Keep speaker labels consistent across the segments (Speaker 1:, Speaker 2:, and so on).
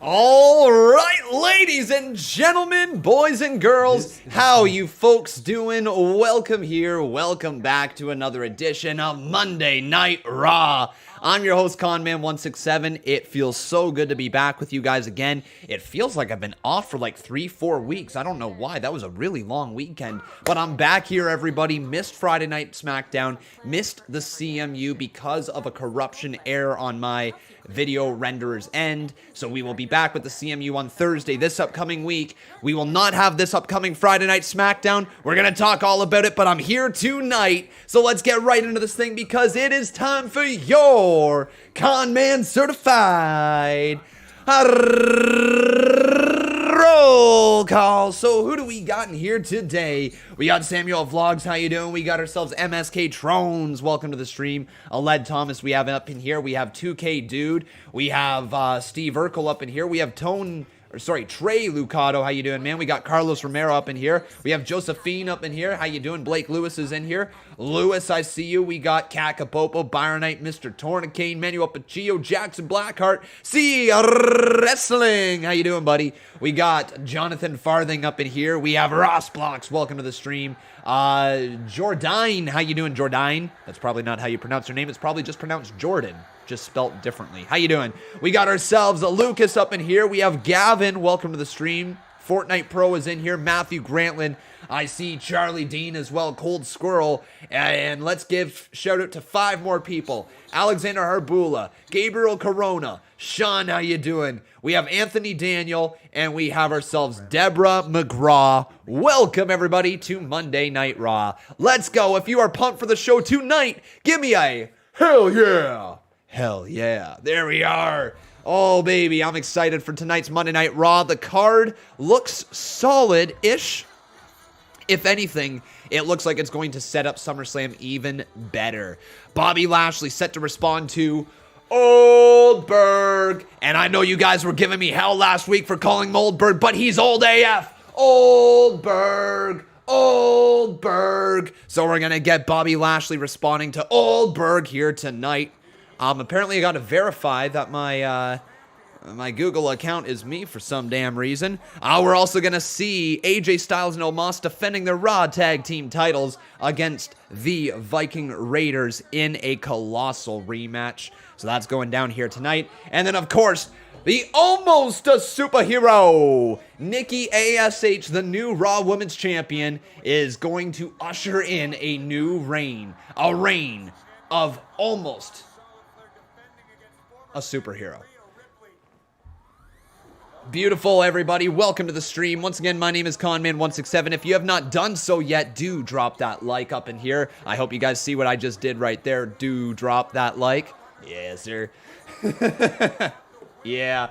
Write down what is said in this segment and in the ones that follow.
Speaker 1: All right, ladies and gentlemen, boys and girls, how you folks doing? Welcome here, welcome back to another edition of Monday Night Raw. I'm your host, Conman167. It feels so good to be back with you guys again. It feels like I've been off for like 3-4 weeks. I don't know why. That was a really long weekend. But I'm back here, everybody. Missed Friday Night SmackDown. Missed the CMU because of a corruption error on my video renderer's end. So we will be back with the CMU on Thursday this upcoming week. We will not have this upcoming Friday Night SmackDown. We're going to talk all about it, but I'm here tonight. So let's get right into this thing because it is time for your Conman Certified Roll Call. So who do we got in here today? We got Samuel Vlogs. How you doing? We got ourselves MSK Trones. Welcome to the stream. Aled Thomas we have up in here. We have 2K Dude. We have Steve Urkel up in here. We have Trey Lucado. How you doing, man? We got Carlos Romero up in here. We have Josephine up in here. How you doing? Blake Lewis is in here. Lewis, I see you. We got Kakapopo, Byronite, Mr. Tournicane, Manuel Pacillo, Jackson Blackheart, C Wrestling. How you doing, buddy? We got Jonathan Farthing up in here. We have Ross Blocks. Welcome to the stream. Jordan. How you doing, Jordan? That's probably not how you pronounce her name. It's probably just pronounced Jordan, just spelt differently. How you doing? We got ourselves a Lucas up in here. We have Gavin. Welcome to the stream. Fortnite Pro is in here. Matthew Grantland. I see Charlie Dean as well. Cold Squirrel. And let's give shout out to 5 more people. Alexander Harbula. Gabriel Corona. Sean, how you doing? We have Anthony Daniel. And we have ourselves Deborah McGraw. Welcome, everybody, to Monday Night Raw. Let's go. If you are pumped for the show tonight, give me a hell yeah. Hell yeah. There we are. Oh, baby. I'm excited for tonight's Monday Night Raw. The card looks solid-ish. If anything, it looks like it's going to set up SummerSlam even better. Bobby Lashley set to respond to Goldberg. And I know you guys were giving me hell last week for calling him Goldberg, but he's old AF. Goldberg. So we're going to get Bobby Lashley responding to Goldberg here tonight. Apparently I got to verify that my Google account is me for some damn reason. We're also going to see AJ Styles and Omos defending their Raw Tag Team titles against the Viking Raiders in a colossal rematch. So that's going down here tonight. And then, of course, the almost a superhero, Nikki A.S.H, the new Raw Women's Champion, is going to usher in a new reign. A reign of almost a superhero. Beautiful, everybody. Welcome to the stream. Once again, my name is Conman167. If you have not done so yet, do drop that like up in here. I hope you guys see what I just did right there. Do drop that like. Yes, sir. Yeah.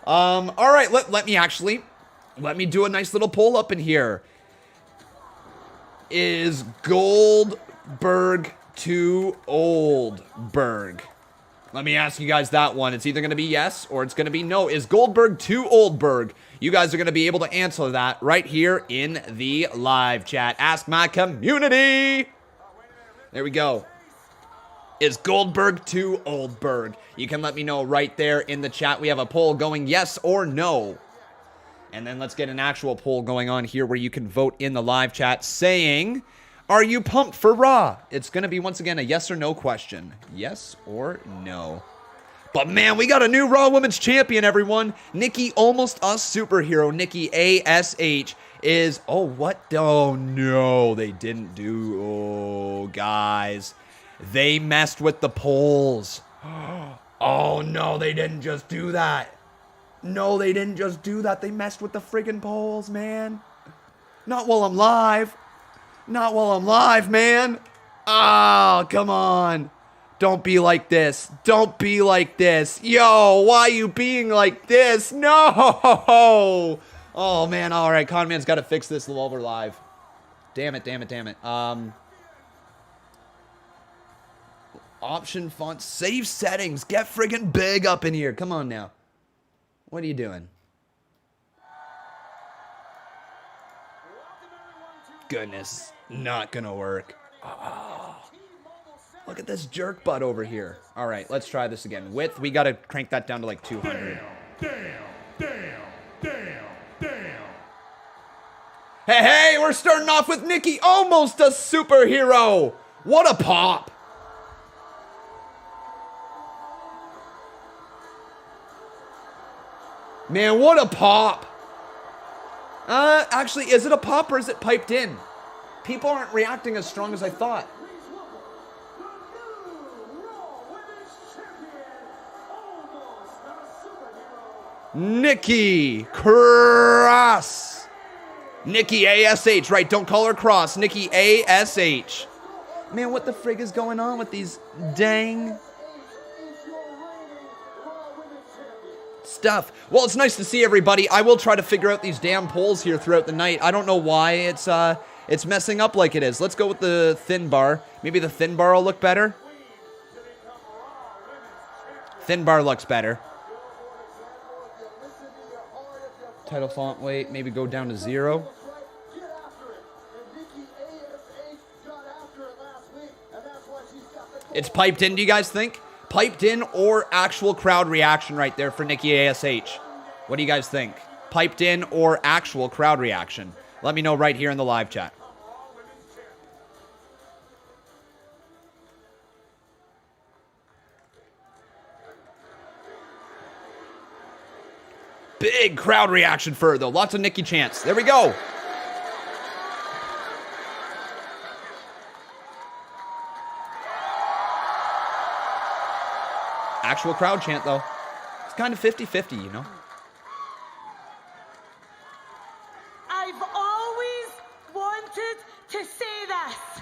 Speaker 1: All right, let me do a nice little poll up in here. Is Goldberg too Oldberg? Let me ask you guys that one. It's either going to be yes or it's going to be no. Is Goldberg too Oldberg? You guys are going to be able to answer that right here in the live chat. Ask my community. There we go. Is Goldberg too Oldberg? You can let me know right there in the chat. We have a poll going yes or no. And then let's get an actual poll going on here where you can vote in the live chat saying, are you pumped for Raw? It's going to be, once again, a yes or no question. Yes or no. But, man, we got a new Raw Women's Champion, everyone. Nikki, almost a superhero. Nikki A.S.H is... Oh, what? Oh, no. They didn't do... Oh, guys. They messed with the polls. Oh, no. They didn't just do that. No, they didn't just do that. They messed with the friggin' polls, man. Not while I'm live. Not while I'm live, man. Oh, come on. Don't be like this. Don't be like this. Yo, why are you being like this? No. Oh, man. All right. Conman's got to fix this while we're live. Damn it. Option font. Save settings. Get friggin' big up in here. Come on now. What are you doing? Goodness. Not gonna work. Oh, Look at this jerk butt over here. All right, let's try this again. Width, we gotta crank that down to like 200. Hey, we're starting off with Nikki, almost a superhero. What a pop. Man, what a pop. Actually, is it a pop or is it piped in? People aren't reacting as strong as I thought. Nikki Cross. Nikki A.S.H, right? Don't call her Cross. Nikki A.S.H. Man, what the frig is going on with these dang stuff? Well, it's nice to see everybody. I will try to figure out these damn polls here throughout the night. I don't know why it's messing up like it is. Let's go with the thin bar. Maybe the thin bar will look better. Thin bar looks better. Title font weight, maybe go down to 0. It's piped in, do you guys think? Piped in or actual crowd reaction right there for Nikki A.S.H. What do you guys think? Piped in or actual crowd reaction? Let me know right here in the live chat. Big crowd reaction for her, though. Lots of Nikki chants. There we go. Actual crowd chant, though. It's kind of 50-50, you know?
Speaker 2: I've always wanted to say this.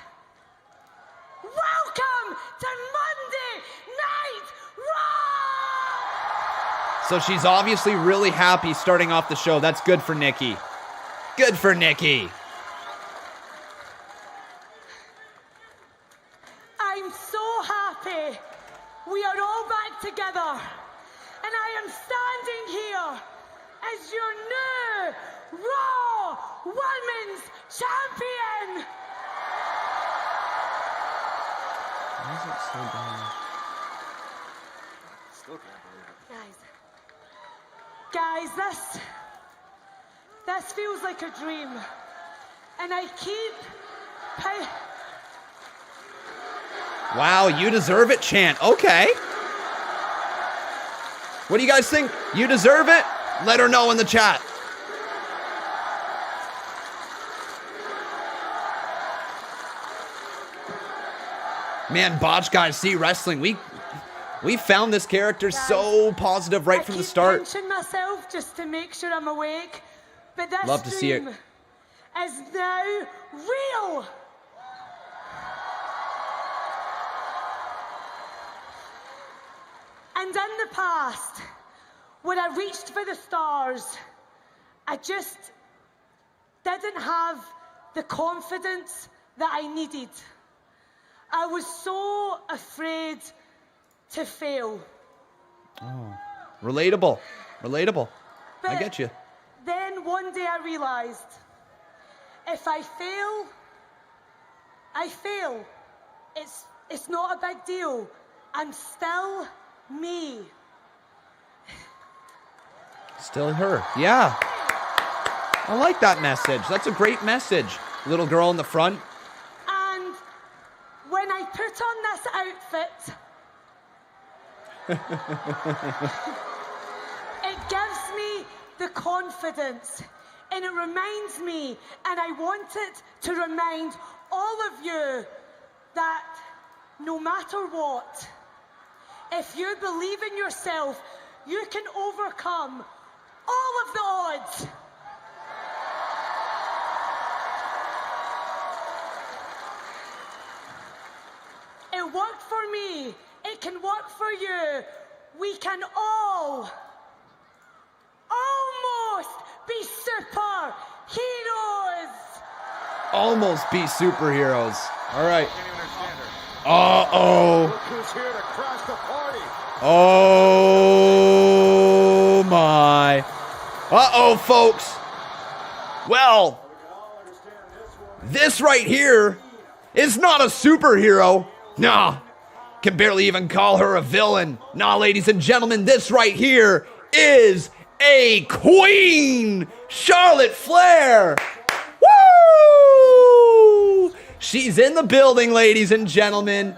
Speaker 2: Welcome to Monday Night Raw!
Speaker 1: So she's obviously really happy starting off the show. That's good for Nikki. Good for Nikki.
Speaker 2: I'm so happy we are all back together. And I am standing here as your new Raw Women's Champion.
Speaker 1: Why is it so down?
Speaker 3: Still can't believe it.
Speaker 2: Guys, this feels like a dream. And I keep
Speaker 1: Wow, you deserve it chant. Okay. What do you guys think? You deserve it? Let her know in the chat. Man, Botch guys, see wrestling. We found this character so positive right from the start.
Speaker 2: I keep pinching myself just to make sure I'm awake. But this
Speaker 1: Love to see it.
Speaker 2: dream is now real. And in the past, when I reached for the stars, I just didn't have the confidence that I needed. I was so afraid to fail.
Speaker 1: Oh, relatable. Relatable. I
Speaker 2: But
Speaker 1: get you.
Speaker 2: Then one day I realized, if I fail, I fail. It's not a big deal. I'm still me.
Speaker 1: Still her. Yeah. I like that message. That's a great message. Little girl in the front.
Speaker 2: And when I put on this outfit, it gives me the confidence. And it reminds me, and I want it to remind all of you that no matter what, if you believe in yourself, you can overcome all of the odds. It worked for me. It can work for you. We can all almost be superheroes.
Speaker 1: Almost be superheroes. All right.
Speaker 3: Can't even understand her.
Speaker 1: Uh-oh.
Speaker 3: Look who's here to crash the party.
Speaker 1: Oh, my. Uh-oh, folks. Well, this right here is not a superhero. Nah, can barely even call her a villain. Nah, ladies and gentlemen, this right here is a queen, Charlotte Flair. Woo! She's in the building, ladies and gentlemen.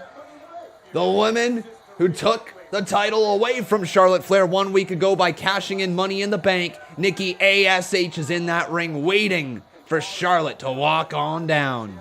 Speaker 1: The woman who took the title away from Charlotte Flair 1 week ago by cashing in Money in the Bank, Nikki A.S.H is in that ring waiting for Charlotte to walk on down.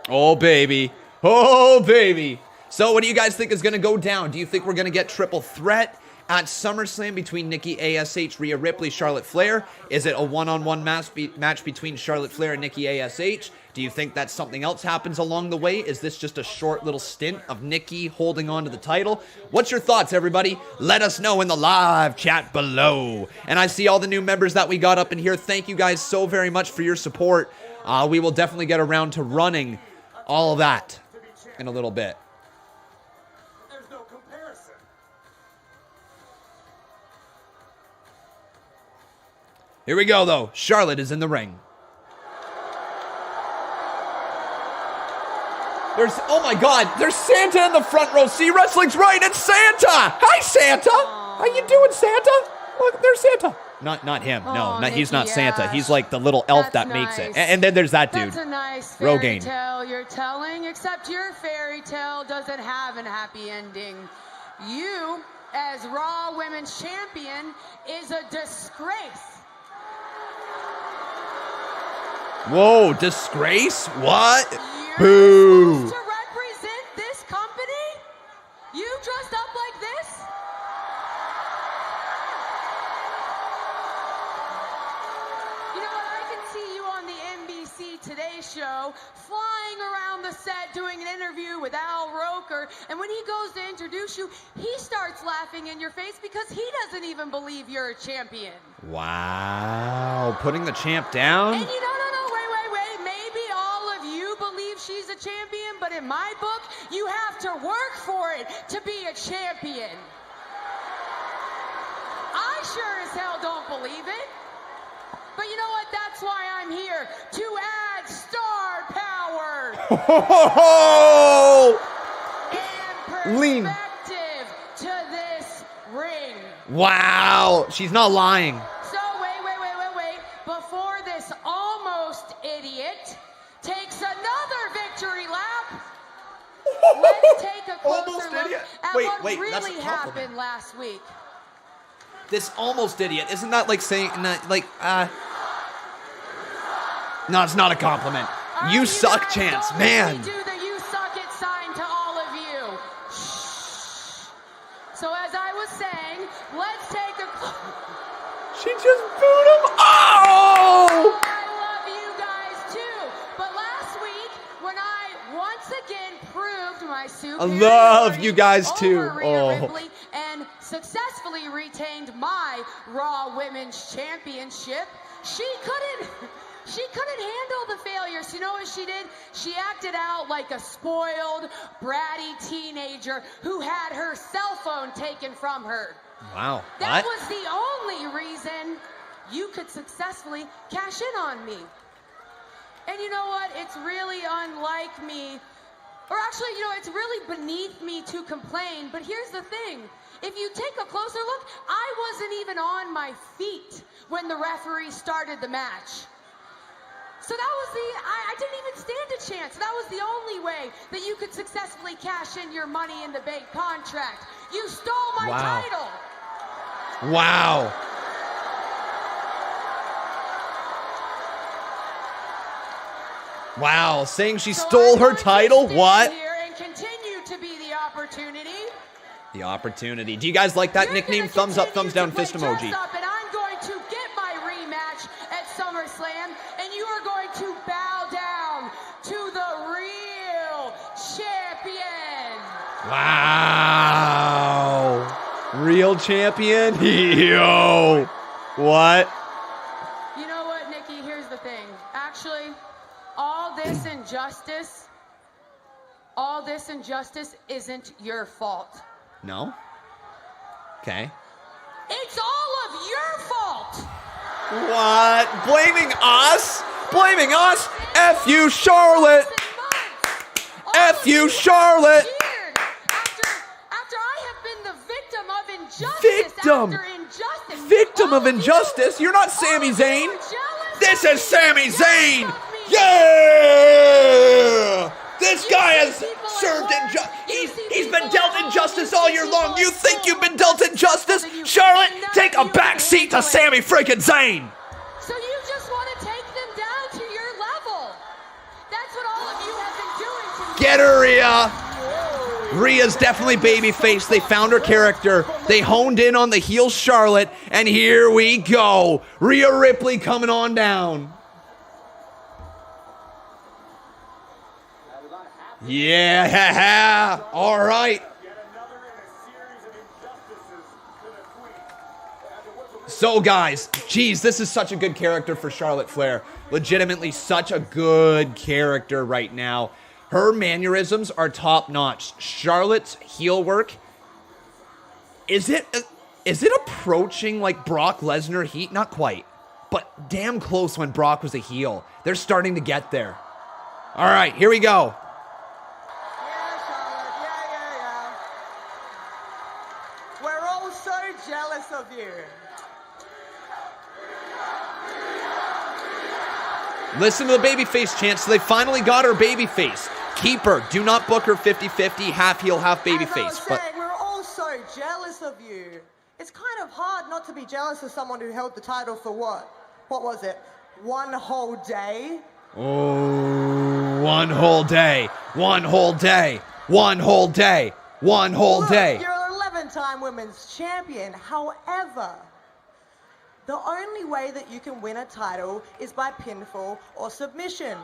Speaker 1: Oh, baby. Oh, baby. So what do you guys think is going to go down? Do you think we're going to get triple threat at SummerSlam between Nikki A.S.H, Rhea Ripley, Charlotte Flair? Is it a one-on-one match between Charlotte Flair and Nikki A.S.H? Do you think that something else happens along the way? Is this just a short little stint of Nikki holding on to the title? What's your thoughts, everybody? Let us know in the live chat below. And I see all the new members that we got up in here. Thank you guys so very much for your support. We will definitely get around to running all of that in a little bit.
Speaker 3: There's no comparison.
Speaker 1: Here we go, though. Charlotte is in the ring. Oh my God, there's Santa in the front row. See, wrestling's right, it's Santa. Hi, Santa. How you doing, Santa? Look, there's Santa. Not him, no, he's not Santa. He's like the little elf that makes it. And then there's that dude.
Speaker 2: That's a nice fairy
Speaker 1: Rogaine.
Speaker 2: tale you're telling, except your fairy tale doesn't have a happy ending. You, as Raw Women's Champion, is a disgrace.
Speaker 1: Whoa, disgrace? What?
Speaker 2: You're
Speaker 1: Boo.
Speaker 2: supposed to represent this company? You dressed up like this? You know what? I can see you on the NBC Today show, flying around the set, doing an interview with Al Roker, and when he goes to introduce you, he starts laughing in your face because he doesn't even believe you're a champion.
Speaker 1: Wow, putting the champ down?
Speaker 2: And you know, wait. Maybe all of you believe she's a champion, but in my book, you have to work for it to be a champion. I sure as hell don't believe it. But you know what? That's why I'm here, to add star power and
Speaker 1: Lean.
Speaker 2: perspective to this ring.
Speaker 1: Wow, she's not lying.
Speaker 2: So wait. Before this almost idiot takes another victory lap, let's take a closer
Speaker 1: Almost
Speaker 2: look
Speaker 1: idiot?
Speaker 2: at
Speaker 1: Wait,
Speaker 2: what
Speaker 1: that's a
Speaker 2: really
Speaker 1: compliment.
Speaker 2: happened last week.
Speaker 1: This almost idiot. Isn't that like saying, No, it's not a compliment. You suck,
Speaker 2: guys,
Speaker 1: Chance.
Speaker 2: don't
Speaker 1: Man.
Speaker 2: make me do the you suck it sign to all of you. Shh. So as I was saying, let's take a
Speaker 1: She just booed him. Oh!
Speaker 2: I love you guys too. But last week, when I once again proved my superiority
Speaker 1: love you guys too.
Speaker 2: over Rhea
Speaker 1: Oh.
Speaker 2: Ripley and successfully retained my Raw Women's Championship, she couldn't handle the failures. You know what she did? She acted out like a spoiled, bratty teenager who had her cell phone taken from her.
Speaker 1: Wow.
Speaker 2: That
Speaker 1: What?
Speaker 2: was the only reason you could successfully cash in on me. And you know what? It's really unlike me. Or actually, you know, it's really beneath me to complain. But here's the thing. If you take a closer look, I wasn't even on my feet when the referee started the match. So that was I didn't even stand a chance. That was the only way that you could successfully cash in your Money in the Bank contract. You stole my title.
Speaker 1: Wow. Wow, saying she stole her title? What?
Speaker 2: Here and continue to be the opportunity.
Speaker 1: The opportunity. Do you guys like that
Speaker 2: You're
Speaker 1: nickname?
Speaker 2: gonna
Speaker 1: Thumbs up,
Speaker 2: continue
Speaker 1: thumbs down,
Speaker 2: to play
Speaker 1: fist
Speaker 2: dress
Speaker 1: emoji.
Speaker 2: up, and I'm going to get my rematch at SummerSlam, and you are going to bow down to the real champion.
Speaker 1: Wow. Real champion? Yo. What?
Speaker 2: You know what, Nikki? Here's the thing. Actually, all this injustice isn't your fault.
Speaker 1: No? Okay.
Speaker 2: It's all of your fault.
Speaker 1: What? Blaming us? Blaming us? F you, Charlotte.
Speaker 2: F
Speaker 1: you, Charlotte.
Speaker 2: After I have been the victim of injustice.
Speaker 1: victim. Victim of injustice? You're not Sami Zayn. This is Sami Zayn. Yeah! This guy has served injustice. He's been dealt injustice all year long. You think you've been dealt injustice? Charlotte, take a back seat to Sami freaking Zayn.
Speaker 4: So you just want to take them down to your level. That's what all of you have been doing to me.
Speaker 1: Get her, Rhea. Rhea's definitely babyface. They found her character. They honed in on the heel Charlotte, and here we go. Rhea Ripley coming on down. Yeah, all right. So guys, geez, this is such a good character for Charlotte Flair. Legitimately such a good character right now. Her mannerisms are top notch. Charlotte's heel work, is it approaching like Brock Lesnar heat? Not quite, but damn close when Brock was a heel. They're starting to get there. All right, here we go.
Speaker 2: We're all so jealous of you.
Speaker 1: Listen to the babyface chant. So they finally got her babyface. Keep her. Do not book her 50-50, half heel, half babyface.
Speaker 2: As I was saying, we're all so jealous of you. It's kind of hard not to be jealous of someone who held the title for what? What was it? One whole day?
Speaker 1: Oh, one whole day. One whole day. One whole day. One whole day.
Speaker 2: You're an 11-time women's champion. However, the only way that you can win a title is by pinfall or submission.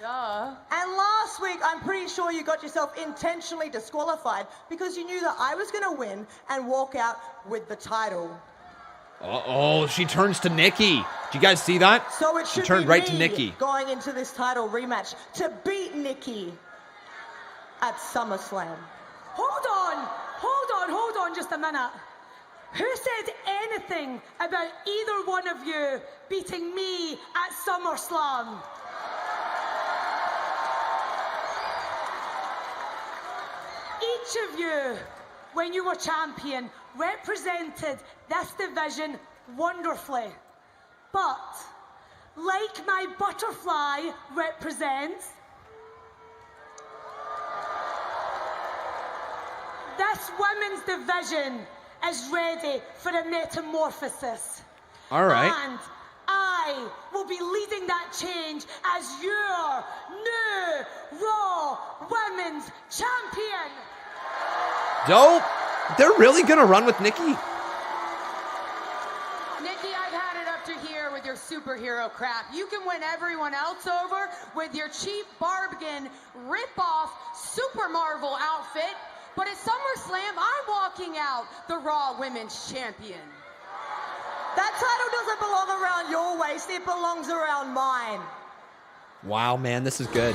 Speaker 4: Duh.
Speaker 2: And last week, I'm pretty sure you got yourself intentionally disqualified because you knew that I was going to win and walk out with the title.
Speaker 1: Uh-oh, she turns to Nikki. Did you guys see that?
Speaker 2: So it should
Speaker 1: she turned
Speaker 2: be
Speaker 1: right
Speaker 2: me
Speaker 1: to Nikki.
Speaker 2: Going into this title rematch to beat Nikki at SummerSlam.
Speaker 5: Hold on just a minute. Who said anything about either one of you beating me at SummerSlam? Each of you, when you were champion, represented this division wonderfully. But, like my butterfly represents, this women's division is ready for a metamorphosis.
Speaker 1: All right.
Speaker 5: And I will be leading that change as your new Raw Women's Champion.
Speaker 1: Dope. They're really going to run with Nikki?
Speaker 4: Nikki, I've had it up to here with your superhero crap. You can win everyone else over with your cheap bargain rip-off Super Marvel outfit, but at SummerSlam, I'm walking out the Raw Women's Champion.
Speaker 2: That title doesn't belong around your waist, it belongs around mine.
Speaker 1: Wow, man, this is good.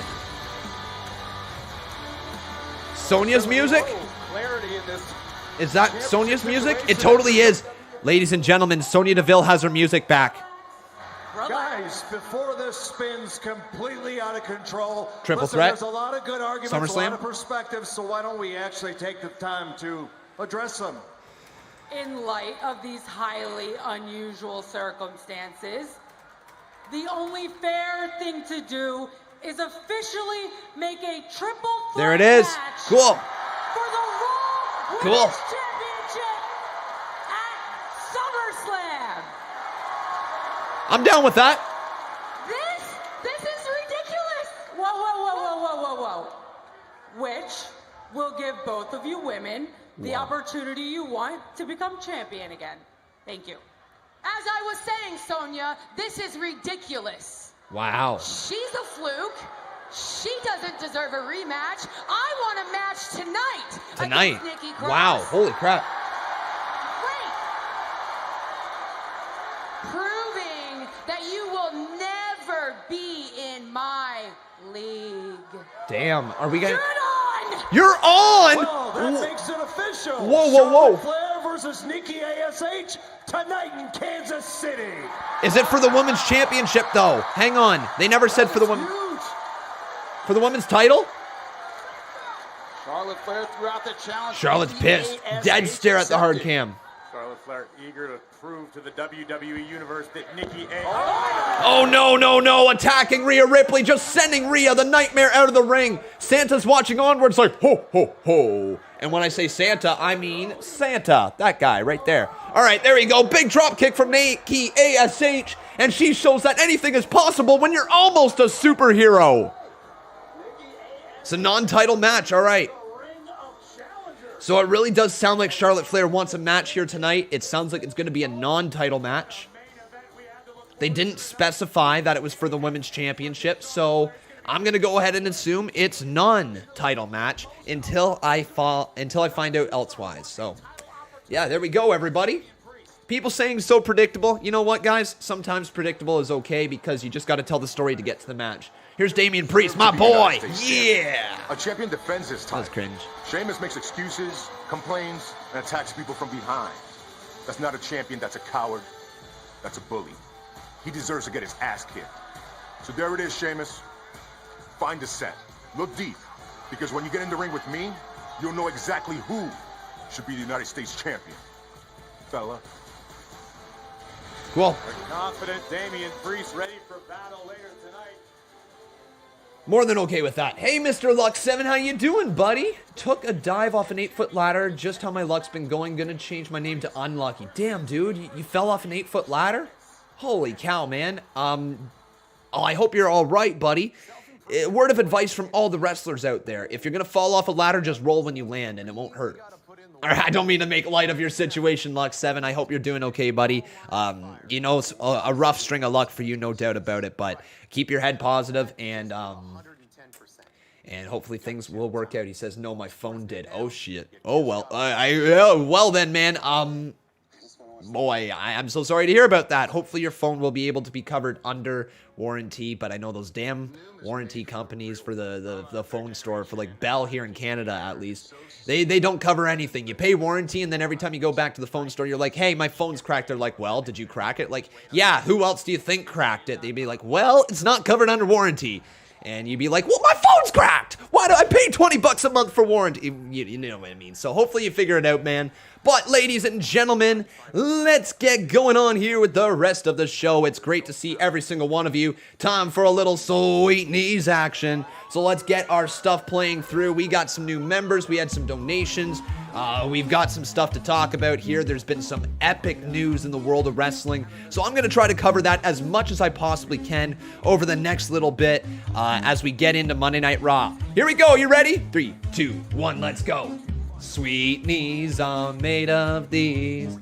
Speaker 1: Sonia's music? Is that Sonia's music? It totally is. Ladies and gentlemen, Sonya Deville has her music back.
Speaker 3: Guys, before this spins completely out of control,
Speaker 1: Triple
Speaker 3: listen,
Speaker 1: threat.
Speaker 3: There's a lot of good arguments,
Speaker 1: SummerSlam.
Speaker 3: a lot of perspectives, so why don't we actually take the time to address them?
Speaker 4: In light of these highly unusual circumstances, the only fair thing to do is officially make a triple threat
Speaker 1: There it is.
Speaker 4: match
Speaker 1: Cool.
Speaker 4: for the Raw
Speaker 1: Cool.
Speaker 4: Women's Championship at SummerSlam.
Speaker 1: I'm down with that.
Speaker 4: This is ridiculous. Whoa. Which will give both of you women the opportunity you want to become champion again. Thank you. As I was saying, Sonya, this is ridiculous.
Speaker 1: Wow.
Speaker 4: She's a fluke. She doesn't deserve a rematch. I want a match tonight. Against Nikki Cross.
Speaker 1: Wow. Holy crap.
Speaker 4: Great. Proving that you will never be in my league.
Speaker 1: Damn. Are we going to...
Speaker 4: Turn on!
Speaker 1: You're on!
Speaker 3: Well, that makes it official.
Speaker 1: Whoa.
Speaker 3: Charlotte Flair versus Nikki A.S.H. tonight in Kansas City.
Speaker 1: Is it for the women's championship, though? Hang on. They never said for the women...
Speaker 3: Huge.
Speaker 1: For the women's title?
Speaker 6: Charlotte Flair throughout the challenge.
Speaker 1: Charlotte's pissed. Dead stare at the hard cam.
Speaker 3: Charlotte Flair eager to prove to the WWE Universe that Nikki A.S.H.
Speaker 1: Oh, no, no, no. Attacking Rhea Ripley, just sending Rhea, the Nightmare, out of the ring. Santa's watching onwards like, ho, ho, ho. And when I say Santa, I mean Santa. That guy right there. All right, there you go. Big drop kick from Nikki A.S.H. And she shows that anything is possible when you're almost a superhero. It's a non-title match, all right. So it really does sound like Charlotte Flair wants a match here tonight. It sounds like it's going to be a non-title match. They didn't specify that it was for the Women's Championship, so I'm going to go ahead and assume it's non-title match until I find out elsewise. So, yeah, there we go, everybody. People saying so predictable. You know what, guys? Sometimes predictable is okay because you just got to tell the story to get to the match. Here's Damian Priest, my boy. Yeah.
Speaker 6: A champion defends his title.
Speaker 1: That's cringe.
Speaker 6: Sheamus makes excuses, complains, and attacks people from behind. That's not a champion, that's a coward. That's a bully. He deserves to get his ass kicked. So there it is, Sheamus. Find a set. Look deep. Because when you get in the ring with me, you'll know exactly who should be the United States champion. Fella.
Speaker 1: Cool.
Speaker 3: A confident Damian Priest ready for battle later tonight.
Speaker 1: More than okay with that. Hey, Mr. Luck7, how you doing, buddy? Took a dive off an 8-foot ladder. Just how my luck's been going. Gonna change my name to Unlucky. Damn, dude. You fell off an 8-foot ladder? Holy cow, man. Oh, I hope you're all right, buddy. Word of advice from all the wrestlers out there. If you're gonna fall off a ladder, just roll when you land and it won't hurt. I don't mean to make light of your situation, Luck7. I hope you're doing okay, buddy. You know, it's a rough string of luck for you, no doubt about it. But keep your head positive, and hopefully things will work out. He says, no, my phone did. Oh, shit. Oh, well. Well then, man. Boy, I'm so sorry to hear about that. Hopefully your phone will be able to be covered under warranty, but I know those damn warranty companies for the phone store, for like Bell here in Canada at least, they don't cover anything. You pay warranty, and then every time you go back to the phone store, you're like, hey, my phone's cracked. They're like, well, did you crack it? Like, yeah, who else do you think cracked it? They'd be like, well, it's not covered under warranty. And you'd be like, well, my phone's cracked. Why do I pay $20 a month for warranty? You know what I mean. So hopefully you figure it out, man. But ladies and gentlemen, let's get going on here with the rest of the show. It's great to see every single one of you. Time for a little sweet knees action. So let's get our stuff playing through. We got some new members. We had some donations. We've got some stuff to talk about here. There's been some epic news in the world of wrestling. So I'm going to try to cover that as much as I possibly can over the next little bit as we get into Monday Night Raw. Here we go. You ready? 3, 2, 1, let's go. Sweet knees are made of these.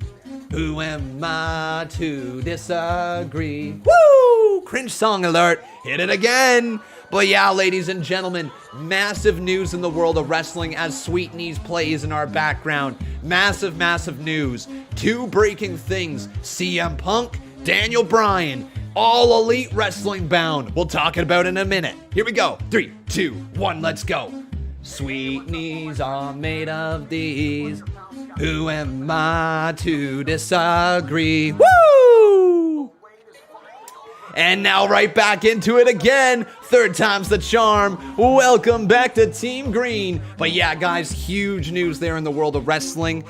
Speaker 1: Who am I to disagree? Woo! Cringe song alert. Hit it again. But yeah, ladies and gentlemen, massive news in the world of wrestling as Sweet Knees plays in our background. Massive, massive news. 2 breaking things. CM Punk, Daniel Bryan, all Elite Wrestling bound. We'll talk about it in a minute. Here we go. 3, 2, 1, let's go. Sweet knees are made of these. Who am I to disagree? Woo! And now right back into it again. 3rd time's the charm. Welcome back to Team Green. But yeah, guys, huge news there in the world of wrestling.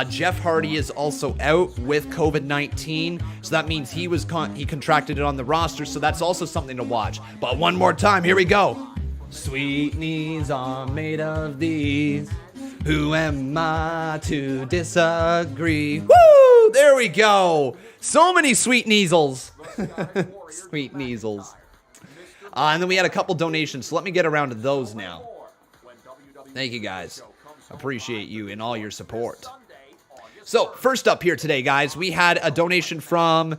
Speaker 1: Jeff Hardy is also out with COVID-19. So that means he contracted it on the roster. So that's also something to watch. But one more time, here we go. Sweet knees are made of these. Who am I to disagree? Woo! There we go. So many sweet kneesels. Sweet kneesels. And then we had a couple donations, so let me get around to those now. Thank you, guys. Appreciate you and all your support. So, first up here today, guys, we had a donation from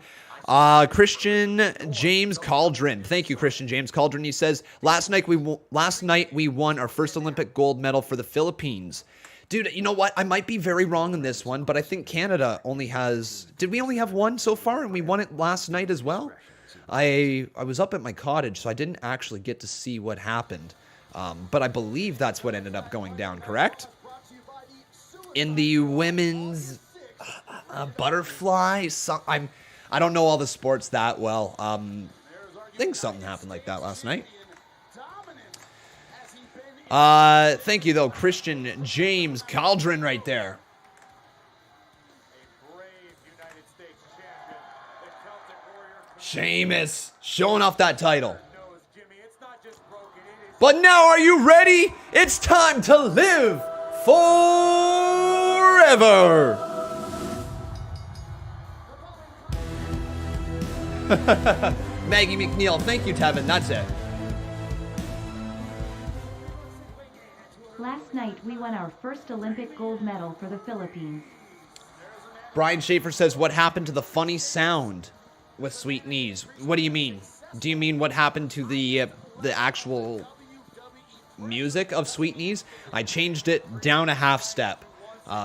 Speaker 1: Christian James Cauldron. Thank you, Christian James Cauldron. He says, last night we won our first Olympic gold medal for the Philippines. Dude, you know what? I might be very wrong in this one, but I think Canada only has... Did we only have one so far, and we won it last night as well? I was up at my cottage, so I didn't actually get to see what happened. But I believe that's what ended up going down, correct? In the women's butterfly... I don't know all the sports that well. I think something happened like that last night. Thank you, though, Christian James Cauldron right there. Sheamus showing off that title. But now, are you ready? It's time to live forever. Maggie McNeil, thank you, Tevin. That's it.
Speaker 7: Last night, we won our first Olympic gold medal for the Philippines.
Speaker 1: Brian Schaefer says, what happened to the funny sound with Sweet Knees? What do you mean? Do you mean what happened to the actual music of Sweet Knees? I changed it down a half step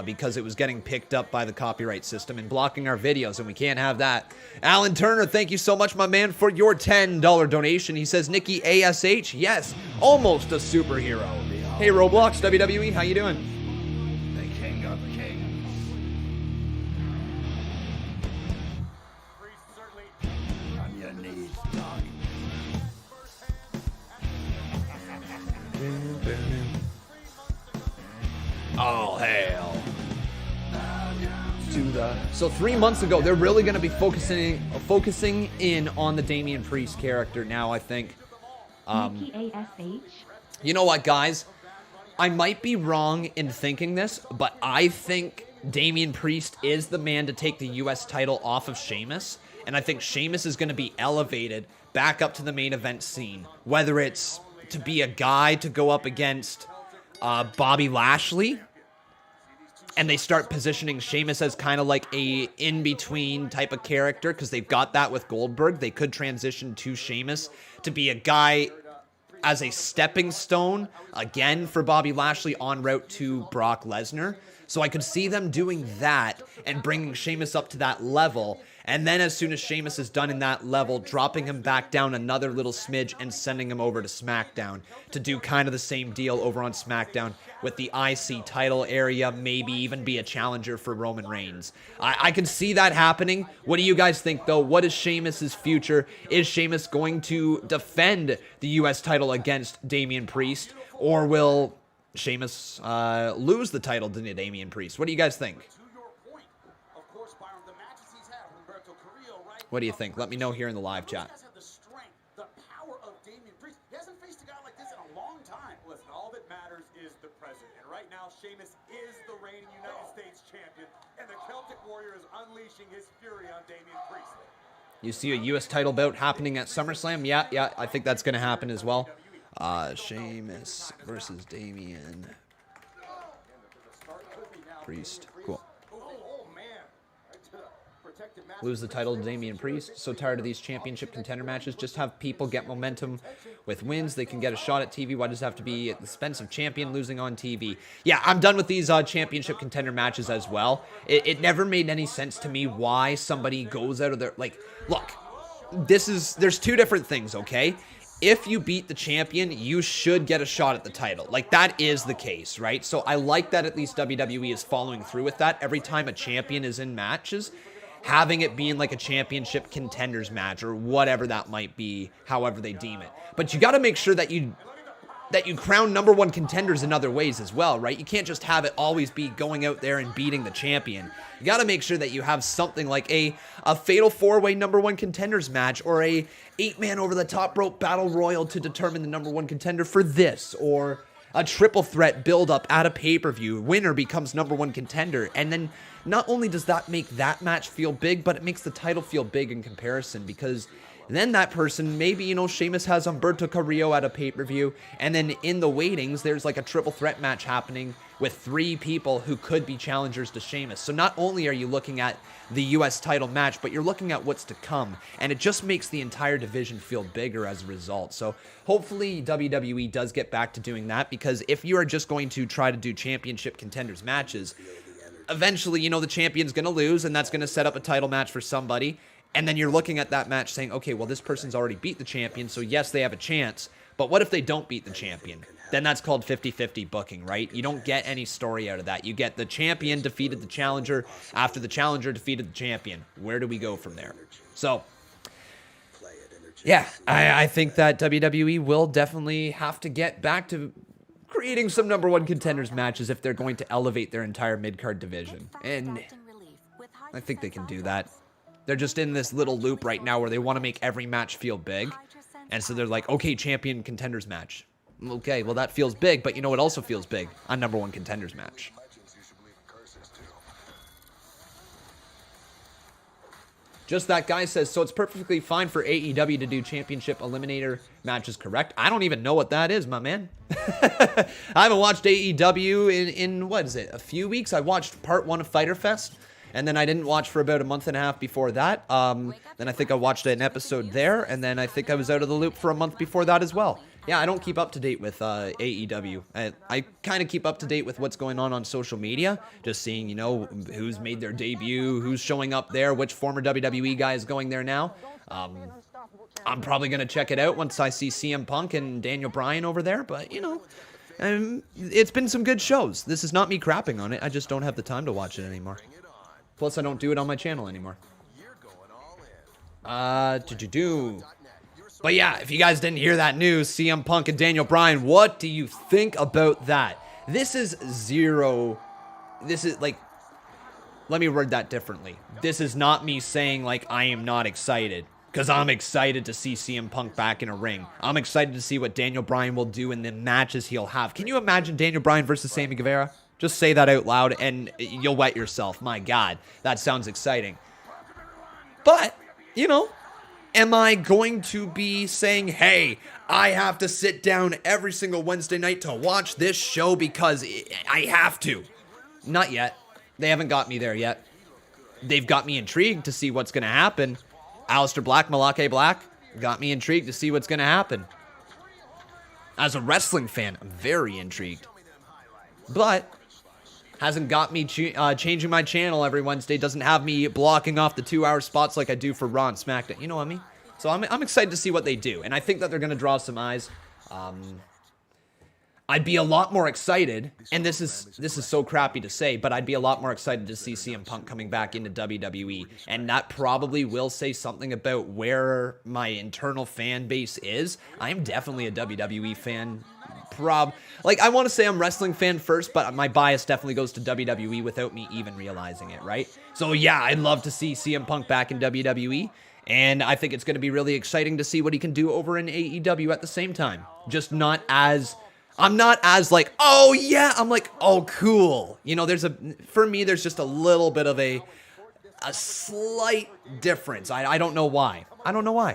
Speaker 1: because it was getting picked up by the copyright system and blocking our videos, and we can't have that. Alan Turner, thank you so much, my man, for your $10 donation. He says, Nikki A.S.H, yes, almost a superhero. Hey, Roblox, WWE, how you doing?
Speaker 3: The king of kings. On your knees, dog.
Speaker 1: Oh, hell. So 3 months ago, they're really going to be focusing in on the Damian Priest character now, I think.
Speaker 7: Nikki A.S.H.
Speaker 1: You know what, guys? I might be wrong in thinking this, but I think Damian Priest is the man to take the U.S. title off of Sheamus, and I think Sheamus is going to be elevated back up to the main event scene, whether it's to be a guy to go up against Bobby Lashley, and they start positioning Sheamus as kind of like a in-between type of character, because they've got that with Goldberg. They could transition to Sheamus to be a guy as a stepping stone, again, for Bobby Lashley en route to Brock Lesnar. So I could see them doing that and bringing Sheamus up to that level. And then as soon as Sheamus is done in that level, dropping him back down another little smidge and sending him over to SmackDown to do kind of the same deal over on SmackDown with the IC title area, maybe even be a challenger for Roman Reigns. I can see that happening. What do you guys think, though? What is Sheamus' future? Is Sheamus going to defend the U.S. title against Damian Priest, or will Sheamus lose the title to Damian Priest? What do you guys think? What do you think? Let me know here in the live chat.
Speaker 8: The power of Damian Priest. He hasn't faced a guy like this in a long time. Listen, all that matters is the present. And right now, Sheamus is the reigning United States champion. And the Celtic Warrior is unleashing his fury on Damian Priest.
Speaker 1: You see a U.S. title bout happening at SummerSlam? Yeah, I think that's going to happen as well. Sheamus versus Damian Priest. Cool. Lose the title to Damian Priest. So tired of these championship contender matches. Just have people get momentum with wins. They can get a shot at TV. Why does it have to be at the expense of champion losing on TV? Yeah, I'm done with these championship contender matches as well. It never made any sense to me why somebody goes out of their... Like, look, there's two different things, okay? If you beat the champion, you should get a shot at the title. Like, that is the case, right? So I like that at least WWE is following through with that. Every time a champion is in matches, having it being like a championship contenders match or whatever that might be, however they deem it. But you got to make sure that you crown number one contenders in other ways as well, right? You can't just have it always be going out there and beating the champion. You got to make sure that you have something like a fatal four-way number one contenders match, or a 8-man over the top rope battle royal to determine the number one contender for this, or a triple threat build-up at a pay-per-view. Winner becomes number one contender. And then not only does that make that match feel big, but it makes the title feel big in comparison, because then that person, maybe, you know, Sheamus has Humberto Carrillo at a pay-per-view, and then in the waitings, there's like a triple threat match happening with 3 people who could be challengers to Sheamus. So not only are you looking at the U.S. title match, but you're looking at what's to come, and it just makes the entire division feel bigger as a result. So hopefully WWE does get back to doing that, because if you are just going to try to do championship contenders matches, eventually, you know, the champion's going to lose, and that's going to set up a title match for somebody. And then you're looking at that match saying, okay, well, this person's already beat the champion, so yes, they have a chance. But what if they don't beat the champion? Then that's called 50-50 booking, right? You don't get any story out of that. You get the champion defeated the challenger after the challenger defeated the champion. Where do we go from there? So, yeah, I think that WWE will definitely have to get back to creating some number one contenders matches if they're going to elevate their entire mid-card division. And I think they can do that. They're just in this little loop right now where they want to make every match feel big. And so they're like, okay, champion contenders match. Okay, well, that feels big, but you know what also feels big? A number one contenders match. Just that guy says, so it's perfectly fine for AEW to do championship eliminator matches, correct? I don't even know what that is, my man. I haven't watched AEW in what is it, a few weeks? I watched part 1 of Fyter Fest, and then I didn't watch for about a month and a half before that. Then I think I watched an episode there, and then I think I was out of the loop for a month before that as well. Yeah, I don't keep up to date with AEW. I kind of keep up to date with what's going on social media, just seeing, you know, who's made their debut, who's showing up there, which former WWE guy is going there now. I'm probably going to check it out once I see CM Punk and Daniel Bryan over there, but, you know, it's been some good shows. This is not me crapping on it. I just don't have the time to watch it anymore. Plus, I don't do it on my channel anymore. But yeah, if you guys didn't hear that news, CM Punk and Daniel Bryan, what do you think about that? This is like, let me word that differently. This is not me saying like I am not excited, because I'm excited to see CM Punk back in a ring. I'm excited to see what Daniel Bryan will do in the matches he'll have. Can you imagine Daniel Bryan versus Sammy Guevara? Just say that out loud and you'll wet yourself. My God, that sounds exciting. But, you know, am I going to be saying, hey, I have to sit down every single Wednesday night to watch this show because I have to? Not yet. They haven't got me there yet. They've got me intrigued to see what's going to happen. Aleister Black, Malake Black got me intrigued to see what's going to happen. As a wrestling fan, I'm very intrigued. But hasn't got me changing my channel every Wednesday. Doesn't have me blocking off the 2-hour spots like I do for Raw and SmackDown. You know what I mean? So I'm excited to see what they do. And I think that they're going to draw some eyes. I'd be a lot more excited, and this is so crappy to say, but I'd be a lot more excited to see CM Punk coming back into WWE. And that probably will say something about where my internal fan base is. I'm definitely a WWE fan. Like, I want to say I'm wrestling fan first, but my bias definitely goes to WWE without me even realizing it, right? So yeah, I'd love to see CM Punk back in WWE, and I think it's going to be really exciting to see what he can do over in AEW at the same time. I'm not as like, oh yeah, I'm like, oh cool. You know, for me, there's just a little bit of a slight difference. I don't know why.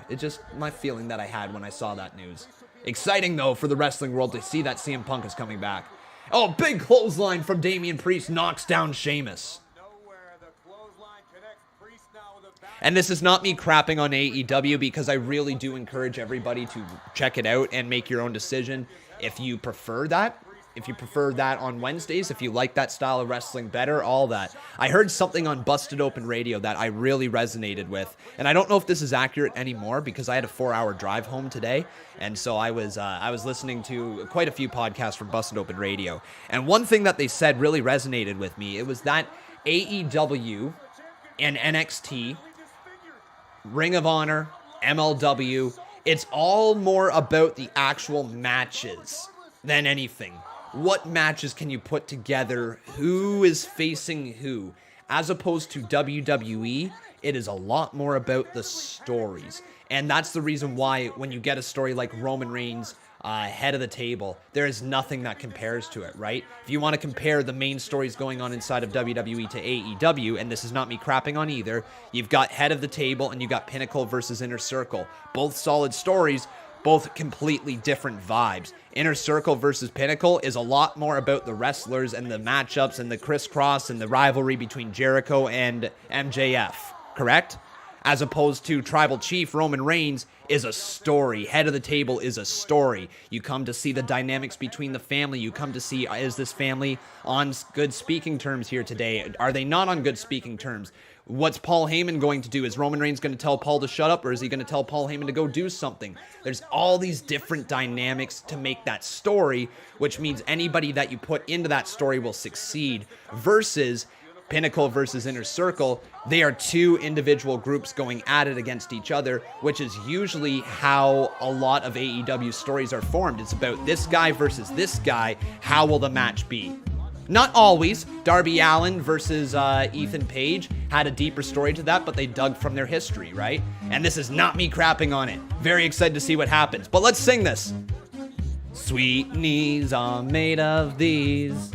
Speaker 1: It's just my feeling that I had when I saw that news. Exciting, though, for the wrestling world to see that CM Punk is coming back. Oh, big clothesline from Damian Priest knocks down Sheamus. And this is not me crapping on AEW, because I really do encourage everybody to check it out and make your own decision if you prefer that. If you prefer that on Wednesdays, if you like that style of wrestling better, all that. I heard something on Busted Open Radio that I really resonated with, and I don't know if this is accurate anymore because I had a 4-hour drive home today, and so I was listening to quite a few podcasts from Busted Open Radio, and one thing that they said really resonated with me. It was that AEW and NXT, Ring of Honor, MLW, it's all more about the actual matches than anything. What matches can you put together? Who is facing who? As opposed to WWE, it is a lot more about the stories. And that's the reason why when you get a story like Roman Reigns, head of the table, there is nothing that compares to it, right? If you want to compare the main stories going on inside of WWE to AEW, and this is not me crapping on either, you've got head of the table and you've got Pinnacle versus Inner Circle. Both solid stories, both completely different vibes. Inner Circle versus Pinnacle is a lot more about the wrestlers and the matchups and the crisscross and the rivalry between Jericho and MJF, correct? As opposed to Tribal Chief Roman Reigns is a story. Head of the Table is a story. You come to see the dynamics between the family. You come to see, is this family on good speaking terms here today? Are they not on good speaking terms? What's Paul Heyman going to do? Is Roman Reigns going to tell Paul to shut up, or is he going to tell Paul Heyman to go do something? There's all these different dynamics to make that story, which means anybody that you put into that story will succeed, versus Pinnacle versus Inner Circle. They are two individual groups going at it against each other, which is usually how a lot of AEW stories are formed. It's about this guy versus this guy. How will the match be? Not always. Darby Allin versus Ethan Page had a deeper story to that, but they dug from their history, right? And this is not me crapping on it. Very excited to see what happens. But let's sing this. Sweet knees are made of these.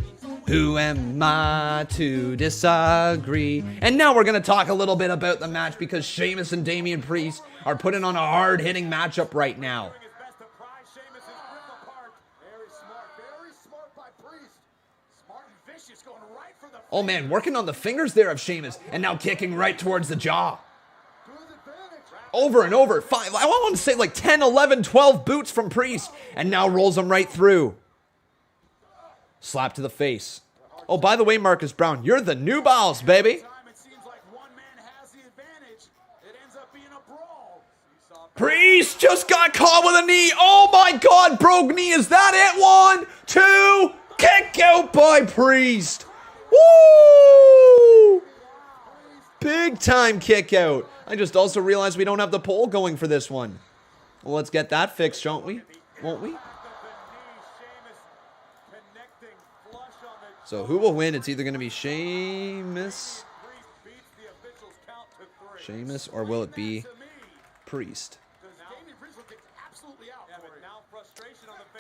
Speaker 1: Who am I to disagree? And now we're going to talk a little bit about the match because Sheamus and Damian Priest are putting on a hard-hitting matchup right now. Oh man, working on the fingers there of Sheamus and now kicking right towards the jaw. Over and over. I want to say like 10, 11, 12 boots from Priest and now rolls him right through. Slap to the face. Oh, by the way, Marcus Brown, you're the new boss, baby. Priest just got caught with a knee. Oh my God, broke knee. Is that it? 1, 2, kick out by Priest. Woo! Big time kick out. I just also realized we don't have the poll going for this one. Well, let's get that fixed, won't we? Won't we? So who will win? It's either going to be Sheamus, or will it be Priest?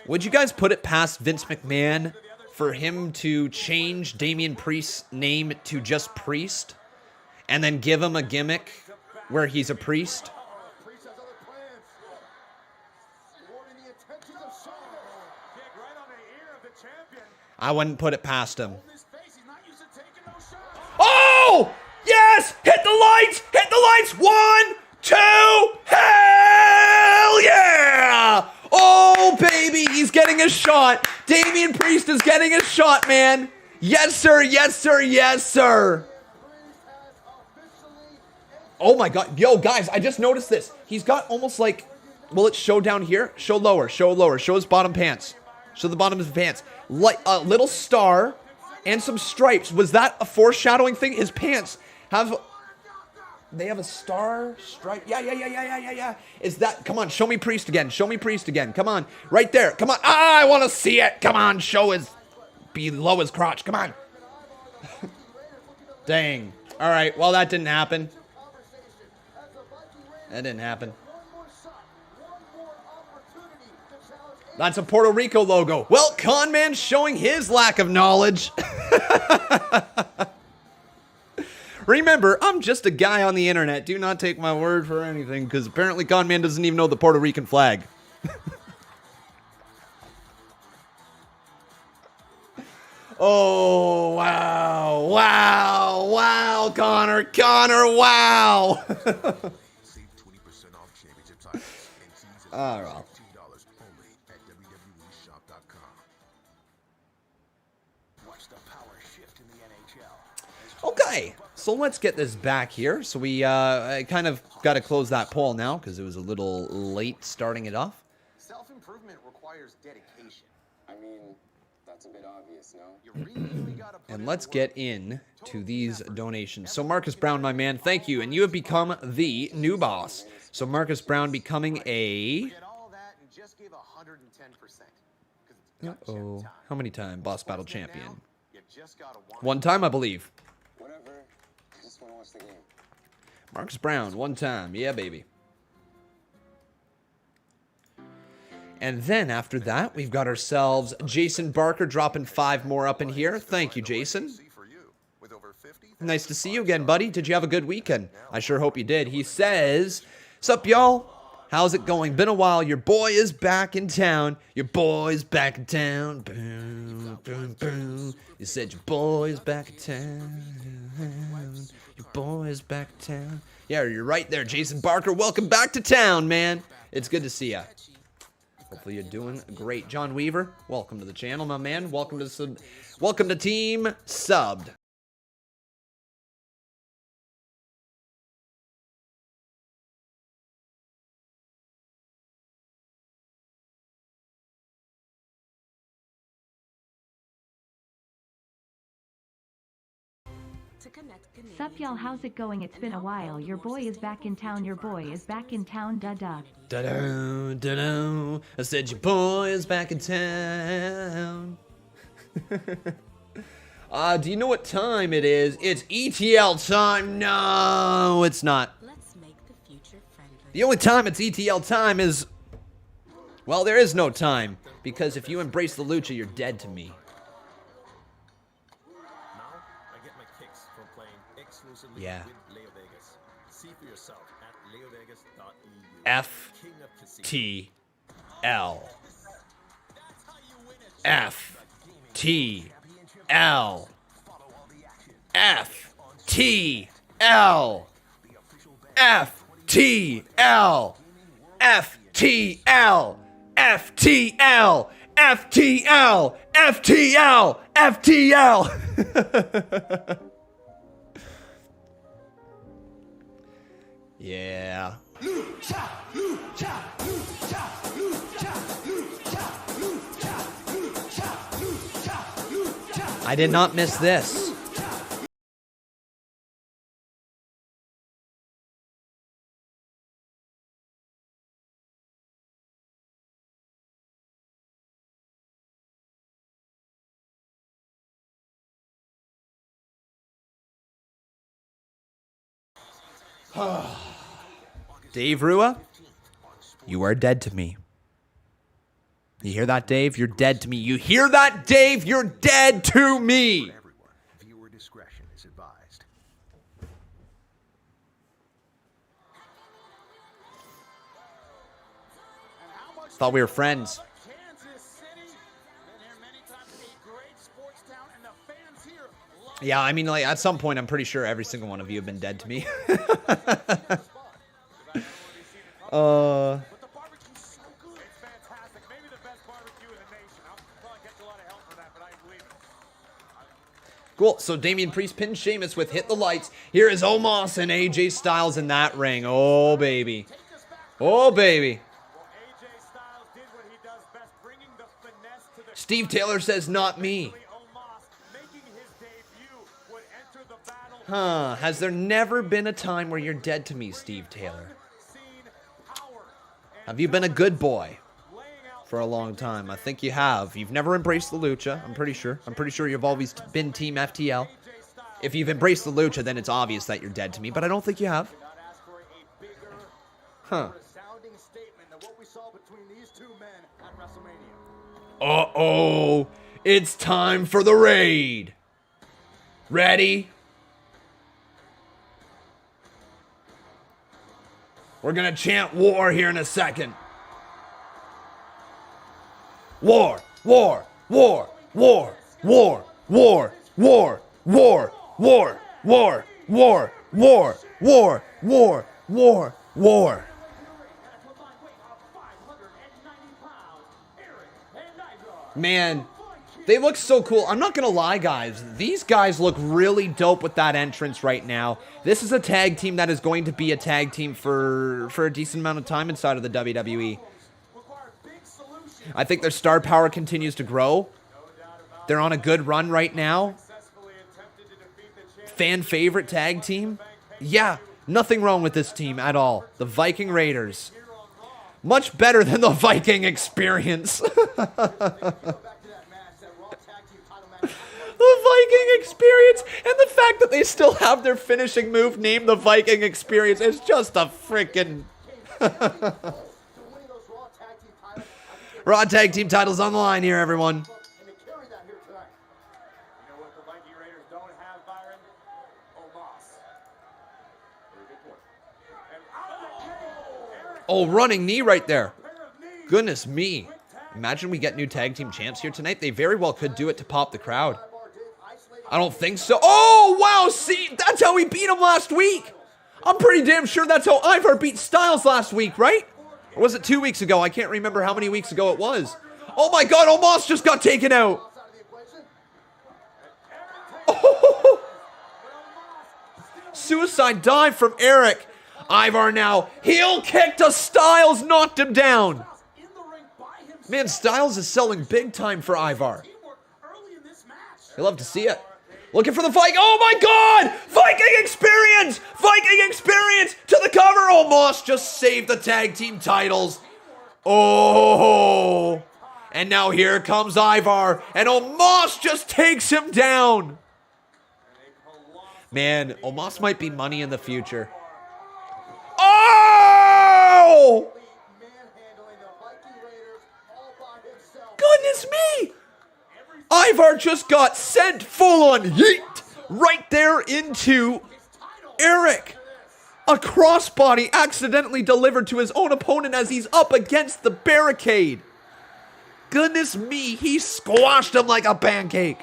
Speaker 1: Would you guys put it past Vince McMahon for him to change Damian Priest's name to just Priest and then give him a gimmick where he's a priest? I wouldn't put it past him. Oh! Yes! Hit the lights! Hit the lights! 1, 2, hell yeah! Oh, baby, he's getting a shot. Damian Priest is getting a shot, man. Yes, sir, yes, sir, yes, sir. Oh, my God. Yo, guys, I just noticed this. He's got almost like, will it show down here? Show lower, show lower. Show his bottom pants. Show the bottom of his pants. Like a little star and some stripes. Was that foreshadowing thing? His pants have... They have a star stripe. Yeah. Is that... Come on, show me Priest again. Show me Priest again. Come on. Right there. Come on. Ah, I want to see it. Come on. Show his... Below his crotch. Come on. Dang. All right. Well, that didn't happen. That didn't happen. That's a Puerto Rico logo. Well, Conman showing his lack of knowledge. Remember, I'm just a guy on the internet. Do not take my word for anything, because apparently Conman doesn't even know the Puerto Rican flag. Oh, wow. Wow, Connor. Wow. All right. Okay, so let's get this back here. So we kind of got to close that poll now because it was a little late starting it off.
Speaker 9: Self-improvement requires dedication. I mean, that's a bit obvious, no?
Speaker 1: And let's get in to these donations. So Marcus Brown, my man, thank you. And you have become the new boss. So Marcus Brown becoming a... Uh-oh. How many time boss battle champion? One time, I believe. Marcus Brown, one time. Yeah, baby. And then after that, we've got ourselves Jason Barker dropping 5 more up in here. Thank you, Jason. Nice to see you again, buddy. Did you have a good weekend? I sure hope you did. He says, "Sup, y'all? How's it going? Been a while. Your boy is back in town. Your boy's back in town. Boom, boom, boom. You said your boy's back in town. Your boy's back in town." Yeah, you're right there, Jason Barker. Welcome back to town, man. It's good to see ya. Hopefully you're doing great. John Weaver, welcome to the channel, my man. Welcome to Team Subbed.
Speaker 7: Sup y'all, how's it going? It's been a while. Your boy is back in town. Your boy is back in town. Da-da.
Speaker 1: Da-da, da-da. I said your boy is back in town. Do you know what time it is? It's ETL time. No, it's not.
Speaker 5: Let's make the future friendly.
Speaker 1: The only time it's ETL time is... Well, there is no time. Because if you embrace the lucha, you're dead to me.
Speaker 10: Now, I get my kicks from playing exclusively
Speaker 1: Yeah.
Speaker 10: with Leo Vegas. See for yourself at leovegas.eu.
Speaker 1: F-T-L. F-T-L. F-T-L. F-T-L. F-T-L. FTL, FTL, FTL, FTL. Yeah. I did not miss this. Dave Rua, you are dead to me. You hear that, Dave? You're dead to me. You hear that, Dave? You're dead to me.
Speaker 11: Viewer discretion is advised.
Speaker 1: Thought we were friends. Yeah, I mean, like, at some point, I'm pretty sure every single one of you have been dead to me. Cool, so Damian Priest pins Sheamus with Hit the Lights. Here is Omos and AJ Styles in that ring. Oh, baby. Oh, baby. Steve Taylor says, not me. Huh, has there never been a time where you're dead to me, Steve Taylor? Have you been a good boy for a long time? I think you have. You've never embraced the lucha, I'm pretty sure. I'm pretty sure you've always been Team FTL. If you've embraced the lucha, then it's obvious that you're dead to me, but I don't think you have. Huh. Uh-oh. It's time for the raid. Ready? We're gonna chant war here in a second. War, war, war, war, war, war, war, war, war, war, war, war, war, war, war, war. Man, they look so cool. I'm not gonna lie, guys. These guys look really dope with that entrance right now. This is a tag team that is going to be a tag team for a decent amount of time inside of the WWE. I think their star power continues to grow. They're on a good run right now. Fan favorite tag team. Yeah, nothing wrong with this team at all. The Viking Raiders. Much better than the Viking Experience. The Viking Experience, and the fact that they still have their finishing move named the Viking Experience is just a freaking... Raw Tag Team titles on the line here, everyone. Oh, running knee right there. Goodness me. Imagine we get new tag team champs here tonight. They very well could do it to pop the crowd. I don't think so. Oh, wow. See, that's how we beat him last week. I'm pretty damn sure that's how Ivar beat Styles last week, right? Or was it 2 weeks ago? I can't remember how many weeks ago it was. Oh my God, Omos just got taken out. Oh. Suicide dive from Eric. Ivar now. Heel kick to Styles, knocked him down. Man, Styles is selling big time for Ivar. You love to see it. Looking for the Viking. Oh my God! Viking Experience! Viking Experience to the cover. Omos just saved the tag team titles. Oh. And now here comes Ivar, and Omos just takes him down. Man, Omos might be money in the future. Oh! Goodness me! Ivar just got sent full-on yeet right there into Eric. A crossbody accidentally delivered to his own opponent as he's up against the barricade. Goodness me, he squashed him like a pancake.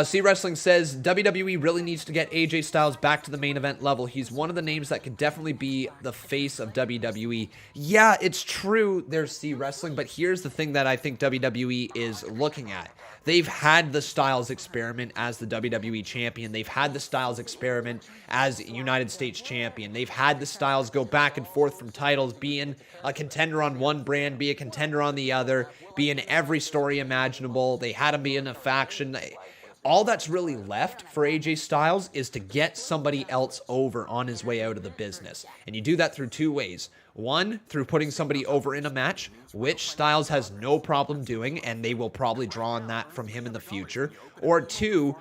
Speaker 1: C Wrestling says, WWE really needs to get AJ Styles back to the main event level. He's one of the names that could definitely be the face of WWE. Yeah, it's true, there's C Wrestling, but here's the thing that I think WWE is looking at. They've had the Styles experiment as the WWE champion. They've had the Styles experiment as United States champion. They've had the Styles go back and forth from titles, being a contender on one brand, be a contender on the other, be in every story imaginable. They had him be in a faction. All that's really left for AJ Styles is to get somebody else over on his way out of the business. And you do that through two ways. One, through putting somebody over in a match, which Styles has no problem doing, and they will probably draw on that from him in the future. Or two,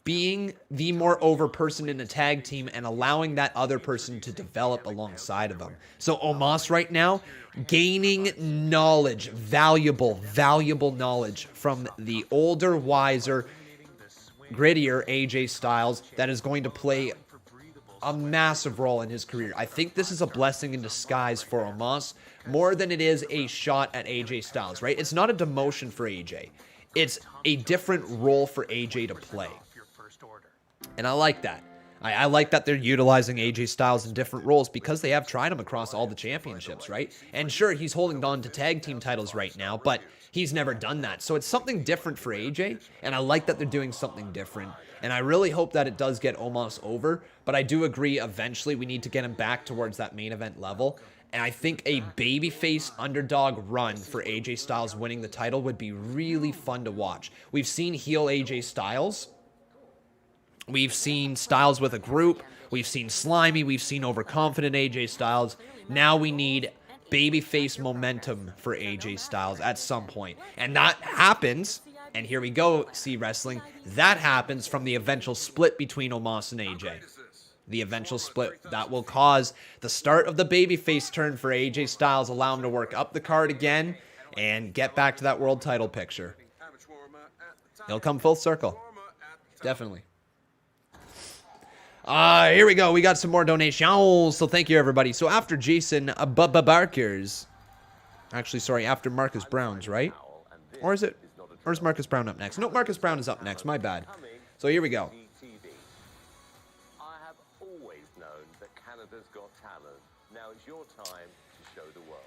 Speaker 1: being the more over person in a tag team and allowing that other person to develop alongside of them. So Omos right now, gaining knowledge, valuable knowledge from the older, wiser, grittier AJ Styles that is going to play a massive role in his career. I think this is a blessing in disguise for Omos more than it is a shot at AJ Styles, right? It's not a demotion for AJ. It's a different role for AJ to play. And I like that. I like that they're utilizing AJ Styles in different roles because they have tried him across all the championships, right? And sure, he's holding on to tag team titles right now, but he's never done that. So it's something different for AJ, and I like that they're doing something different. And I really hope that it does get Omos over, but I do agree eventually we need to get him back towards that main event level. And I think a babyface underdog run for AJ Styles winning the title would be really fun to watch. We've seen heel AJ Styles. We've seen Styles with a group. We've seen slimy. We've seen overconfident AJ Styles. Now we need babyface momentum for AJ Styles at some point. And that happens, and here we go, C Wrestling, that happens from the eventual split between Omos and AJ. The eventual split that will cause the start of the babyface turn for AJ Styles, allow him to work up the card again and get back to that world title picture. He'll come full circle. Definitely. Here we go. We got some more donations. So thank you, everybody. So after Jason Barkers, actually, sorry, after Marcus Brown's, right? Or is Marcus Brown up next? No, Marcus Brown is up next. My bad. So here we go.
Speaker 12: I have always known that Canada's got talent. Now it's your time to show the world.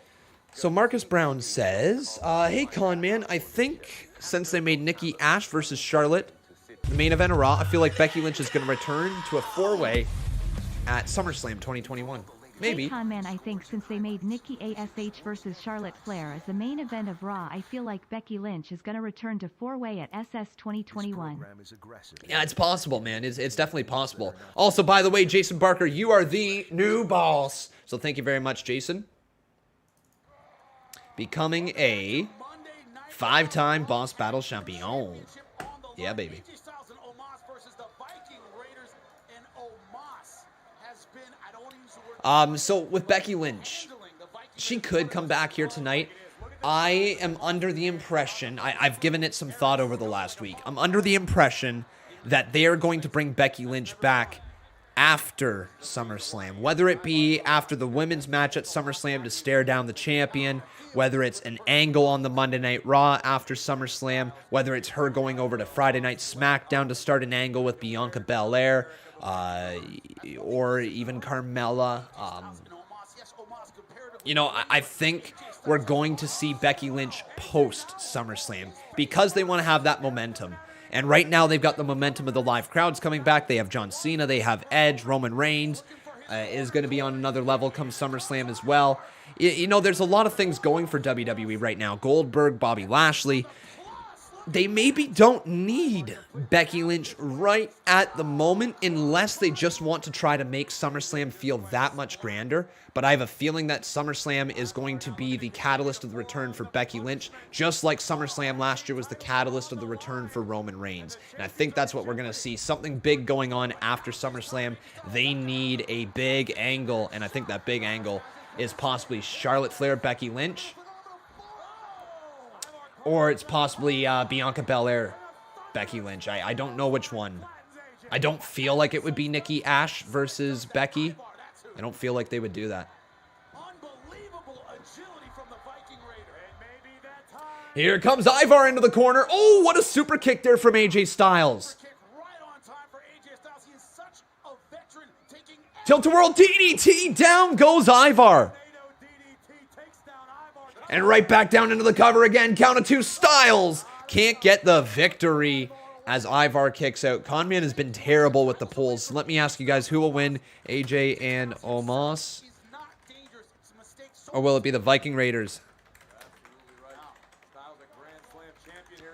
Speaker 1: So Marcus Brown says, hey, Con Man, I think since they made Nikki A.S.H versus Charlotte the main event of RAW, I feel like Becky Lynch is going to return to a four-way at SummerSlam 2021. Maybe.
Speaker 7: Hey, Con Man, I think since they made Nikki A.S.H versus Charlotte Flair as the main event of RAW, I feel like Becky Lynch is going to return to four-way at SS 2021.
Speaker 1: Yeah, it's possible, man. It's definitely possible. Also, by the way, Jason Barker, you are the new boss. So thank you very much, Jason. Becoming a 5-time Boss Battle champion. Yeah, baby. So with Becky Lynch, she could come back here tonight. I am under the impression, I've given it some thought over the last week. I'm under the impression that they are going to bring Becky Lynch back after SummerSlam. Whether it be after the women's match at SummerSlam to stare down the champion, whether it's an angle on the Monday Night Raw after SummerSlam, whether it's her going over to Friday Night SmackDown to start an angle with Bianca Belair, or even Carmella. I think we're going to see Becky Lynch post SummerSlam because they want to have that momentum. And right now they've got the momentum of the live crowds coming back. They have John Cena, they have Edge, Roman Reigns is going to be on another level come SummerSlam as well. There's a lot of things going for WWE right now. Goldberg, Bobby Lashley. they maybe don't need Becky Lynch right at the moment unless they just want to try to make SummerSlam feel that much grander. But I have a feeling that SummerSlam is going to be the catalyst of the return for Becky Lynch, just like SummerSlam last year was the catalyst of the return for Roman Reigns. And I think that's what we're going to see. Something big going on after SummerSlam. They need a big angle, and I think that big angle is possibly Charlotte Flair, Becky Lynch. Or it's possibly Bianca Belair, Becky Lynch. I don't know which one. I don't feel like it would be Nikki A.S.H versus Becky. I don't feel like they would do that. Here comes Ivar into the corner. Oh, what a super kick there from AJ Styles. Tilt-a-whirl DDT. Down goes Ivar. And right back down into the cover again. Count of two. Styles can't get the victory as Ivar kicks out. Conman has been terrible with the pulls. Let me ask you guys, who will win? AJ and Omos? Or will it be the Viking Raiders?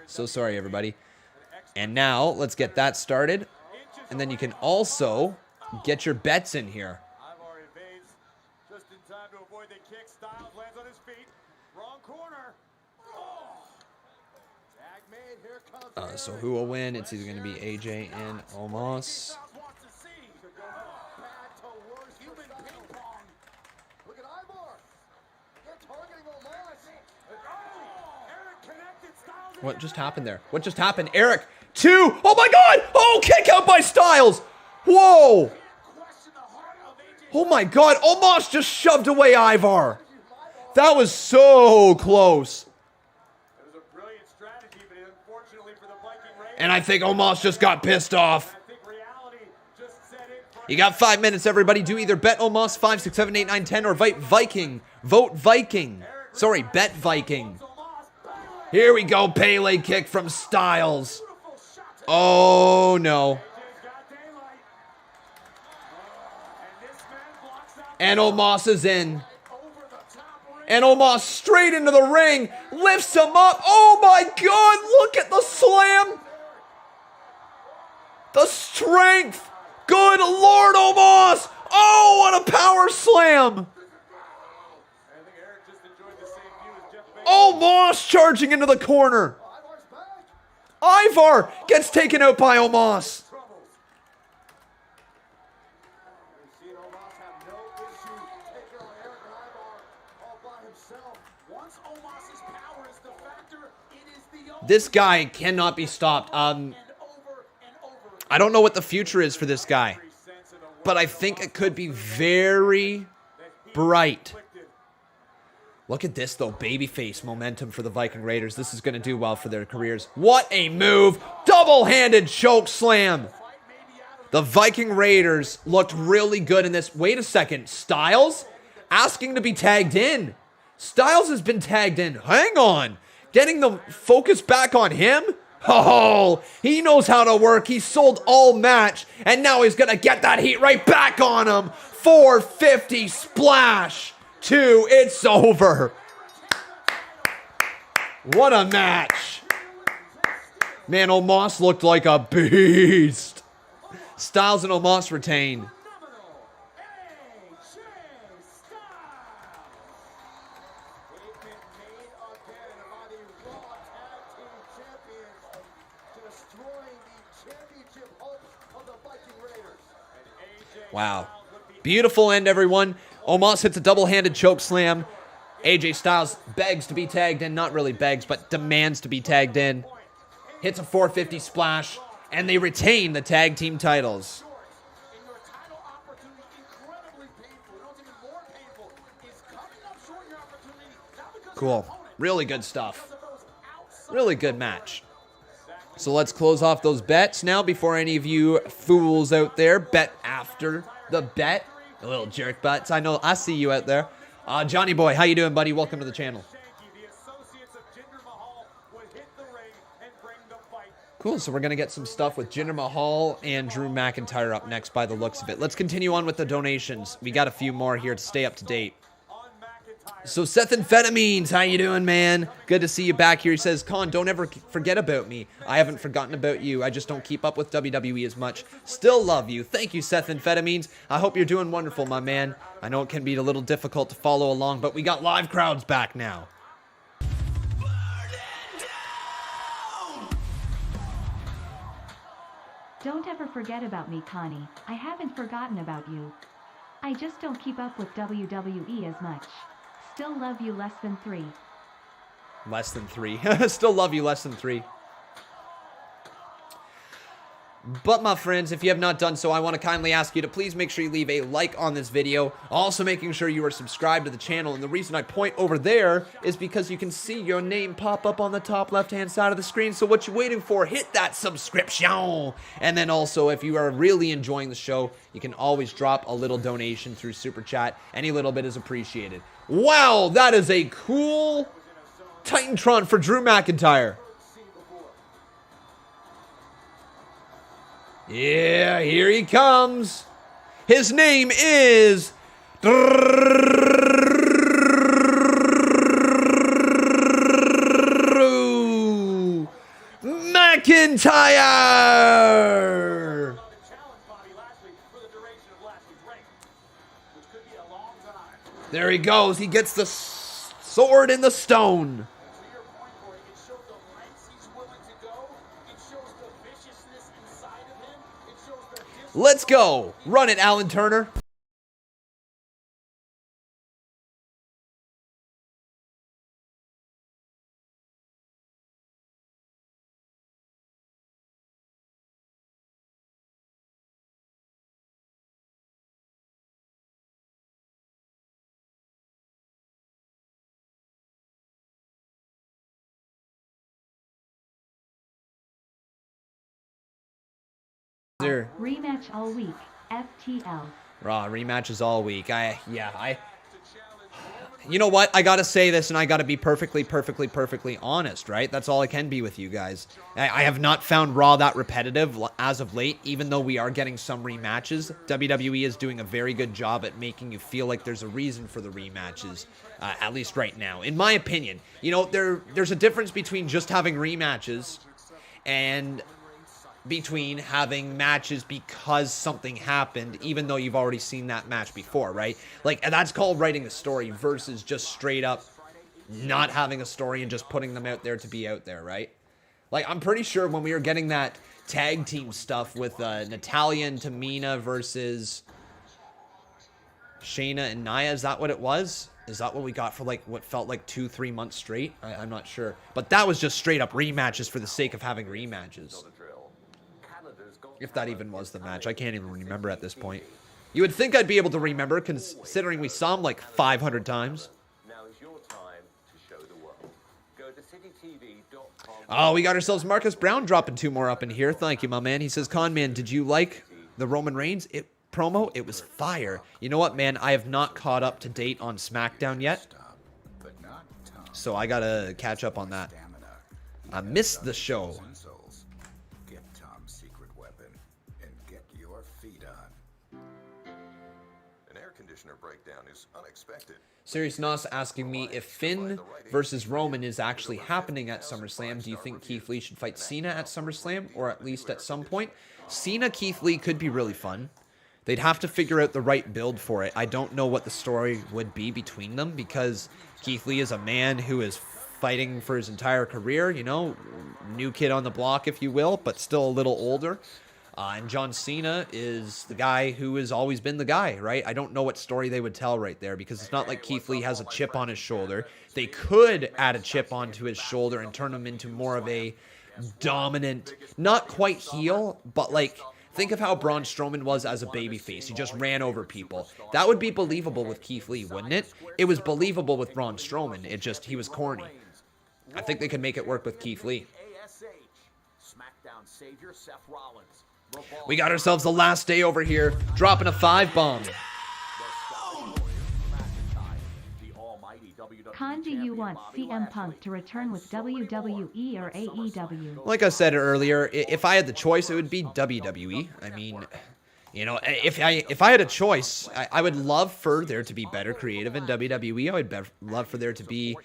Speaker 1: So sorry, everybody. And now, let's get that started. And then you can also get your bets in here. So who will win? It's either going to be AJ and Omos. What just happened there? What just happened? Eric, 2. Oh my God! Oh, kick out by Styles! Whoa! Oh my God, Omos just shoved away Ivar. That was so close. And I think Omos just got pissed off. You got 5 minutes, everybody. Do either bet Omos 5, 6, 7, 8, 9, 10 or vote Viking. Vote Viking. Sorry, bet Viking. Here we go. Pele kick from Styles. Oh, no. And Omos is in. And Omos straight into the ring. Lifts him up. Oh, my God. Look at the slam. The strength. Good Lord, Omos. Oh, what a power slam. Omos charging into the corner. Ivar gets taken out by Omos. This guy cannot be stopped. I don't know what the future is for this guy, but I think it could be very bright. Look at this, though. Babyface momentum for the Viking Raiders. This is going to do well for their careers. What a move. Double-handed choke slam. The Viking Raiders looked really good in this. Wait a second. Styles asking to be tagged in. Styles has been tagged in. Hang on. Getting the focus back on him? Oh, he knows how to work. He sold all match, and now he's going to get that heat right back on him. 450 splash. 2, it's over. What a match. Man, Omos looked like a beast. Styles and Omos retain. Wow. Beautiful end, everyone. Omos hits a double-handed choke slam. AJ Styles begs to be tagged in. Not really begs, but demands to be tagged in. Hits a 450 splash, and they retain the tag team titles. Cool. Really good stuff. Really good match. So let's close off those bets now before any of you fools out there bet after the bet. The little jerk butts. I know, I see you out there. Johnny boy, how you doing, buddy? Welcome to the channel. Cool, so we're going to get some stuff with Jinder Mahal and Drew McIntyre up next by the looks of it. Let's continue on with the donations. We got a few more here to stay up to date. So Seth Amphetamines, how you doing, man? Good to see you back here. He says, Con, don't ever forget about me. I haven't forgotten about you. I just don't keep up with WWE as much. Still love you. Thank you, Seth Amphetamines. I hope you're doing wonderful, my man. I know it can be a little difficult to follow along, but we got live crowds back now.
Speaker 7: Don't ever forget about me, Connie. I haven't forgotten about you. I just don't keep up with WWE as much. Still love you less than 3.
Speaker 1: Less than 3. Still love you less than 3. But my friends, if you have not done so, I want to kindly ask you to please make sure you leave a like on this video. Also making sure you are subscribed to the channel. And the reason I point over there is because you can see your name pop up on the top left-hand side of the screen. So what you waiting for? Hit that subscription. And then also, if you are really enjoying the show, you can always drop a little donation through Super Chat. Any little bit is appreciated. Wow, that is a cool Titantron for Drew McIntyre. Yeah, here he comes. His name is Drew McIntyre. There he goes. He gets the sword in the stone. Let's go. Run it, Alan Turner.
Speaker 7: Rematch all week. FTL.
Speaker 1: Raw rematches all week. You know what? I gotta say this, and I gotta be perfectly honest, right? That's all I can be with you guys. I have not found Raw that repetitive as of late, even though we are getting some rematches. WWE is doing a very good job at making you feel like there's a reason for the rematches, at least right now, in my opinion. You know, there's a difference between just having rematches and between having matches because something happened, even though you've already seen that match before, right? Like, that's called writing a story versus just straight up not having a story and just putting them out there to be out there, right? Like, I'm pretty sure when we were getting that tag team stuff with Natalya and Tamina versus Shayna and Nia, is that what it was? Is that what we got for, like, what felt like 2-3 months straight? I'm not sure. But that was just straight up rematches for the sake of having rematches. If that even was the match. I can't even remember at this point. You would think I'd be able to remember, considering we saw him like 500 times.
Speaker 12: Now is your time to show the world. Go to citytv.com.
Speaker 1: Oh, we got ourselves Marcus Brown dropping 2 more up in here. Thank you, my man. He says, Conman, did you like the Roman Reigns promo? It was fire. You know what, man? I have not caught up to date on SmackDown yet. So I gotta catch up on that. I missed the show.
Speaker 6: Breakdown is unexpected.
Speaker 1: Serious Nos asking me if Finn versus Roman is actually happening at SummerSlam. Do you think Keith Lee should fight Cena at SummerSlam, or at least at some point? Cena, Keith Lee could be really fun. They'd have to figure out the right build for it. I don't know what the story would be between them, because Keith Lee is a man who is fighting for his entire career, you know, new kid on the block, if you will, but still a little older. And John Cena is the guy who has always been the guy, right? I don't know what story they would tell right there, because it's not like Keith Lee has a chip on his shoulder. They could add a chip onto his shoulder and turn him into more of a dominant, not quite heel, but like, think of how Braun Strowman was as a babyface. He just ran over people. That would be believable with Keith Lee, wouldn't it? It was believable with Braun Strowman. It just, he was corny. I think they could make it work with Keith Lee.
Speaker 10: SmackDown savior Seth Rollins.
Speaker 1: We got ourselves the last day over here, dropping a 5-bomb.
Speaker 7: Con, do you want CM Punk to return with WWE or AEW?
Speaker 1: Like I said earlier, if I had the choice, it would be WWE. I mean, You know, if I had a choice, I would love for there to be better creative in WWE. I would love for there to be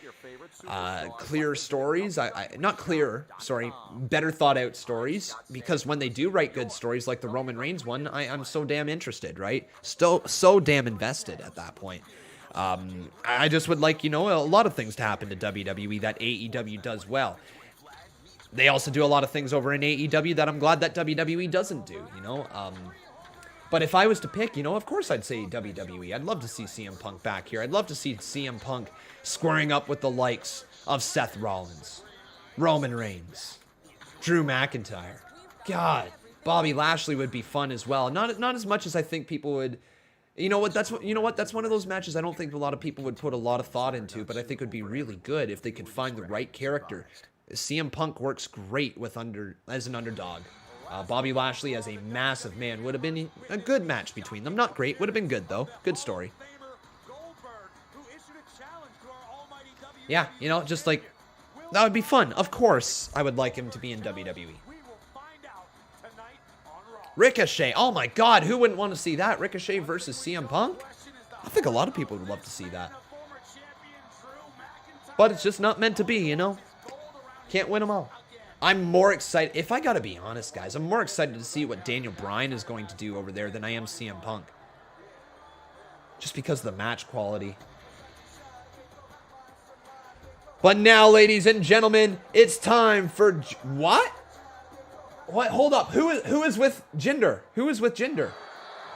Speaker 1: clearer stories. Not clearer, sorry, better thought out stories. Because when they do write good stories like the Roman Reigns one, I'm so damn interested, right? So damn invested at that point. I just would like, you know, a lot of things to happen to WWE that AEW does well. They also do a lot of things over in AEW that I'm glad that WWE doesn't do, you know. But if I was to pick, you know, of course I'd say WWE. I'd love to see CM Punk back here. I'd love to see CM Punk squaring up with the likes of Seth Rollins, Roman Reigns, Drew McIntyre. God, Bobby Lashley would be fun as well. Not as much as I think people would. You know what? That's one of those matches I don't think a lot of people would put a lot of thought into, but I think it would be really good if they could find the right character. CM Punk works great with as an underdog. Bobby Lashley as a massive man would have been a good match between them. Not great, would have been good though. Good story. Yeah, you know, just like, that would be fun. Of course, I would like him to be in WWE. Ricochet, oh my god, who wouldn't want to see that? Ricochet versus CM Punk? I think a lot of people would love to see that. But it's just not meant to be, you know? Can't win them all. I'm more excited, if I gotta be honest, guys, I'm more excited to see what Daniel Bryan is going to do over there than I am CM Punk. Just because of the match quality. But now, ladies and gentlemen, it's time for... What? What? Hold up. Who is with Jinder? Who is with Jinder?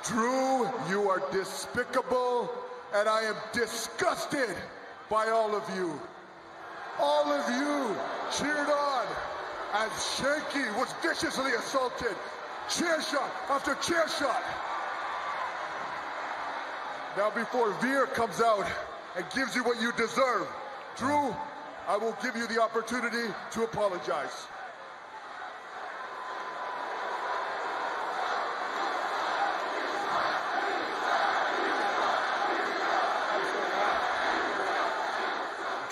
Speaker 6: Drew, you are despicable, and I am disgusted by all of you. All of you cheered on as Shanky was viciously assaulted. Chair shot after chair shot. Now before Veer comes out and gives you what you deserve, Drew, I will give you the opportunity to apologize.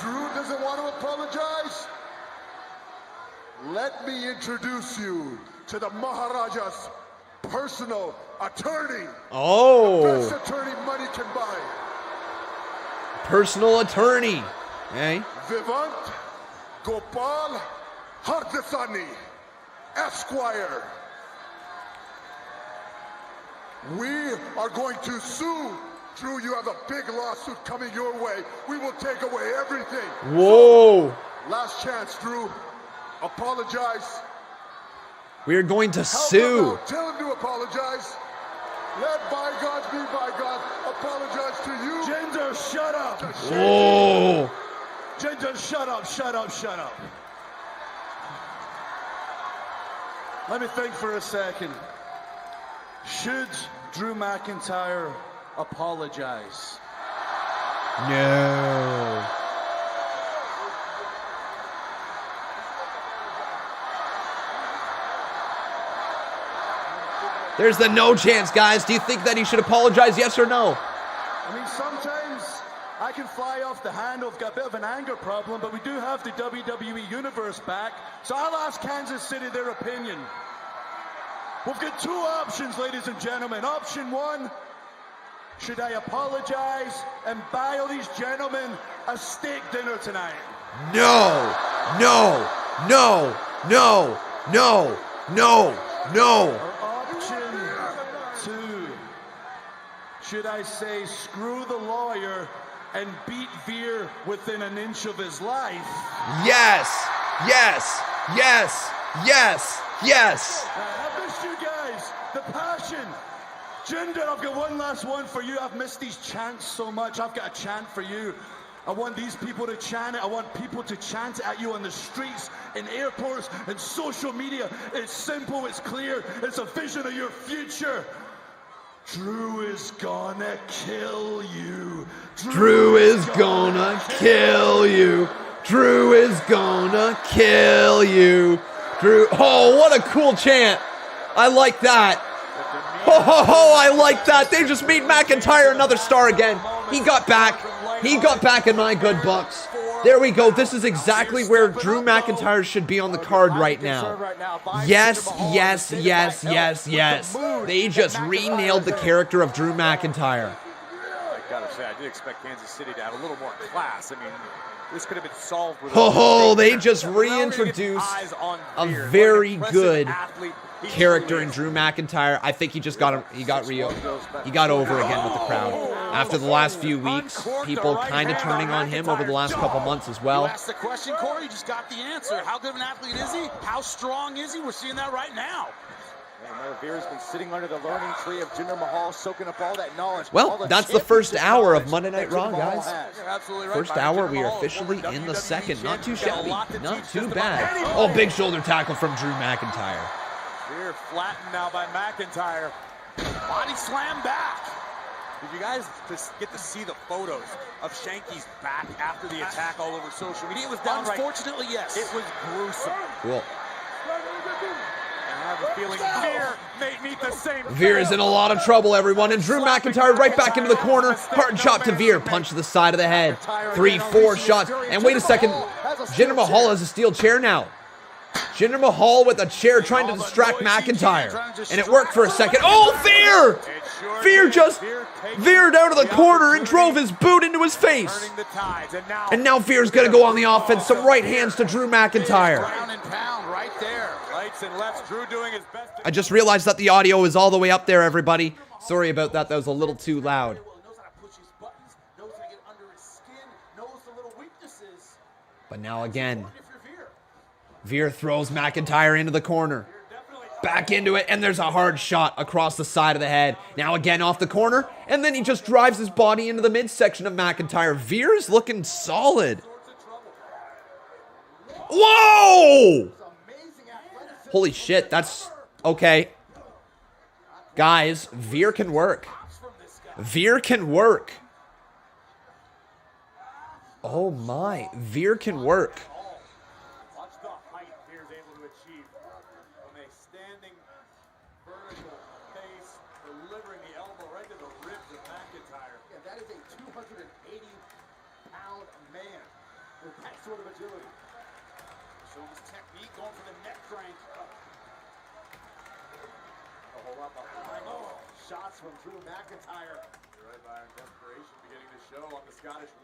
Speaker 6: Drew doesn't want to apologize? Let me introduce you to the Maharaja's personal attorney.
Speaker 1: Oh.
Speaker 6: The best attorney money can buy.
Speaker 1: Personal attorney. Hey.
Speaker 6: Vivant Gopal Hardasani, Esquire. We are going to sue. Drew, you have a big lawsuit coming your way. We will take away everything.
Speaker 1: Whoa.
Speaker 6: So, last chance, Drew. Apologize.
Speaker 1: We are going to sue.
Speaker 6: Tell him to apologize. Let bygones be bygones. Apologize to you.
Speaker 3: Jinder, shut up.
Speaker 1: Whoa.
Speaker 3: Jinder, shut up, shut up, shut up. Let me think for a second. Should Drew McIntyre apologize?
Speaker 1: No. There's the no chance, guys. Do you think that he should apologize, yes or no?
Speaker 3: I mean, sometimes I can fly off the handle. I've got a bit of an anger problem, but we do have the WWE Universe back. So I'll ask Kansas City their opinion. We've got two options, ladies and gentlemen. Option one, should I apologize and buy all these gentlemen a steak dinner tonight?
Speaker 1: No, no, no, no, no, no, no.
Speaker 3: Option two, should I say screw the lawyer and beat Veer within an inch of his life?
Speaker 1: Yes, yes, yes, yes, yes.
Speaker 3: I've missed you guys, the passion. Jinder, I've got one last one for you. I've missed these chants so much. I've got a chant for you. I want these people to chant it. I want people to chant it at you on the streets, in airports, and social media. It's simple, it's clear, it's a vision of your future. Drew is gonna kill you.
Speaker 1: Drew is gonna kill you. Drew is gonna kill you. Drew, oh, what a cool chant. I like that. Ho, ho, ho, I like that. They just made McIntyre another star again. He got back. He got back in my good books. There we go. This is exactly where Drew McIntyre should be on the card right now. Yes, yes, yes, yes, yes. They just re-nailed the character of Drew McIntyre.
Speaker 8: I gotta say, I did expect Kansas City to have a little more class. I mean, this could have been solved with
Speaker 1: they just reintroduced a very good character in Drew McIntyre. I think he just got over again with the crowd. After the last few weeks, people kind of turning on him over the last couple months as well.
Speaker 13: You asked the question, Corey, you just got the answer. How good of an athlete is he? How strong is he? We're seeing that right now.
Speaker 8: Veer's been sitting under the learning tree of Jinder Mahal, soaking up all that knowledge.
Speaker 1: Well, that's the first hour of Monday Night Raw, guys.
Speaker 13: Right,
Speaker 1: first hour, we are officially in the second. Not too shabby, not too bad. Oh, big shoulder tackle from Drew McIntyre.
Speaker 8: Veer flattened now by McIntyre.
Speaker 13: Body slam back.
Speaker 8: Did you guys get to see the photos of Shanky's back after the attack all over social media? It was downright.
Speaker 13: Unfortunately, yes.
Speaker 8: It was gruesome.
Speaker 1: Cool.
Speaker 8: I have a feeling Veer may meet the same.
Speaker 1: Veer is in a lot of trouble, everyone, and Drew McIntyre right back into the corner. Hard chop to Veer, punch to the side of the head. 3-4 shots, and wait a second. Jinder Mahal has a steel chair now. Jinder Mahal with a chair trying to distract McIntyre, and it worked for a second. Oh, Veer! Veer just veered out of the corner and drove his boot into his face. And now Veer's going to go on the offense. Some right hands to Drew McIntyre. I just realized that the audio is all the way up there, everybody. Sorry about that. That was a little too loud. But now again, Veer throws McIntyre into the corner. Back into it, and there's a hard shot across the side of the head. Now again off the corner, and then he just drives his body into the midsection of McIntyre. Veer is looking solid. Whoa! Holy shit, that's okay. Guys, Veer can work. Veer can work. Oh my, Veer can work.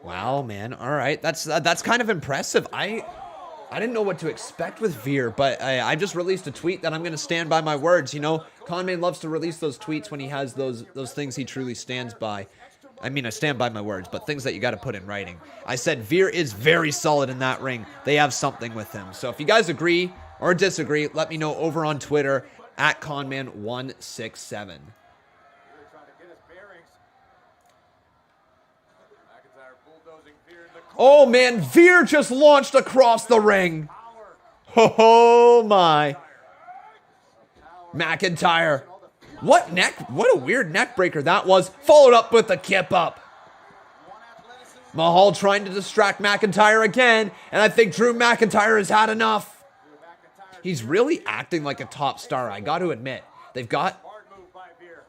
Speaker 1: Wow, man. All right. That's kind of impressive. I didn't know what to expect with Veer, but I just released a tweet that I'm going to stand by my words. You know, Conman loves to release those tweets when he has those things he truly stands by. I mean, I stand by my words, but things that you got to put in writing. I said Veer is very solid in that ring. They have something with him. So if you guys agree or disagree, let me know over on Twitter at Conman167. Oh, man, Veer just launched across the ring. Oh, my. McIntyre. What a weird neck breaker that was. Followed up with the kip up. Mahal trying to distract McIntyre again, and I think Drew McIntyre has had enough. He's really acting like a top star, I got to admit.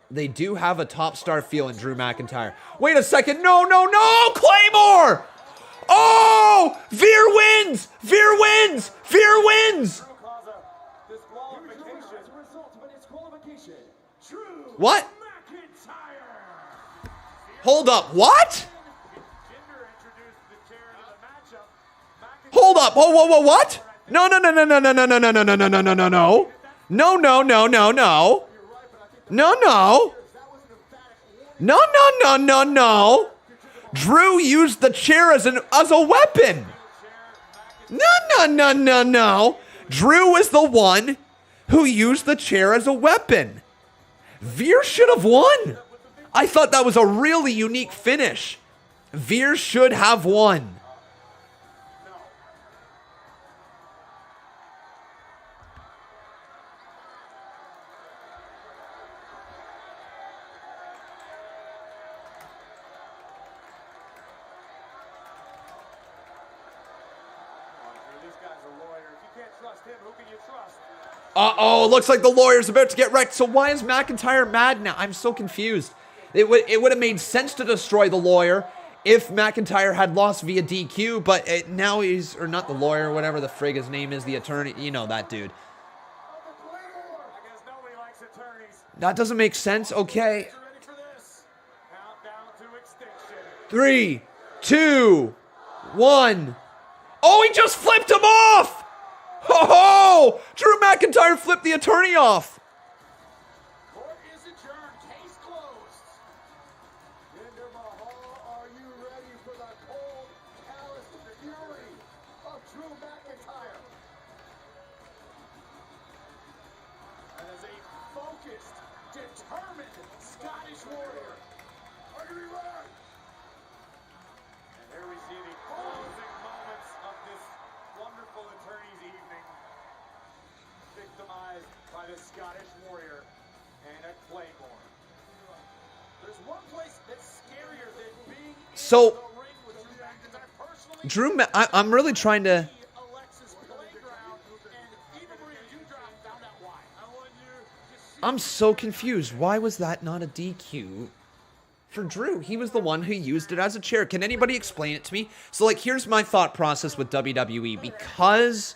Speaker 1: They do have a top star feel in Drew McIntyre. Wait a second. No, Claymore! Oh! Veer wins! Veer wins! Veer wins! What? Hold up, what? Hold up, whoa, what? No. No. Drew used the chair as a weapon. No. Drew is the one who used the chair as a weapon. Veer should have won. I thought that was a really unique finish. Veer should have won. Uh-oh, looks like the lawyer's about to get wrecked. So why is McIntyre mad now? I'm so confused. It would have made sense to destroy the lawyer if McIntyre had lost via DQ, but now he's, or not the lawyer, whatever the frig his name is, the attorney, you know that dude. That doesn't make sense. Okay. 3, 2, 1. Oh, he just flipped him off! Ho ho! Drew McIntyre flipped the attorney off.
Speaker 3: Court is adjourned. Case closed. Jinder Mahal, are you ready for the cold, callous fury of Drew McIntyre? And as a focused, determined Scottish warrior, are you ready? And here we see the closing moments of this wonderful attorney's evening, victimized by the Scottish warrior and a claymore. There's one place that's scarier than being in
Speaker 1: So,
Speaker 3: the ring with Drew McIntyre. Personally,
Speaker 1: I'm really trying to...
Speaker 3: Alexa's playground, and Eva Marie Dewdrop found out why. I want you to see.
Speaker 1: I'm so confused. Why was that not a DQ for Drew? He was the one who used it as a chair. Can anybody explain it to me? So, like, here's my thought process with WWE. Because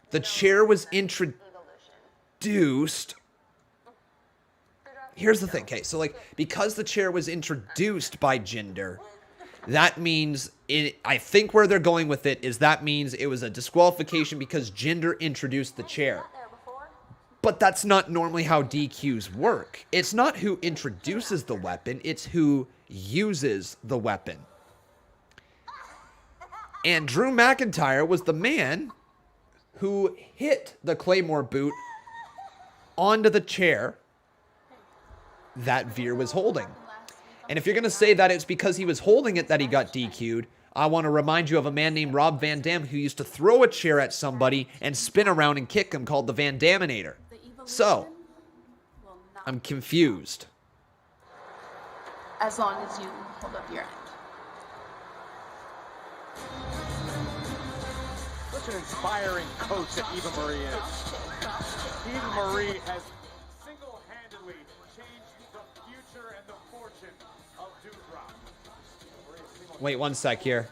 Speaker 1: the chair was introduced... Here's the thing. Okay, so, like, because the chair was introduced by Jinder, that means... I think where they're going with it is that means it was a disqualification because Jinder introduced the chair. But that's not normally how DQs work. It's not who introduces the weapon, it's who uses the weapon. And Drew McIntyre was the man who hit the Claymore boot onto the chair that Veer was holding. And if you're going to say that it's because he was holding it that he got DQ'd, I want to remind you of a man named Rob Van Dam who used to throw a chair at somebody and spin around and kick him, called the Van Daminator. So, I'm confused.
Speaker 14: As long as you hold up your end.
Speaker 8: Such an inspiring coach that Eva Marie is. Eva Marie has single-handedly changed the future and the fortune of Dewdrop.
Speaker 1: Wait one sec here.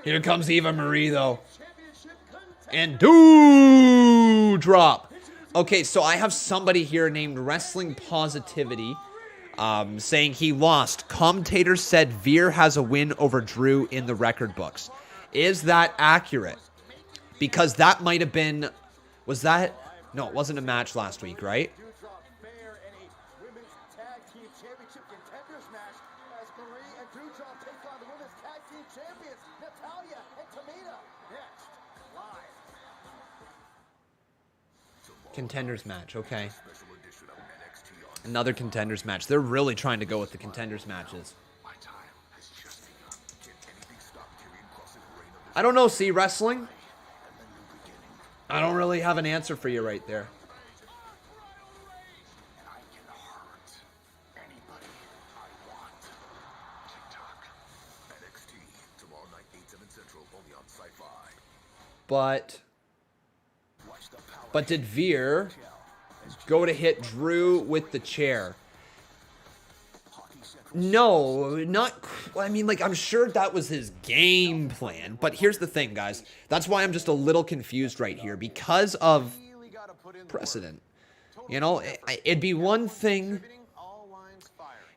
Speaker 1: Here comes Eva Marie, though. And Dewdrop. Okay, so I have somebody here named Wrestling Positivity saying he lost. Commentators said Veer has a win over Drew in the record books. Is that accurate? Because that might have been... Was that... No, it wasn't a match last week, right? Contenders match, okay. Another contenders match. They're really trying to go with the contenders matches. I don't know, see, wrestling? I don't really have an answer for you right there. But did Veer go to hit Drew with the chair? No, not... I mean, like, I'm sure that was his game plan. But here's the thing, guys. That's why I'm just a little confused right here. Because of precedent. You know, it'd be one thing...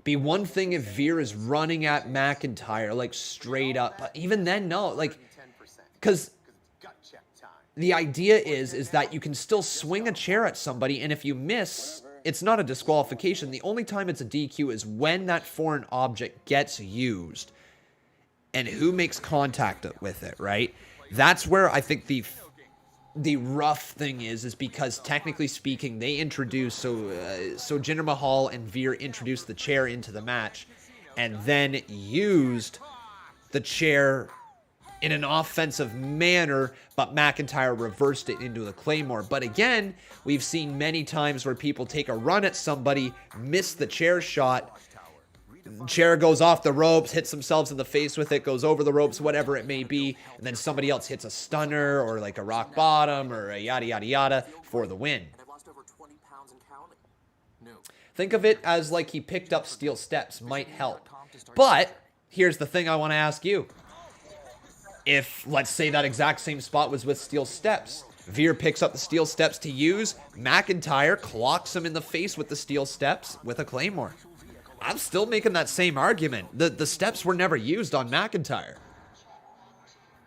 Speaker 1: Be one thing if Veer is running at McIntyre, like, straight up. But even then, no. Like, because... The idea is that you can still swing a chair at somebody, and if you miss, it's not a disqualification. The only time it's a DQ is when that foreign object gets used and who makes contact with it, right? That's where I think the rough thing is because technically speaking, they introduced, so Jinder Mahal and Veer introduced the chair into the match and then used the chair in an offensive manner, but McIntyre reversed it into the Claymore. But again, we've seen many times where people take a run at somebody, miss the chair shot, chair goes off the ropes, hits themselves in the face with it, goes over the ropes, whatever it may be, and then somebody else hits a stunner or like a rock bottom or a yada yada yada for the win. Think of it as like he picked up steel steps might help. But here's the thing I want to ask you. If, let's say, that exact same spot was with steel steps, Veer picks up the steel steps to use, McIntyre clocks him in the face with the steel steps with a Claymore. I'm still making that same argument. The steps were never used on McIntyre.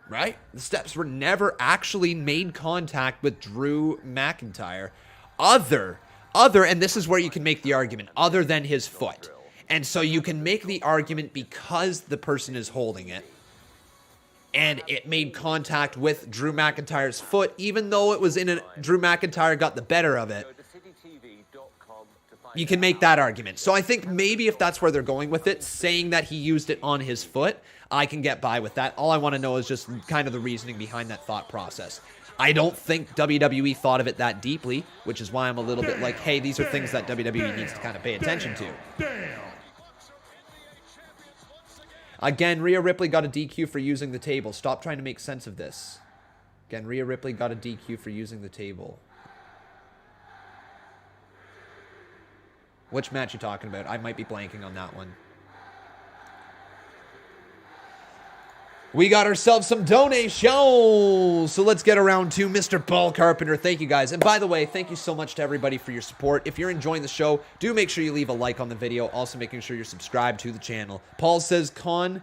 Speaker 1: Right? The steps were never actually made contact with Drew McIntyre. Other, and this is where you can make the argument, other than his foot. And so you can make the argument because the person is holding it, and it made contact with Drew McIntyre's foot, even though it was in a, Drew McIntyre got the better of it. You can make that argument. So I think maybe if that's where they're going with it, saying that he used it on his foot, I can get by with that. All I want to know is just kind of the reasoning behind that thought process. I don't think WWE thought of it that deeply, which is why I'm a little bit like, hey, these are things that WWE needs to kind of pay attention to. Again, Rhea Ripley got a DQ for using the table. Stop trying to make sense of this. Again, Rhea Ripley got a DQ for using the table. Which match you talking about? I might be blanking on that one. We got ourselves some donations. So let's get around to Mr. Paul Carpenter. Thank you, guys. And by the way, thank you so much to everybody for your support. If you're enjoying the show, do make sure you leave a like on the video. Also making sure you're subscribed to the channel. Paul says, Con,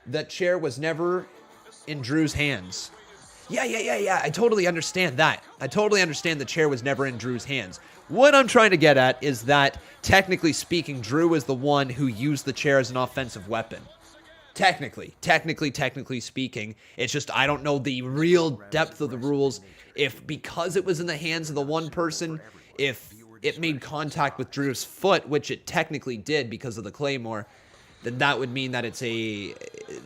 Speaker 1: that chair was never in Drew's hands. Yeah. I totally understand that. I totally understand the chair was never in Drew's hands. What I'm trying to get at is that, technically speaking, Drew is the one who used the chair as an offensive weapon. Technically speaking. It's just I don't know the real depth of the rules. If because it was in the hands of the one person, if it made contact with Drew's foot, which it technically did because of the Claymore, then that would mean that it's a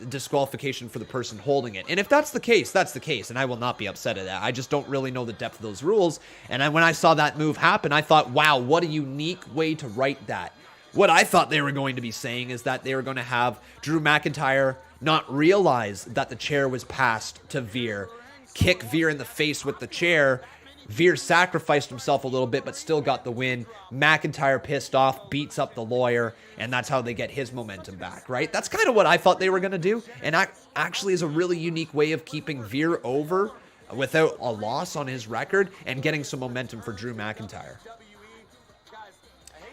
Speaker 1: disqualification for the person holding it. And if that's the case, that's the case, and I will not be upset at that. I just don't really know the depth of those rules, and when I saw that move happen, I thought, wow, what a unique way to write that. What I thought they were going to be saying is that they were going to have Drew McIntyre not realize that the chair was passed to Veer, kick Veer in the face with the chair. Veer sacrificed himself a little bit, but still got the win. McIntyre pissed off, beats up the lawyer, and that's how they get his momentum back, right? That's kind of what I thought they were going to do, and actually is a really unique way of keeping Veer over without a loss on his record and getting some momentum for Drew McIntyre.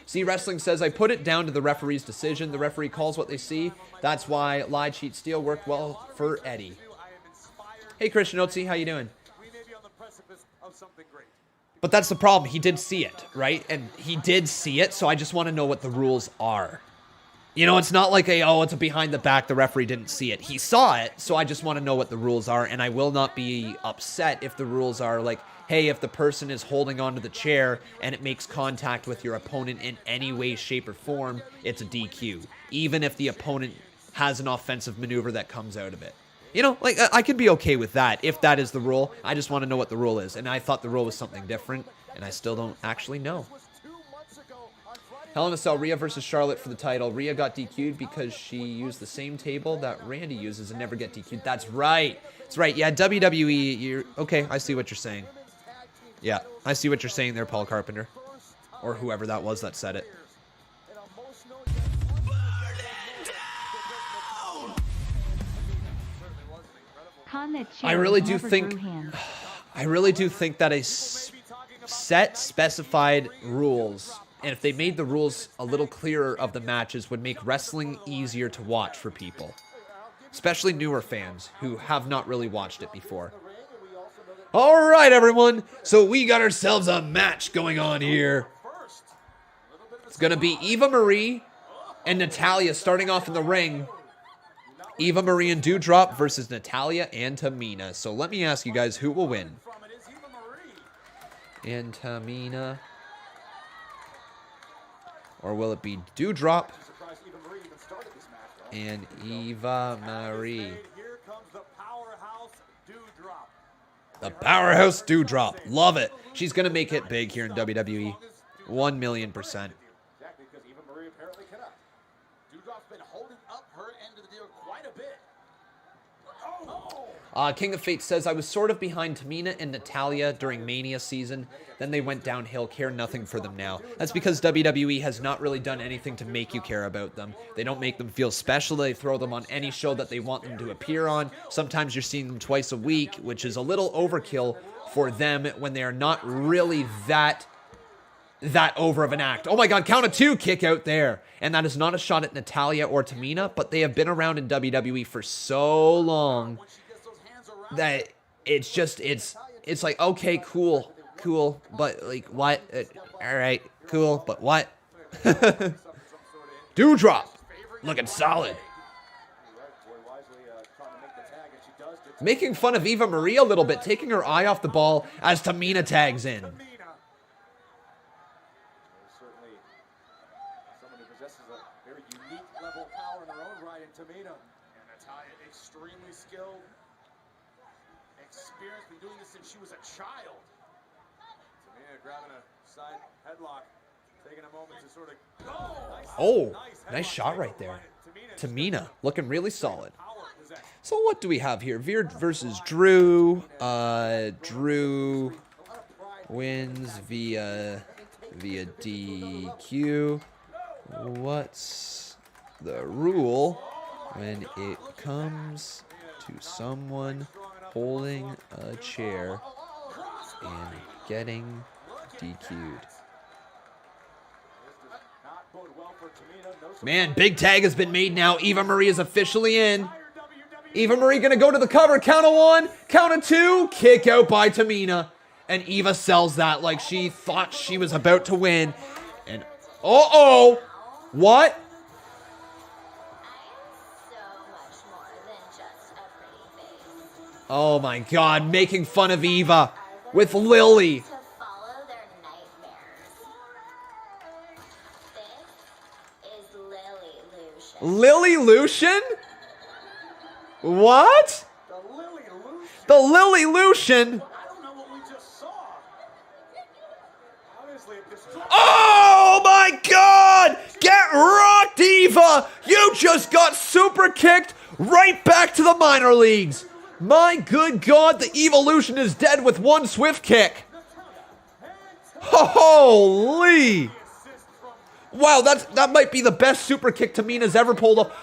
Speaker 1: See, Wrestling says, I put it down to the referee's decision. The referee calls what they see. That's why Lie, Cheat, Steal worked well for Eddie. Hey, Christian Otzi, how you doing? But that's the problem. He did see it, right? And he did see it, so I just want to know what the rules are. You know, it's not like it's a behind the back, the referee didn't see it. He saw it, so I just want to know what the rules are, and I will not be upset if the rules are like, hey, if the person is holding onto the chair and it makes contact with your opponent in any way, shape, or form, it's a DQ. Even if the opponent has an offensive maneuver that comes out of it. You know, like, I could be okay with that if that is the rule. I just want to know what the rule is. And I thought the rule was something different, and I still don't actually know. Hell in a Cell, Rhea versus Charlotte for the title. Rhea got DQ'd because she used the same table that Randy uses and never get DQ'd. That's right. That's right. Yeah, WWE, you're... Okay, I see what you're saying. Yeah, I see what you're saying there, Paul Carpenter. Or whoever that was that said it. I really do think that a set specified rules, and if they made the rules a little clearer of the matches, would make wrestling easier to watch for people. Especially newer fans who have not really watched it before. All right, everyone. So we got ourselves a match going on here. It's going to be Eva Marie and Natalya starting off in the ring. Eva Marie and Doudrop versus Natalya and Tamina. So let me ask you guys, who will win? And Tamina. Or will it be Doudrop and Eva Marie? The powerhouse Doudrop. Love it. She's going to make it big here in WWE. 1,000,000%. King of Fate says, I was sort of behind Tamina and Natalya during Mania season. Then they went downhill. Care nothing for them now. That's because WWE has not really done anything to make you care about them. They don't make them feel special. They throw them on any show that they want them to appear on. Sometimes you're seeing them twice a week, which is a little overkill for them when they are not really that over of an act. Oh my God, count of two, kick out there. And that is not a shot at Natalya or Tamina, but they have been around in WWE for so long that it's just, it's like, okay, cool, but like, what? All right, cool, but what? Dewdrop, looking solid. Making fun of Eva Marie a little bit, taking her eye off the ball as Tamina tags in.
Speaker 8: Certainly someone who possesses a very unique level of power in their own right in Tamina. And Natalya, extremely skilled, experienced, been doing this since she was a child. Tamina grabbing a side headlock, taking a moment to sort of
Speaker 1: Nice shot right there. Tamina looking really solid. So what do we have here? Veer versus Drew. Drew wins via DQ. What's the rule when it comes to someone holding a chair and getting DQ'd? Man, big tag has been made now. Eva Marie is officially in. Eva Marie gonna go to the cover. Count of one, count of two. Kick out by Tamina. And Eva sells that like she thought she was about to win. And what? Oh my God, making fun of Eva with Lily. Lily Lucian? What? The Lily Lucian? Oh my God! Get rocked, Eva! You just got super kicked right back to the minor leagues. My good God, the Evolution is dead with one swift kick. Holy! Wow, that might be the best super kick Tamina's ever pulled up.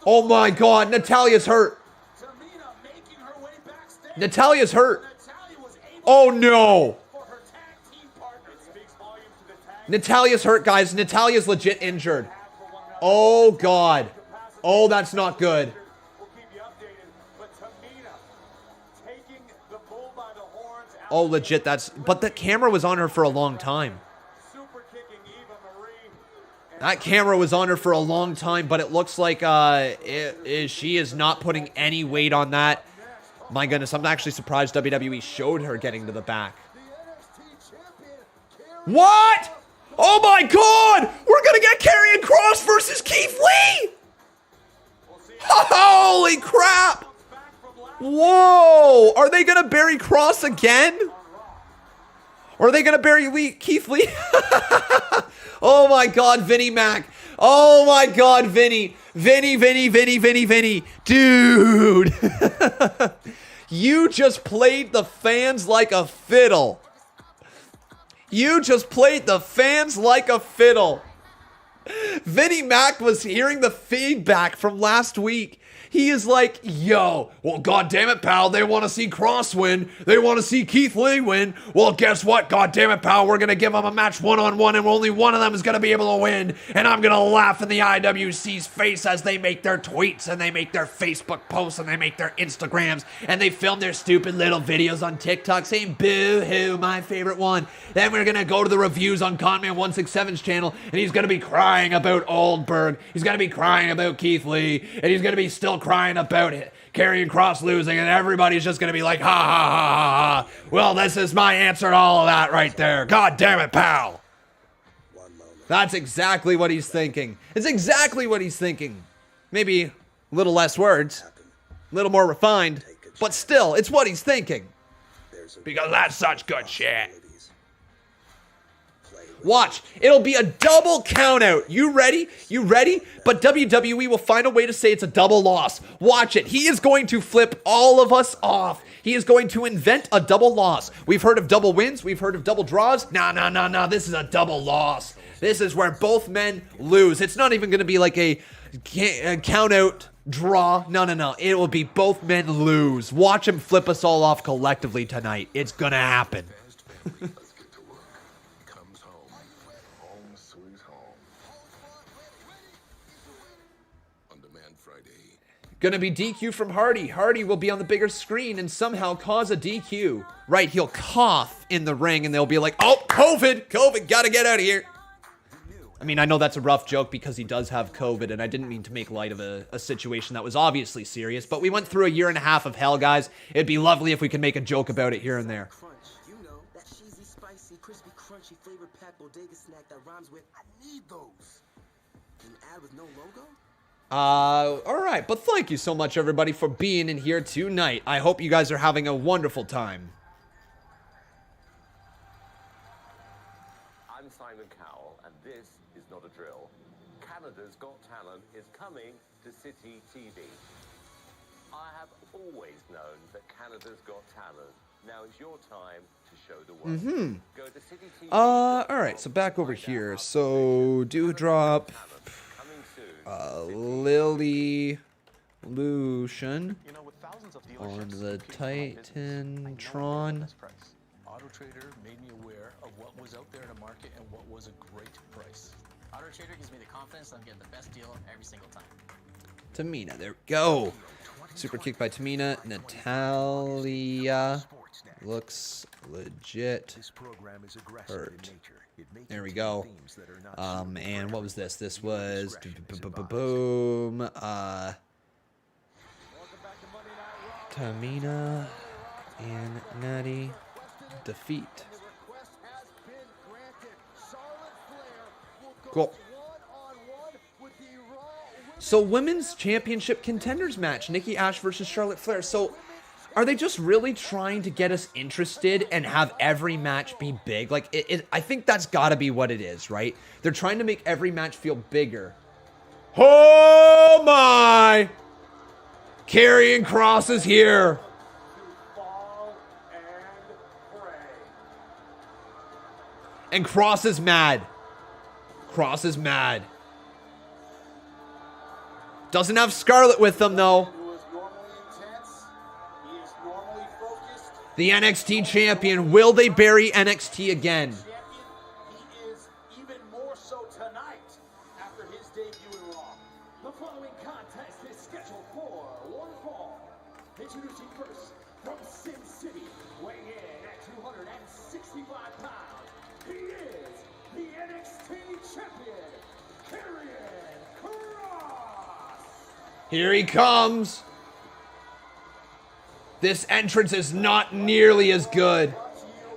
Speaker 1: Oh my God, Natalya's hurt. Natalya's hurt. Oh no. Natalya's hurt, guys. Natalya's legit injured. Oh God. Oh, that's not good. Oh, legit, but the camera was on her for a long time. That camera was on her for a long time, but it looks like she is not putting any weight on that. My goodness, I'm actually surprised WWE showed her getting to the back. What? Oh my God! We're gonna get Karrion Kross versus Keith Lee! Holy crap! Whoa! Are they gonna bury Kross again? Or are they gonna bury Keith Lee? Oh my God, Vinnie Mac. Oh my God, Vinny. Vinny. Dude. You just played the fans like a fiddle. Vinnie Mac was hearing the feedback from last week. He is like, yo, well, goddammit, pal, they want to see Kross win. They want to see Keith Lee win. Well, guess what, goddammit, pal, we're going to give them a match one-on-one, and only one of them is going to be able to win. And I'm going to laugh in the IWC's face as they make their tweets, and they make their Facebook posts, and they make their Instagrams, and they film their stupid little videos on TikTok saying, boo-hoo, my favorite one. Then we're going to go to the reviews on Conman167's channel, and he's going to be crying about Goldberg. He's going to be crying about Keith Lee, and he's going to be still crying about it. Karrion Kross losing, and everybody's just going to be like, ha, ha, ha, ha, ha. Well, this is my answer to all of that right there. God damn it, pal. That's exactly what he's thinking. It's exactly what he's thinking. Maybe a little less words, a little more refined, but still, it's what he's thinking. Because that's such good shit. Watch. It'll be a double count out. You ready? You ready? But WWE will find a way to say it's a double loss. Watch it. He is going to flip all of us off. He is going to invent a double loss. We've heard of double wins. We've heard of double draws. Nah. This is a double loss. This is where both men lose. It's not even going to be like a count out draw. No. It will be both men lose. Watch him flip us all off collectively tonight. It's going to happen. Gonna be DQ from Hardy. Hardy will be on the bigger screen and somehow cause a DQ. Right, he'll cough in the ring and they'll be like, oh, COVID, gotta get out of here. I mean, I know that's a rough joke because he does have COVID and I didn't mean to make light of a situation that was obviously serious, but we went through a year and a half of hell, guys. It'd be lovely if we could make a joke about it here and there.
Speaker 15: You know, that cheesy, spicy, crispy, crunchy, flavor packed bodega snack that rhymes with, I need those. An ad with no logo?
Speaker 1: Alright, but thank you so much, everybody, for being in here tonight. I hope you guys are having a wonderful time.
Speaker 12: I'm Simon Cowell, and this is not a drill. Canada's Got Talent is coming to City TV. I have always known that Canada's Got Talent. Now is your time to show the world. Go to City TV.
Speaker 1: Alright, so back over here. So, Dewdrop. Lily Lucian on the Titantron.
Speaker 16: Auto Trader made me aware of what was out there in the market and what was a great price. Auto Trader gives me the confidence I'm getting the best deal every single time.
Speaker 1: Tamina, there we go. Super kick by Tamina. Natalia looks legit hurt. There we go. And what was this? This was boom. Tamina and Natty defeat. Cool. So, women's championship contenders match. Nikki A.S.H versus Charlotte Flair. So, are they just really trying to get us interested and have every match be big? Like, I think that's got to be what it is, right? They're trying to make every match feel bigger. Oh, my! Karrion Kross is here. And Kross is mad. Kross is mad. Doesn't have Scarlett with them, though. The NXT champion. Will they bury NXT again?
Speaker 8: He is even more so tonight after his debut in RAW. The following contest is scheduled for one fall. Introducing first from Sin City, weighing in at 265 pounds. He is the NXT champion, Karrion Kross.
Speaker 1: Here he comes. This entrance is not nearly as good.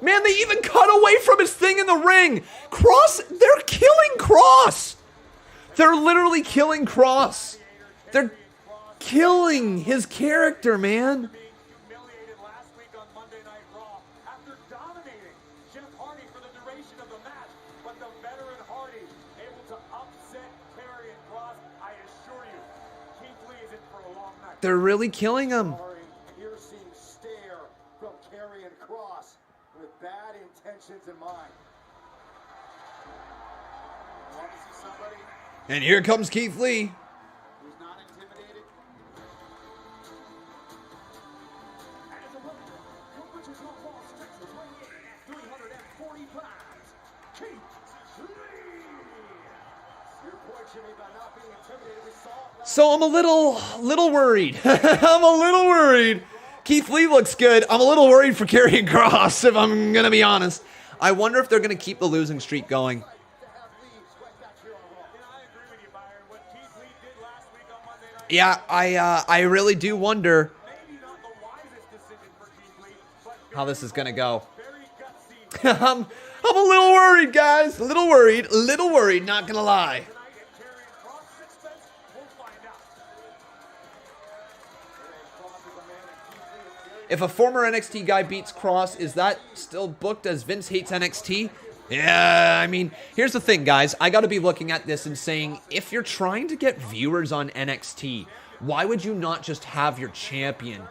Speaker 1: Man, they even cut away from his thing in the ring. Kross, they're killing Kross. They're literally killing Kross. They're killing his character, man.
Speaker 8: Humiliated last week on Monday Night Raw after dominating Jeff Hardy for the duration of the match, but the veteran Hardy able to upset Karrion Kross. I assure you, Keith Lee is in for a long night.
Speaker 1: They're really killing him.
Speaker 8: Bad intentions in mind. Want to see somebody?
Speaker 1: And here comes Keith Lee.
Speaker 8: Who's not intimidated? And as a welcome, from Wichita Falls, Texas, weighing in at 340 pounds, Keith Lee. Your point, Jimmy, by not being intimidated, we saw.
Speaker 1: So I'm a little worried. I'm a little worried. Keith Lee looks good. I'm a little worried for Karrion Kross, if I'm going to be honest. I wonder if they're going to keep the losing streak going. Yeah, I really do wonder how this is going to go. I'm a little worried, guys. A little worried, not going to lie. If a former NXT guy beats Kross, is that still booked as Vince hates NXT? Yeah, I mean, here's the thing, guys. I got to be looking at this and saying, if you're trying to get viewers on NXT, why would you not just have your champion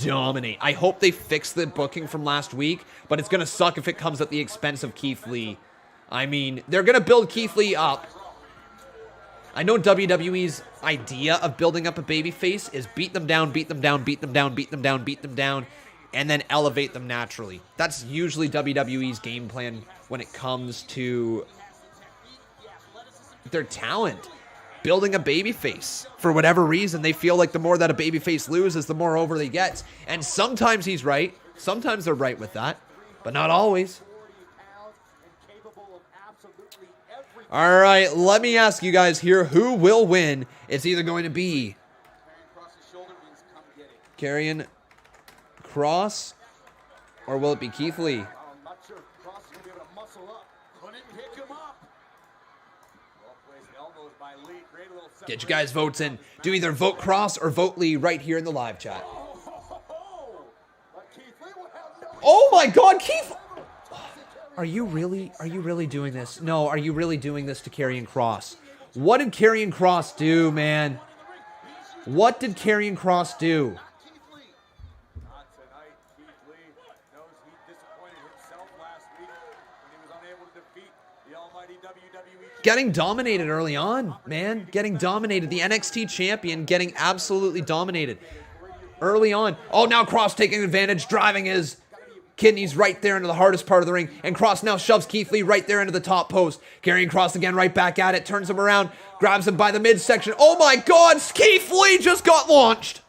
Speaker 1: dominate? I hope they fix the booking from last week, but it's going to suck if it comes at the expense of Keith Lee. I mean, they're going to build Keith Lee up. I know WWE's idea of building up a babyface is beat them down, beat them down, beat them down, beat them down, beat them down, and then elevate them naturally. That's usually WWE's game plan when it comes to their talent. Building a babyface. For whatever reason, they feel like the more that a babyface loses, the more over they get. And sometimes he's right. Sometimes they're right with that. But not always. All right, let me ask you guys here, who will win? It's either going to be Karrion Kross, or will it be Keith Lee? Get you guys votes in. Do either vote Cross or vote Lee right here in the live chat. Oh my God, Keith! Are you really doing this? No, are you really doing this to Karrion Kross? What did Karrion Kross do, man? What did Karrion Kross do? Getting dominated early on, man. Getting dominated. The NXT champion getting absolutely dominated early on. Oh, now Kross taking advantage, driving his kidneys right there into the hardest part of the ring. And Kross now shoves Keith Lee right there into the top post. Karrion Kross again right back at it. Turns him around. Grabs him by the midsection. Oh my God, Keith Lee just got launched.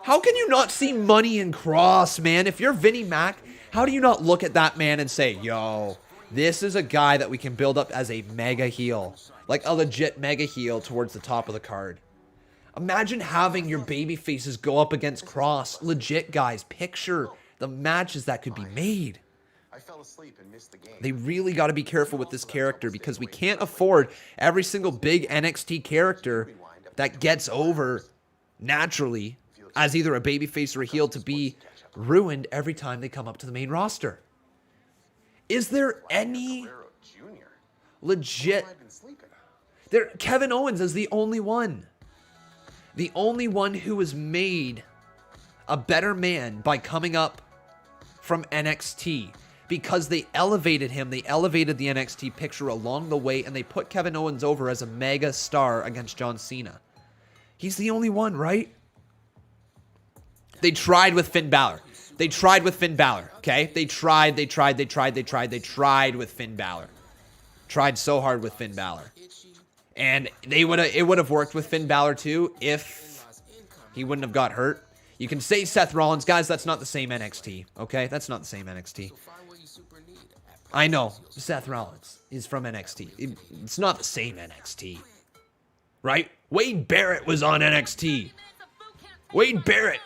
Speaker 1: How can you not see money in Kross, man? If you're Vinnie Mac, how do you not look at that man and say, yo, this is a guy that we can build up as a mega heel. Like a legit mega heel towards the top of the card. Imagine having your baby faces go up against Kross. Legit, guys. Picture the matches that could be made.
Speaker 9: I fell asleep and missed the game.
Speaker 1: They really got to be careful with this character because we can't afford every single big NXT character that gets over naturally as either a babyface or a heel to be ruined every time they come up to the main roster. Is there any legit... Kevin Owens is the only one. The only one who was made a better man by coming up from NXT. Because they elevated him. They elevated the NXT picture along the way. And they put Kevin Owens over as a mega star against John Cena. He's the only one, right? They tried with Finn Balor. They tried with Finn Balor, okay? They tried with Finn Balor. Tried so hard with Finn Balor. And it would have worked with Finn Balor too if he wouldn't have got hurt. You can say Seth Rollins. Guys, that's not the same NXT, okay? That's not the same NXT. I know, Seth Rollins is from NXT. It's not the same NXT, right? Wade Barrett was on NXT. Wade Barrett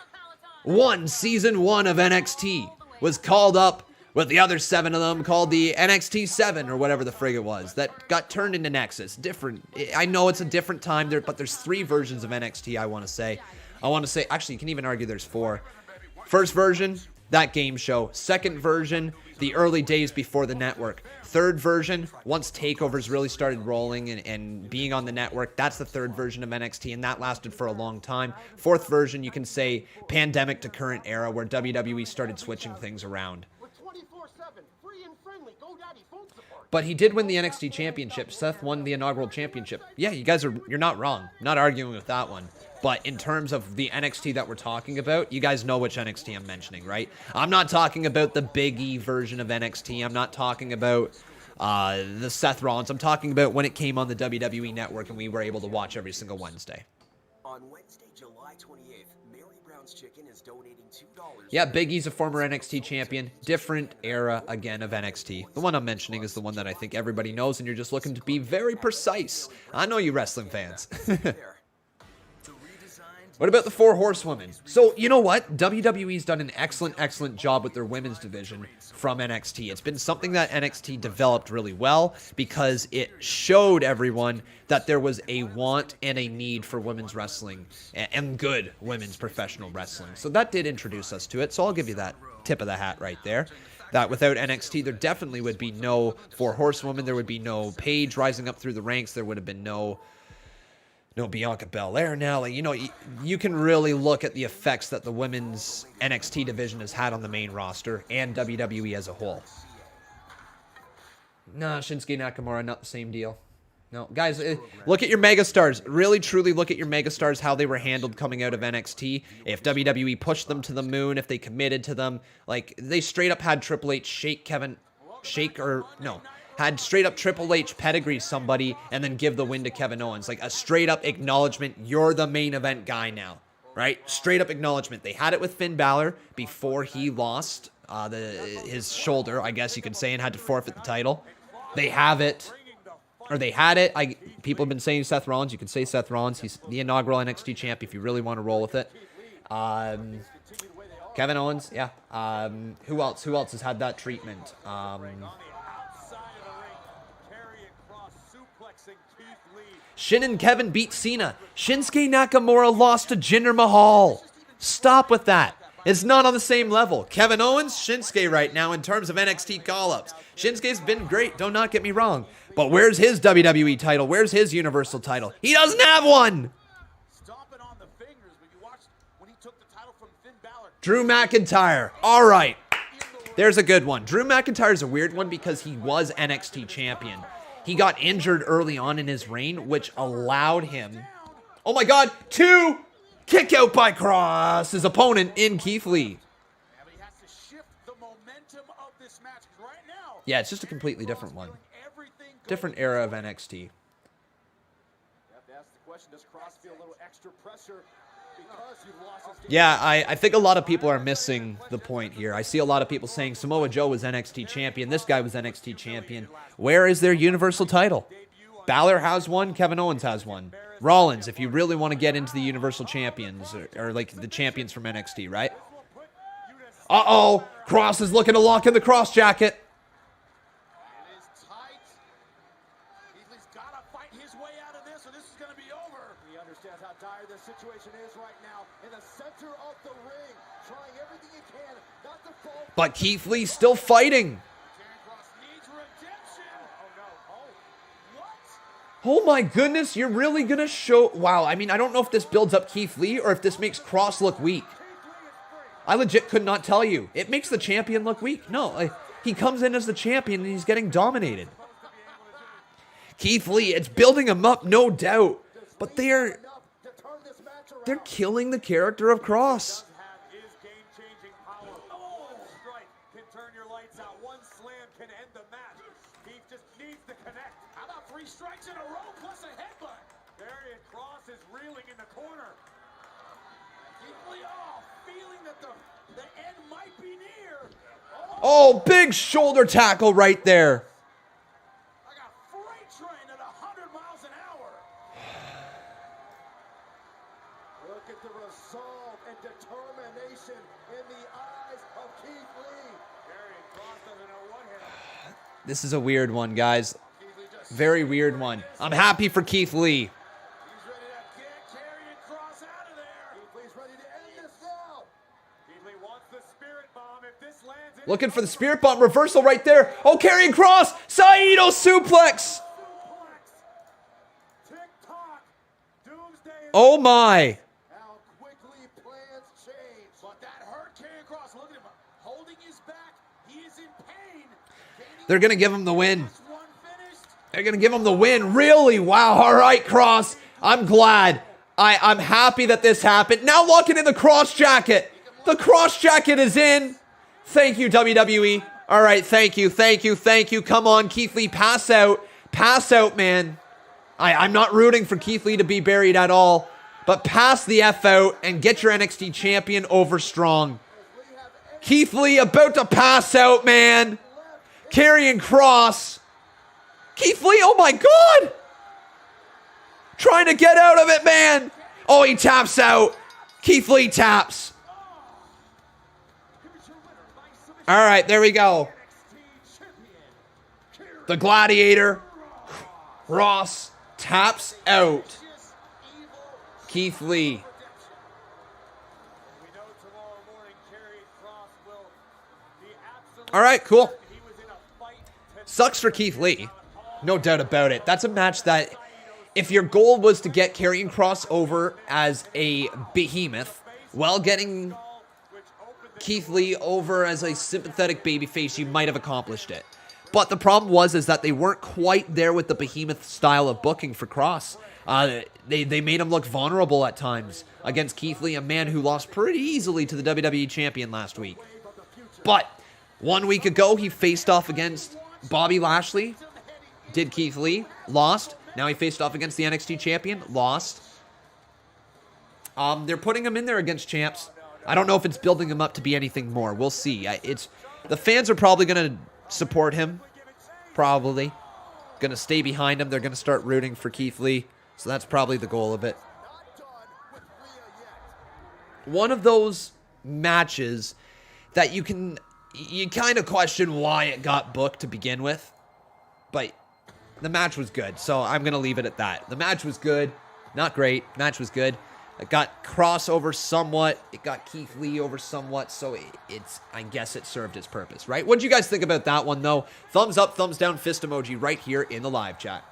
Speaker 1: won season 1 of NXT. Was called up with the other 7 of them, called the NXT 7 or whatever the frig it was, that got turned into Nexus. Different. I know it's a different time there, but there's 3 versions of NXT, I want to say. Actually, you can even argue there's 4. First version, that game show. Second version, the early days before the network. Third version, once takeovers really started rolling and being on the network, that's the third version of NXT, and that lasted for a long time. Fourth version, you can say pandemic to current era, where WWE started switching things around. But he did win the NXT championship. Seth won the inaugural championship. Yeah, you're not wrong. Not arguing with that one. But in terms of the NXT that we're talking about, you guys know which NXT I'm mentioning, right? I'm not talking about the Big E version of NXT. I'm not talking about the Seth Rollins. I'm talking about when it came on the WWE Network and we were able to watch every single Wednesday.
Speaker 15: On Wednesday, July 28th, Mary Brown's Chicken is donating $2.
Speaker 1: Yeah, Big E's a former NXT champion. Different era, again, of NXT. The one I'm mentioning is the one that I think everybody knows, and you're just looking to be very precise. I know you wrestling fans. What about the 4 horsewomen? So, you know what? WWE's done an excellent job with their women's division from NXT. It's been something that NXT developed really well because it showed everyone that there was a want and a need for women's wrestling and good women's professional wrestling. So that did introduce us to it. So I'll give you that tip of the hat right there. That without NXT, there definitely would be no 4 horsewomen. There would be no Paige rising up through the ranks. There would have been no Bianca Belair now. Like, you know, you can really look at the effects that the women's NXT division has had on the main roster and WWE as a whole. No, Shinsuke Nakamura, not the same deal. No, guys, look at your megastars. Really, truly look at your megastars, how they were handled coming out of NXT. If WWE pushed them to the moon, if they committed to them, like, they straight up had Triple H had straight up Triple H pedigree somebody and then give the win to Kevin Owens. Like a straight up acknowledgement, you're the main event guy now, right? Straight up acknowledgement. They had it with Finn Balor before he lost his shoulder, I guess you could say, and had to forfeit the title. They have it, or they had it. People have been saying Seth Rollins. You can say Seth Rollins. He's the inaugural NXT champ if you really want to roll with it. Kevin Owens, yeah. Who else? Who else has had that treatment? Shin and Kevin beat Cena. Shinsuke Nakamura lost to Jinder Mahal. Stop with that. It's not on the same level. Kevin Owens, Shinsuke right now in terms of NXT call-ups. Shinsuke's been great, do not get me wrong. But where's his WWE title? Where's his Universal title? He doesn't have one. Drew McIntyre. All right. There's a good one. Drew McIntyre's a weird one because he was NXT champion. He got injured early on in his reign, which allowed him, oh my God, to kick out by Cross, his opponent in Keith Lee. Yeah, it's just a completely different one. Different era of NXT. Yeah, I think a lot of people are missing the point here. I see a lot of people saying Samoa Joe was NXT champion. This guy was NXT champion. Where is their Universal title? Balor has one. Kevin Owens has one. Rollins, if you really want to get into the Universal champions, or like the champions from NXT, right? Uh-oh. Cross is looking to lock in the cross jacket. But Keith Lee's still fighting. Oh my goodness, you're really going to show... Wow, I mean, I don't know if this builds up Keith Lee or if this makes Cross look weak. I legit could not tell you. It makes the champion look weak. No, he comes in as the champion and he's getting dominated. Keith Lee, it's building him up, no doubt. But they're killing the character of Cross.
Speaker 8: Strikes in a row plus a headbutt. Darian Cross is reeling in the corner. Feeling that the end might be near.
Speaker 1: Oh, big shoulder tackle right there.
Speaker 8: I got freight train at 100 miles an hour. Look at the resolve and determination in the eyes of Keith Lee. Darian Cross doesn't know what hit him.
Speaker 1: This is a weird one, guys. Very weird one. I'm happy for Keith Lee.
Speaker 8: He's ready to get Darian Cross out of there. Keith Lee's ready to end this now. Keith Lee wants the spirit bomb. If this lands,
Speaker 1: looking for the spirit bomb reversal right there. Oh, carrying Cross. Saito suplex. Oh my.
Speaker 8: How quickly plans change. But that hurt Karrion Cross. Look at him holding his back. He is in pain.
Speaker 1: They're going to give him the win. They're going to give him the win. Really? Wow. All right, Cross. I'm glad. I'm happy that this happened. Now locking in the cross jacket. The cross jacket is in. Thank you, WWE. All right, thank you, thank you, thank you. Come on, Keith Lee, pass out. Pass out, man. I'm not rooting for Keith Lee to be buried at all, but pass the F out and get your NXT champion over strong. Keith Lee about to pass out, man. Karrion Cross. Keith Lee, oh my God. Trying to get out of it, man. Oh, he taps out. Keith Lee taps. All right, there we go. The Gladiator, Ross, taps out Keith Lee. All right, cool. Sucks for Keith Lee. No doubt about it. That's a match that, if your goal was to get Karrion Kross over as a behemoth, while getting Keith Lee over as a sympathetic babyface, you might have accomplished it. But the problem is that they weren't quite there with the behemoth style of booking for Kross. They made him look vulnerable at times against Keith Lee, a man who lost pretty easily to the WWE champion last week. But 1 week ago, he faced off against Bobby Lashley. Did Keith Lee? Lost. Now he faced off against the NXT champion. Lost. They're putting him in there against champs. I don't know if it's building him up to be anything more. We'll see. The fans are probably going to support him. Probably. Going to stay behind him. They're going to start rooting for Keith Lee. So that's probably the goal of it. One of those matches that you kind of question why it got booked to begin with. But the match was good, so I'm going to leave it at that. The match was good. Not great. Match was good. It got Kross over somewhat. It got Keith Lee over somewhat, so I guess it served its purpose, right? What did you guys think about that one, though? Thumbs up, thumbs down, fist emoji right here in the live chat.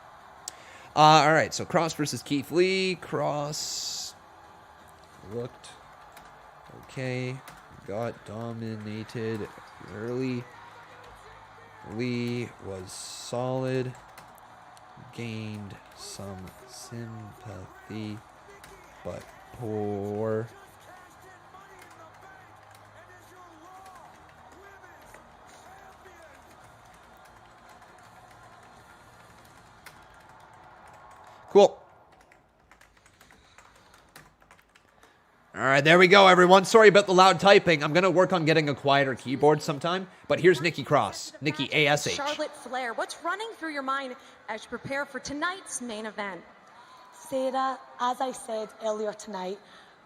Speaker 1: All right, so Kross versus Keith Lee. Kross looked okay. Got dominated early. Lee was solid. Gained some sympathy, but poor. Cool. All right, there we go, everyone. Sorry about the loud typing. I'm going to work on getting a quieter keyboard sometime. But here's Nikki Cross, Nikki A.S.H.
Speaker 17: Charlotte Flair, what's running through your mind as you prepare for tonight's main event?
Speaker 2: Sarah, as I said earlier tonight,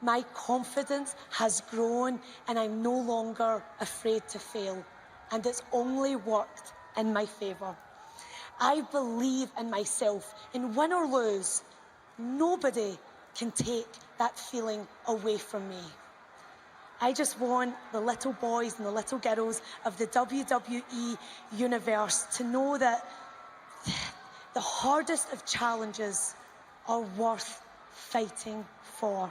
Speaker 2: my confidence has grown and I'm no longer afraid to fail. And it's only worked in my favour. I believe in myself, and win or lose, nobody can take that feeling away from me. I just want the little boys and the little girls of the WWE universe to know that the hardest of challenges are worth fighting for.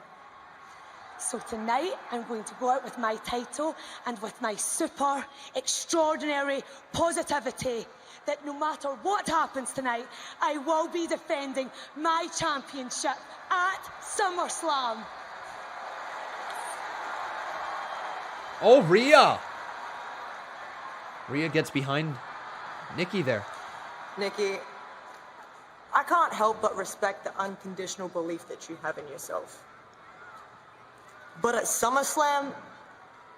Speaker 2: So tonight, I'm going to go out with my title and with my super extraordinary positivity that no matter what happens tonight, I will be defending my championship at SummerSlam.
Speaker 1: Oh, Rhea. Rhea gets behind Nikki there.
Speaker 18: Nikki, I can't help but respect the unconditional belief that you have in yourself. But at SummerSlam,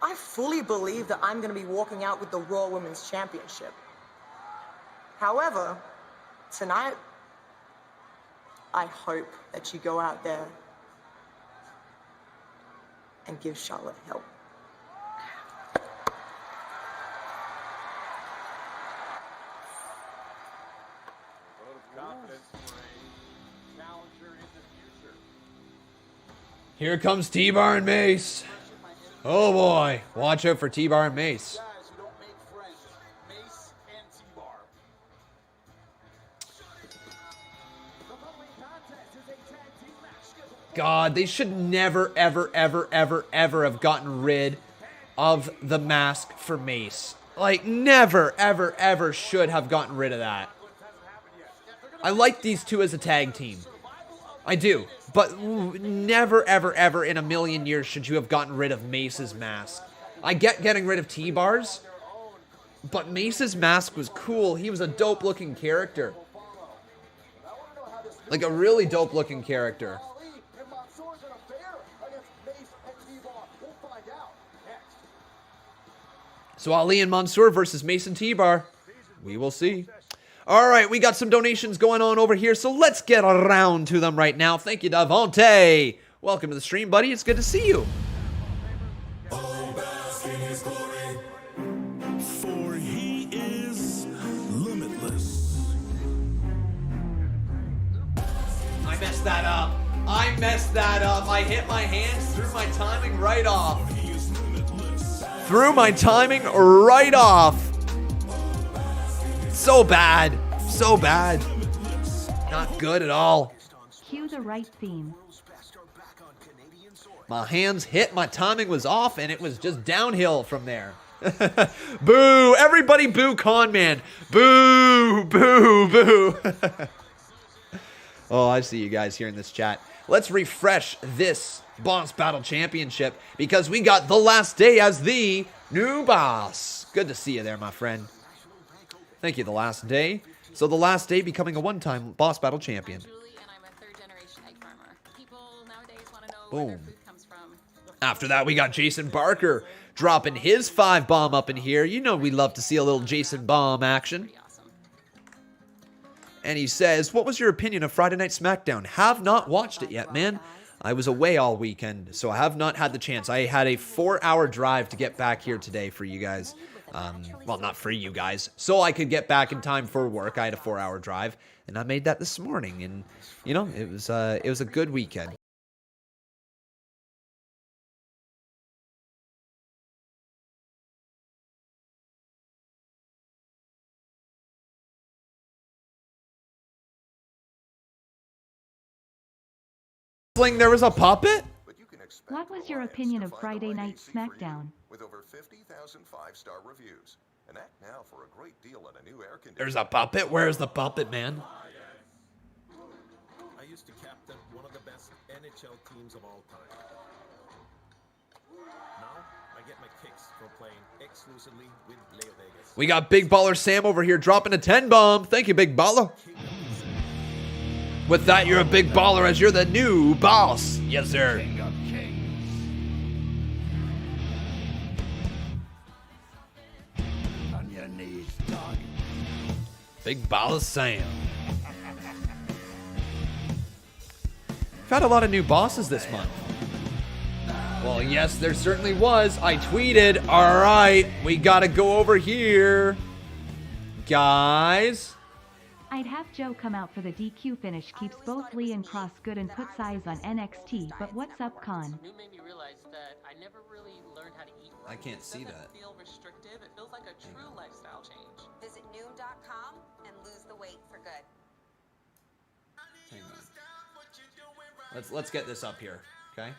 Speaker 18: I fully believe that I'm going to be walking out with the Raw Women's Championship. However, tonight, I hope that you go out there and give Charlotte help.
Speaker 1: Here comes T-Bar and Mace. Oh boy, watch out for T-Bar and Mace. God, they should never, ever, ever, ever, ever have gotten rid of the mask for Mace. Like, never, ever, ever should have gotten rid of that. I like these two as a tag team. I do. But never, ever, ever in a million years should you have gotten rid of Mace's mask. I get getting rid of T-Bar's, but Mace's mask was cool. He was a dope-looking character. Like a really dope-looking character. So Ali and Mansoor versus Mace and T-Bar. We will see. All right, we got some donations going on over here, so let's get around to them right now. Thank you, Davante. Welcome to the stream, buddy. It's good to see you.
Speaker 19: Oh, bask in his glory, for he is limitless.
Speaker 1: I messed that up. I hit my hands, threw my timing right off. So bad. Not good at all.
Speaker 7: Cue the right theme.
Speaker 1: My hands hit, my timing was off, and it was just downhill from there. Boo! Everybody boo Conman. Boo! Boo! Boo! Oh, I see you guys here in this chat. Let's refresh this Boss Battle Championship because we got the last day as the new boss. Good to see you there, my friend. Thank you, the last day. So the last day becoming a one-time Boss Battle Champion. Boom. After that, we got Jason Barker dropping his 5-bomb up in here. You know we love to see a little Jason Bomb action. And he says, what was your opinion of Friday Night SmackDown? Have not watched it yet, man. I was away all weekend, so I have not had the chance. I had a 4-hour drive to get back here today for you guys. Well, not for you guys. So I could get back in time for work. I had a 4-hour drive, and I made that this morning. And, you know, it was a good weekend. There was a puppet?
Speaker 7: What was your opinion of Friday Night SmackDown?
Speaker 6: With over 50,000 5-star reviews. And act now for a great deal on a new air conditioner.
Speaker 1: There's a puppet? Where's the puppet, man?
Speaker 10: I used to captain one of the best NHL teams of all time. Now, I get my kicks from playing exclusively with Leo Vegas.
Speaker 1: We got Big Baller Sam over here dropping a 10-bomb. Thank you, Big Baller. With that, you're a big baller as you're the new boss. Yes, sir.
Speaker 19: King of Kings. On your knees, dog.
Speaker 1: Big Baller Sam. We've had a lot of new bosses this month. Well, yes, there certainly was. I tweeted, all right, we got to go over here. Guys.
Speaker 7: I'd have Joe come out for the DQ finish. Keeps both Lee and Cross good and puts eyes on NXT. But what's up, Con?
Speaker 16: New made me realize that I never really learned how to eat right.
Speaker 1: I can't see that.
Speaker 16: It doesn't feel restrictive. It feels like a true lifestyle change.
Speaker 20: Visit noom.com and lose the weight for good.
Speaker 1: Hang on. Let's get this up here, okay?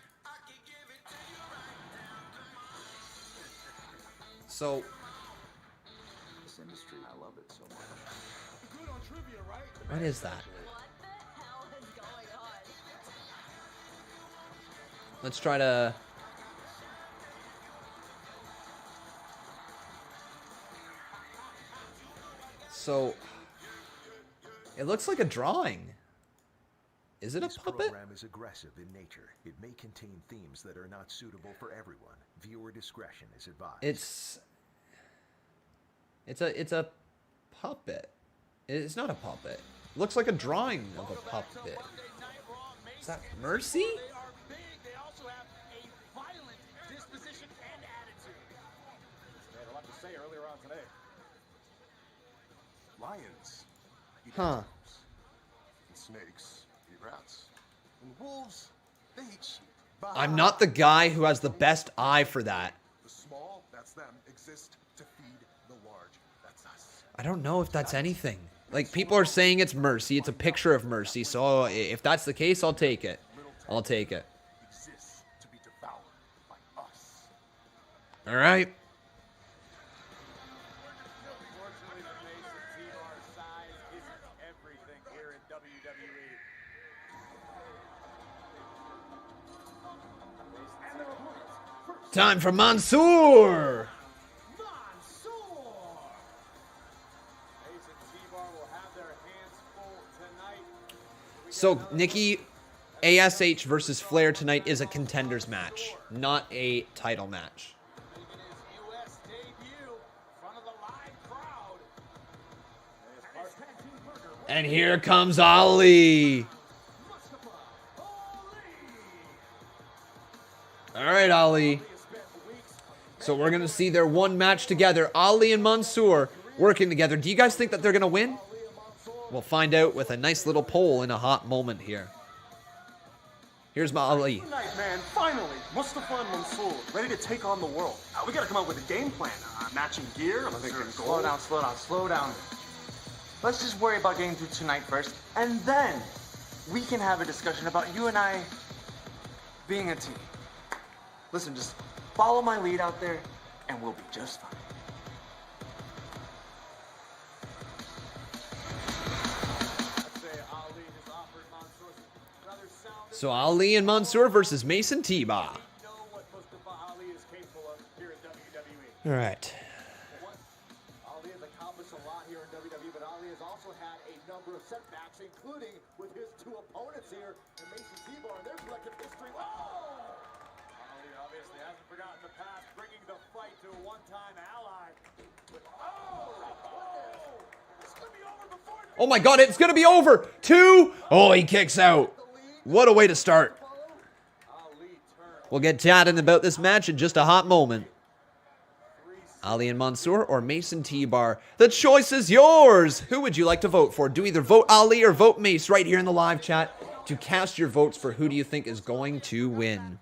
Speaker 1: So
Speaker 9: This industry, I love it so much.
Speaker 1: what is that? Let's try to... So, it looks like a drawing. Is it a puppet?
Speaker 11: This program is aggressive in nature. It may contain themes that are not suitable for everyone. Viewer discretion is advised.
Speaker 1: It's a puppet. It's not a puppet. It looks like a drawing of a puppet. Is that Mercy?
Speaker 13: They also have a violent disposition and attitude.
Speaker 8: They had a lot to say earlier on today.
Speaker 6: Lions eat
Speaker 1: Huh.
Speaker 6: antelopes. And snakes eat rats. And wolves, they eat sheep.
Speaker 1: I'm not the guy who has the best eye for that.
Speaker 6: The small, that's them, exist to feed the large. That's us.
Speaker 1: I don't know if that's anything. Like, people are saying it's Mercy. It's a picture of Mercy. So if that's the case, I'll take it. I'll take it.
Speaker 6: Exists to be devoured by us.
Speaker 1: All right.
Speaker 8: Unfortunately, the face of Team our size isn't everything here in WWE. And their opponents,
Speaker 1: Time for Mansoor. So, Nikki A.S.H versus Flair tonight is a contenders match, not a title match. And here comes Ali. All right, Ali. So we're going to see their one match together. Ali and Mansoor working together. Do you guys think that they're going to win? We'll find out with a nice little poll in a hot moment here. Here's my Ali.
Speaker 9: Tonight, man, finally, Mustafa and Mansoor ready to take on the world. We gotta come up with a game plan. Matching gear,
Speaker 15: Slow down. Let's just worry about getting through tonight first, and then we can have a discussion about you and I being a team. Listen, just follow my lead out there, and we'll be just fine.
Speaker 1: So Ali and Mansoor versus Mason T-Bar. All right.
Speaker 8: Ali has accomplished a lot here in WWE, but Ali has also had a number of setbacks, including with his two opponents here, and Mason T-Bar and their collective history. Oh! Ali obviously hasn't forgotten the past, bringing the fight to a one-time ally. But, this could be over before.
Speaker 1: Oh my God, it's going to be over. 2. Oh, he kicks out. What a way to start. We'll get chatting about this match in just a hot moment. Ali and Mansoor or Mason T-Bar? The choice is yours. Who would you like to vote for? Do either vote Ali or vote Mace right here in the live chat to cast your votes for who do you think is going to win.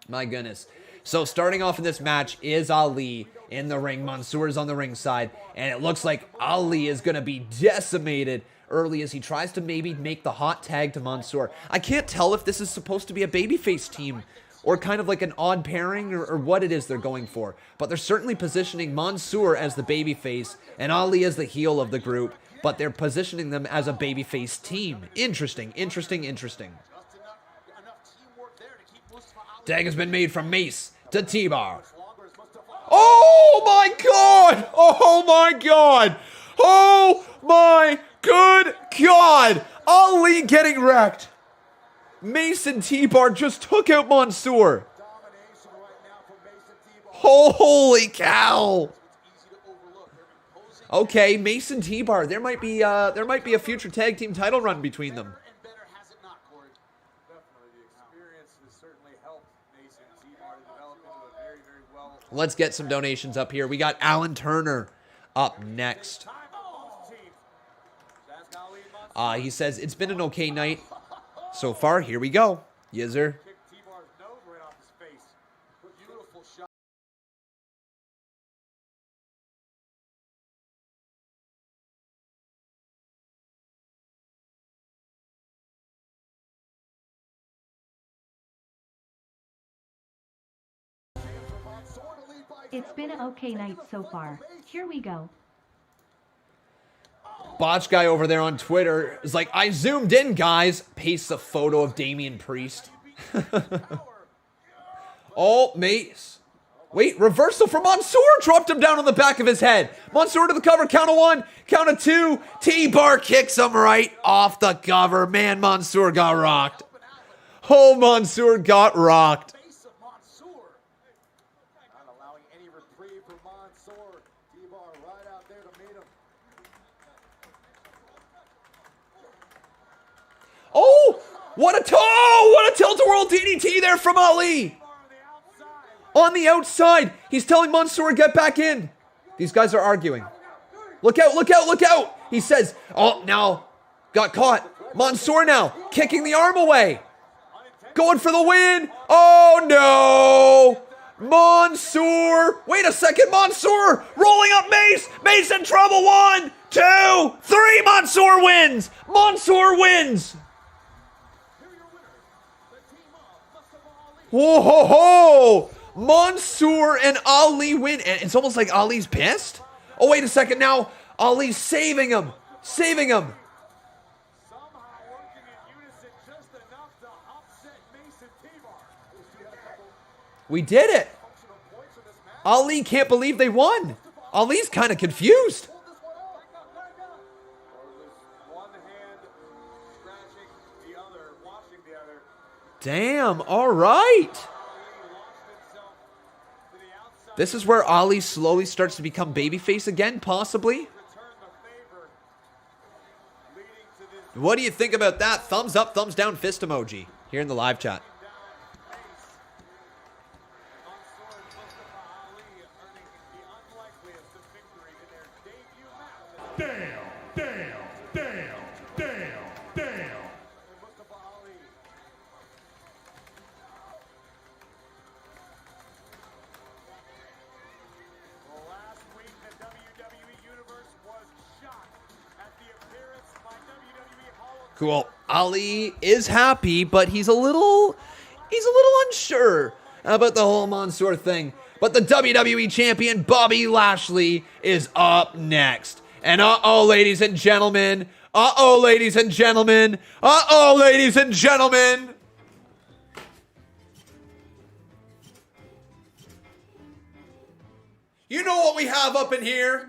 Speaker 1: My goodness. So starting off in this match is Ali in the ring. Mansoor is on the ring side. And it looks like Ali is going to be decimated early as he tries to maybe make the hot tag to Mansoor. I can't tell if this is supposed to be a babyface team or kind of like an odd pairing or what it is they're going for. But they're certainly positioning Mansoor as the babyface and Ali as the heel of the group. But they're positioning them as a babyface team. Interesting. Tag has been made from Mace to T-Bar. Oh my God! Oh my God! Oh my good God! Ali getting wrecked. Mason T-Bar just took out Mansoor. Holy cow! Okay, Mason T-Bar. There might be a future tag team title run between them. Let's get some donations up here. We got Alan Turner up next. He says, it's been an okay night so far. Here we go. Yes, sir.
Speaker 7: It's been an okay night so far. Here we go.
Speaker 1: Botch guy over there on Twitter is like, I zoomed in, guys. Pastes a photo of Damian Priest. Oh, Mace. Wait, reversal from Mansoor. Dropped him down on the back of his head. Mansoor to the cover. Count of 1. Count of 2. T-Bar kicks him right off the cover. Man, Mansoor got rocked. Oh, Mansoor got rocked. Oh, what a tilt-a-whirl DDT there from Ali. On the outside. He's telling Mansoor, get back in. These guys are arguing. Look out, look out, look out. He says, oh, now got caught. Mansoor now kicking the arm away. Going for the win. Oh, no. Mansoor. Wait a second. Mansoor rolling up Mace. Mace in trouble. 1, 2, 3. Mansoor wins. Mansoor wins. Whoa, ho, ho! Mansoor and Ali win. And it's almost like Ali's pissed. Oh, wait a second now. Ali's saving him. Saving him. We did it. Ali can't believe they won. Ali's kind of confused. Damn, all right. This is where Ali slowly starts to become babyface again, possibly. What do you think about that? Thumbs up, thumbs down, fist emoji here in the live chat. Cool. Ali is happy, but he's a little unsure about the whole Mansoor thing. But the WWE champion, Bobby Lashley, is up next. And uh-oh, ladies and gentlemen. Uh-oh, ladies and gentlemen. Uh-oh, ladies and gentlemen. You know what we have up in here?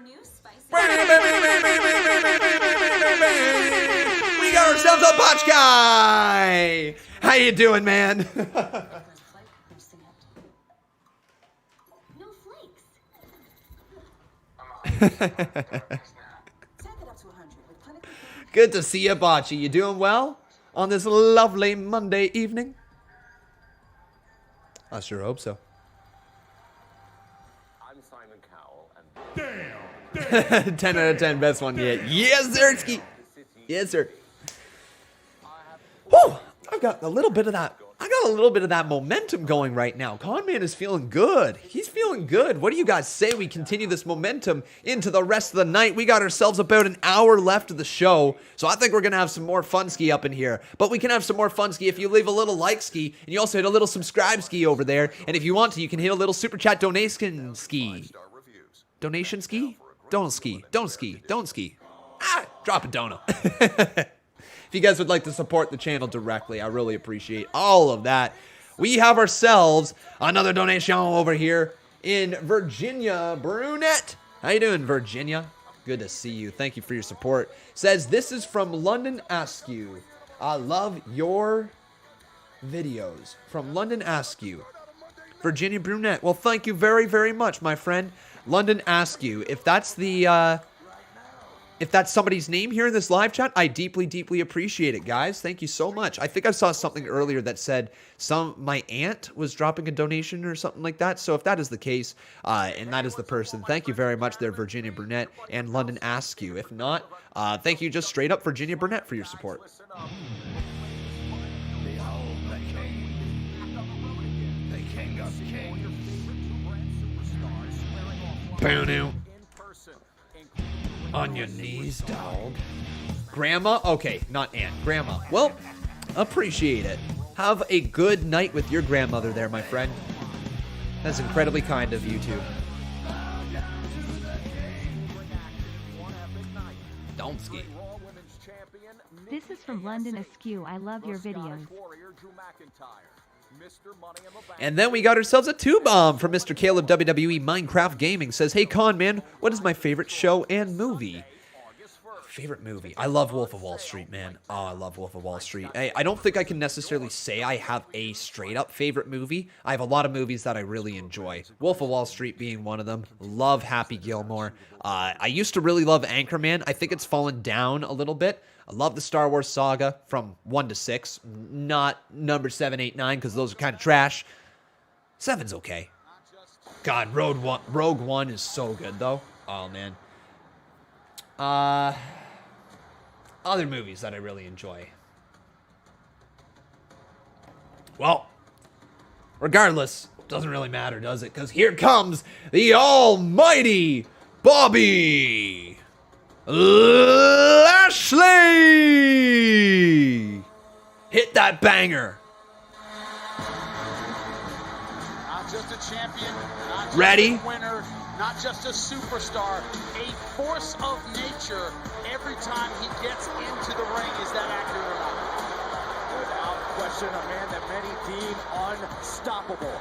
Speaker 1: We got ourselves a Botch guy. How you doing, man? Good to see you, Botchy. You doing well on this lovely Monday evening? I sure hope so.
Speaker 12: I'm Simon Cowell, and damn,
Speaker 1: 10 out of 10, best one yet. Yes, Zerski. Yes, sir. Whew, I've got a little bit of that. I got a little bit of that momentum going right now. Conman is feeling good. He's feeling good. What do you guys say we continue this momentum into the rest of the night? We got ourselves about an hour left of the show, so I think we're going to have some more fun ski up in here. But we can have some more fun ski if you leave a little like ski, and you also hit a little subscribe ski over there. And if you want to, you can hit a little super chat donation ski. Donation ski? Don't ski. Don't ski. Don't ski. Drop a dono. If you guys would like to support the channel directly, I really appreciate all of that. We have ourselves another donation over here in Virginia. Brunette. How you doing, Virginia? Good to see you. Thank you for your support. Says, this is from London Askew. I love your videos. From London Askew. Virginia Brunette. Well, thank you very, very much, my friend. London Askew. If that's the... If that's somebody's name here in this live chat, I deeply, deeply appreciate it, guys. Thank you so much. I think I saw something earlier that said my aunt was dropping a donation or something like that. So if that is the case, and that is the person, thank you very much there, Virginia Burnett and London Askew. If not, thank you just straight up, Virginia Burnett, for your support. Bow. On your knees, dog. Grandma? Okay, not aunt. Grandma. Well, appreciate it. Have a good night with your grandmother there, my friend. That's incredibly kind of you two. Don't ski.
Speaker 7: This is from London Askew. I love your videos.
Speaker 1: And then we got ourselves a 2-bomb from Mr. Caleb WWE Minecraft Gaming. Says, hey, Con Man, what is my favorite show and movie? Favorite movie? I love Wolf of Wall Street, man. Oh, I love Wolf of Wall Street. I don't think I can necessarily say I have a straight-up favorite movie. I have a lot of movies that I really enjoy. Wolf of Wall Street being one of them. Love Happy Gilmore. I used to really love Anchorman. I think it's fallen down a little bit. I love the Star Wars saga from 1 to 6. Not number 7, 8, 9, because those are kind of trash. 7's okay. God, Rogue One is so good, though. Oh, man. Other movies that I really enjoy. Well, regardless, doesn't really matter, does it? Because here comes the almighty Bobby Lashley! Hit that banger.
Speaker 13: Not just a champion, not just
Speaker 1: Ready?
Speaker 13: a winner, not just a superstar, a force of nature every time he gets into the ring. Is that accurate or not? Without question, a man that many deem unstoppable.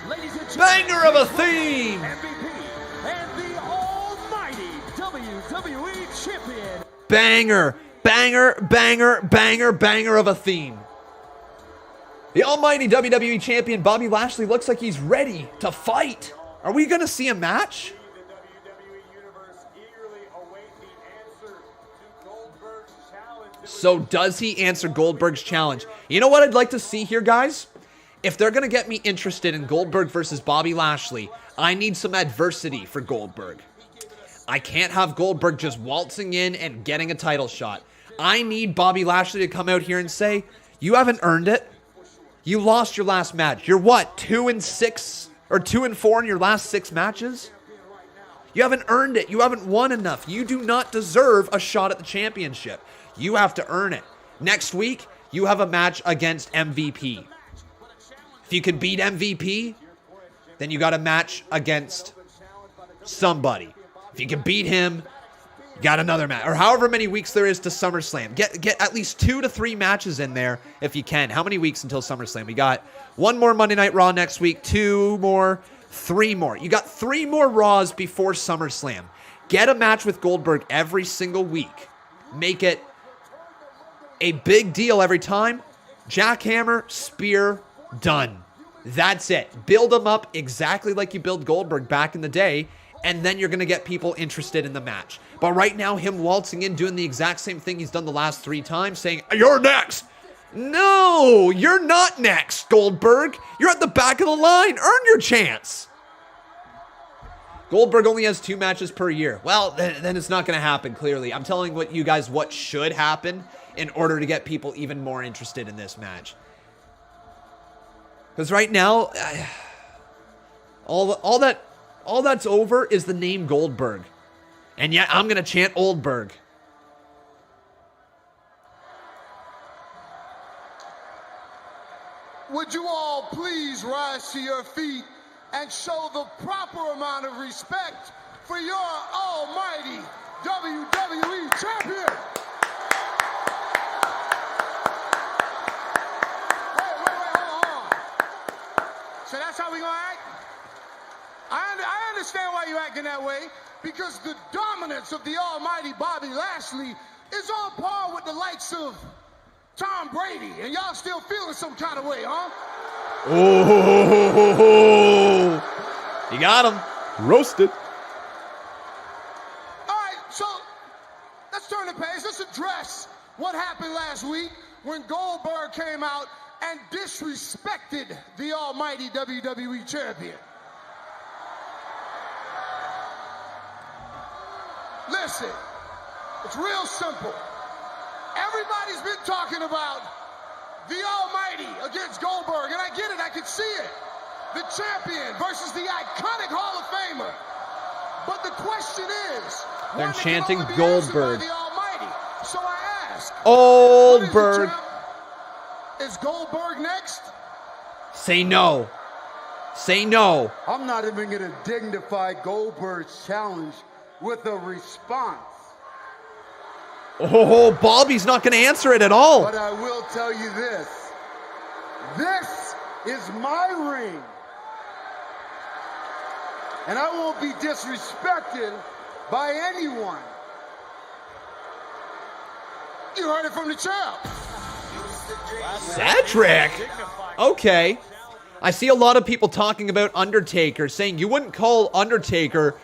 Speaker 13: Ladies and gentlemen,
Speaker 1: Banger of a theme!
Speaker 13: MVP and the almighty WWE champion.
Speaker 1: Banger, banger, banger, banger, banger of a theme. The almighty WWE champion Bobby Lashley looks like he's ready to fight. Are we going to see a match? So does he answer Goldberg's challenge? You know what I'd like to see here, guys? If they're going to get me interested in Goldberg versus Bobby Lashley, I need some adversity for Goldberg. I can't have Goldberg just waltzing in and getting a title shot. I need Bobby Lashley to come out here and say, you haven't earned it. You lost your last match. You're what, 2-6 or 2-4 in your last 6 matches? You haven't earned it. You haven't won enough. You do not deserve a shot at the championship. You have to earn it. Next week, you have a match against MVP. If you can beat MVP, then you got a match against somebody. If you can beat him, you got another match. Or however many weeks there is to SummerSlam. Get at least 2 to 3 matches in there if you can. How many weeks until SummerSlam? We got 1 more Monday Night Raw next week, 2 more, 3 more. You got 3 more Raws before SummerSlam. Get a match with Goldberg every single week. Make it a big deal every time. Jackhammer, spear, done. That's it. Build them up exactly like you built Goldberg back in the day, and then you're going to get people interested in the match. But right now, him waltzing in, doing the exact same thing he's done the last 3 times, saying, "You're next." No, you're not next, Goldberg. You're at the back of the line. Earn your chance. Goldberg only has 2 matches per year. Well, then it's not going to happen, clearly. I'm telling you guys what should happen in order to get people even more interested in this match. Because right now, all that's over is the name Goldberg. And yet I'm going to chant Oldberg.
Speaker 21: Would you all please rise to your feet and show the proper amount of respect for your almighty WWE champion? Wait, hold on. So that's how we gonna act? I understand why you're acting that way, because the dominance of the almighty Bobby Lashley is on par with the likes of Tom Brady, and y'all still feeling some kind of way, huh?
Speaker 1: Oh, you got him. Roasted.
Speaker 21: All right, so let's turn the page. Let's address what happened last week when Goldberg came out and disrespected the almighty WWE champion. Listen, it's real simple. Everybody's been talking about the almighty against Goldberg, and I get it, I can see it. The champion versus the iconic Hall of Famer. But the question is,
Speaker 1: they're chanting Goldberg.
Speaker 21: The almighty. So I ask,
Speaker 1: Oldberg.
Speaker 21: Is Goldberg next?
Speaker 1: Say no. Say no.
Speaker 22: I'm not even going to dignify Goldberg's challenge with a response.
Speaker 1: Oh, Bobby's not going to answer it at all.
Speaker 22: But I will tell you this. This is my ring. And I won't be disrespected by anyone.
Speaker 21: You heard it from the champ.
Speaker 1: Cedric? Okay. I see a lot of people talking about Undertaker, saying you wouldn't call Undertaker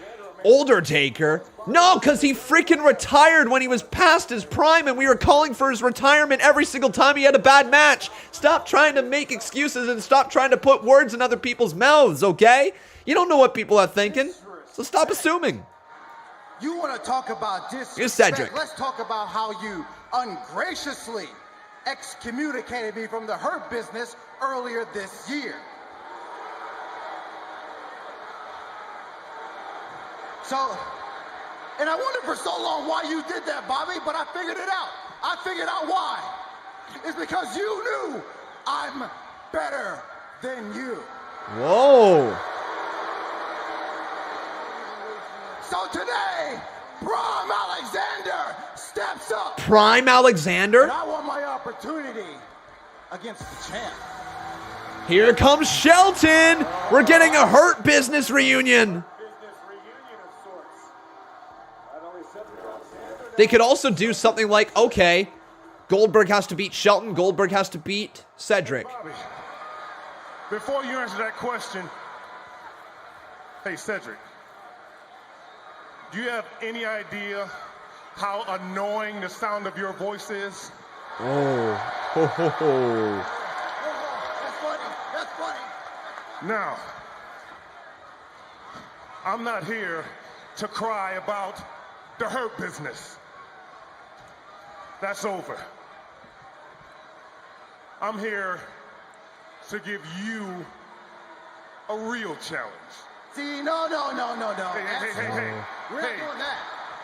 Speaker 1: Older Taker. No, because he freaking retired when he was past his prime, and we were calling for his retirement every single time he had a bad match. Stop trying to make excuses and stop trying to put words in other people's mouths, okay? You don't know what people are thinking, so stop assuming.
Speaker 22: You want to talk about disrespect?
Speaker 1: Here's Cedric.
Speaker 22: Let's talk about how you ungraciously excommunicated me from the Hurt Business earlier this year. So, and I wondered for so long why you did that, Bobby, but I figured it out. I figured out why. It's because you knew I'm better than you.
Speaker 1: Whoa.
Speaker 22: So today, Prime Alexander steps up.
Speaker 1: Prime Alexander?
Speaker 22: And I want my opportunity against the champ.
Speaker 1: Here comes Shelton. We're getting a Hurt Business reunion. They could also do something like, okay, Goldberg has to beat Shelton, Goldberg has to beat Cedric.
Speaker 23: Bobby, before you answer that question, hey, Cedric, do you have any idea how annoying the sound of your voice is?
Speaker 1: Oh, ho, ho, ho.
Speaker 22: That's funny. That's funny.
Speaker 23: Now, I'm not here to cry about the Hurt Business. That's over. I'm here to give you a real challenge.
Speaker 22: See, no.
Speaker 23: Hey.
Speaker 22: We're not doing that.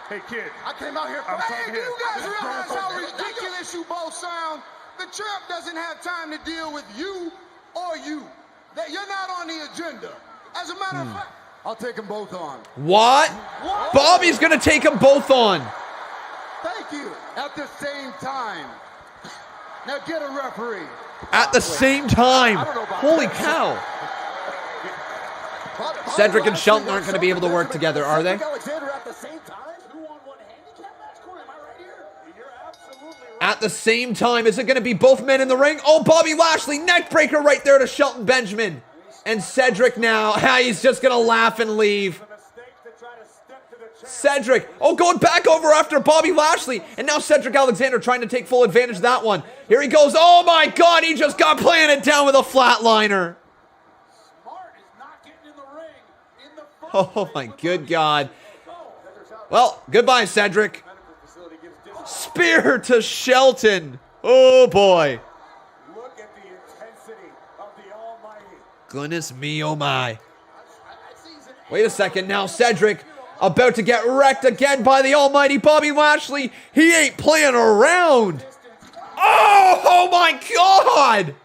Speaker 23: Hey, kid.
Speaker 22: I came out here for
Speaker 21: Hey, do you guys realize how ridiculous you both sound? The champ doesn't have time to deal with you or you. That you're not on the agenda. As a matter of fact,
Speaker 22: I'll take them both on.
Speaker 1: What? Bobby's going to take them both on.
Speaker 22: Thank you. At the same time. Now get a referee.
Speaker 1: At the same time. Holy cow. Cedric and Shelton aren't going to be able to work together, are they? At the same time, is it going to be both men in the ring? Oh, Bobby Lashley, neckbreaker right there to Shelton Benjamin. And Cedric now, he's just going to laugh and leave. Cedric, going back over after Bobby Lashley. And now Cedric Alexander trying to take full advantage of that one. Here he goes. Oh my God, he just got planted down with a flatliner. Oh my good God. Well, goodbye, Cedric. Spear to Shelton. Oh boy.
Speaker 8: Look at the intensity of the Almighty.
Speaker 1: Goodness me, oh my. Wait a second now, Cedric about to get wrecked again by the almighty Bobby Lashley. He ain't playing around. Oh my God.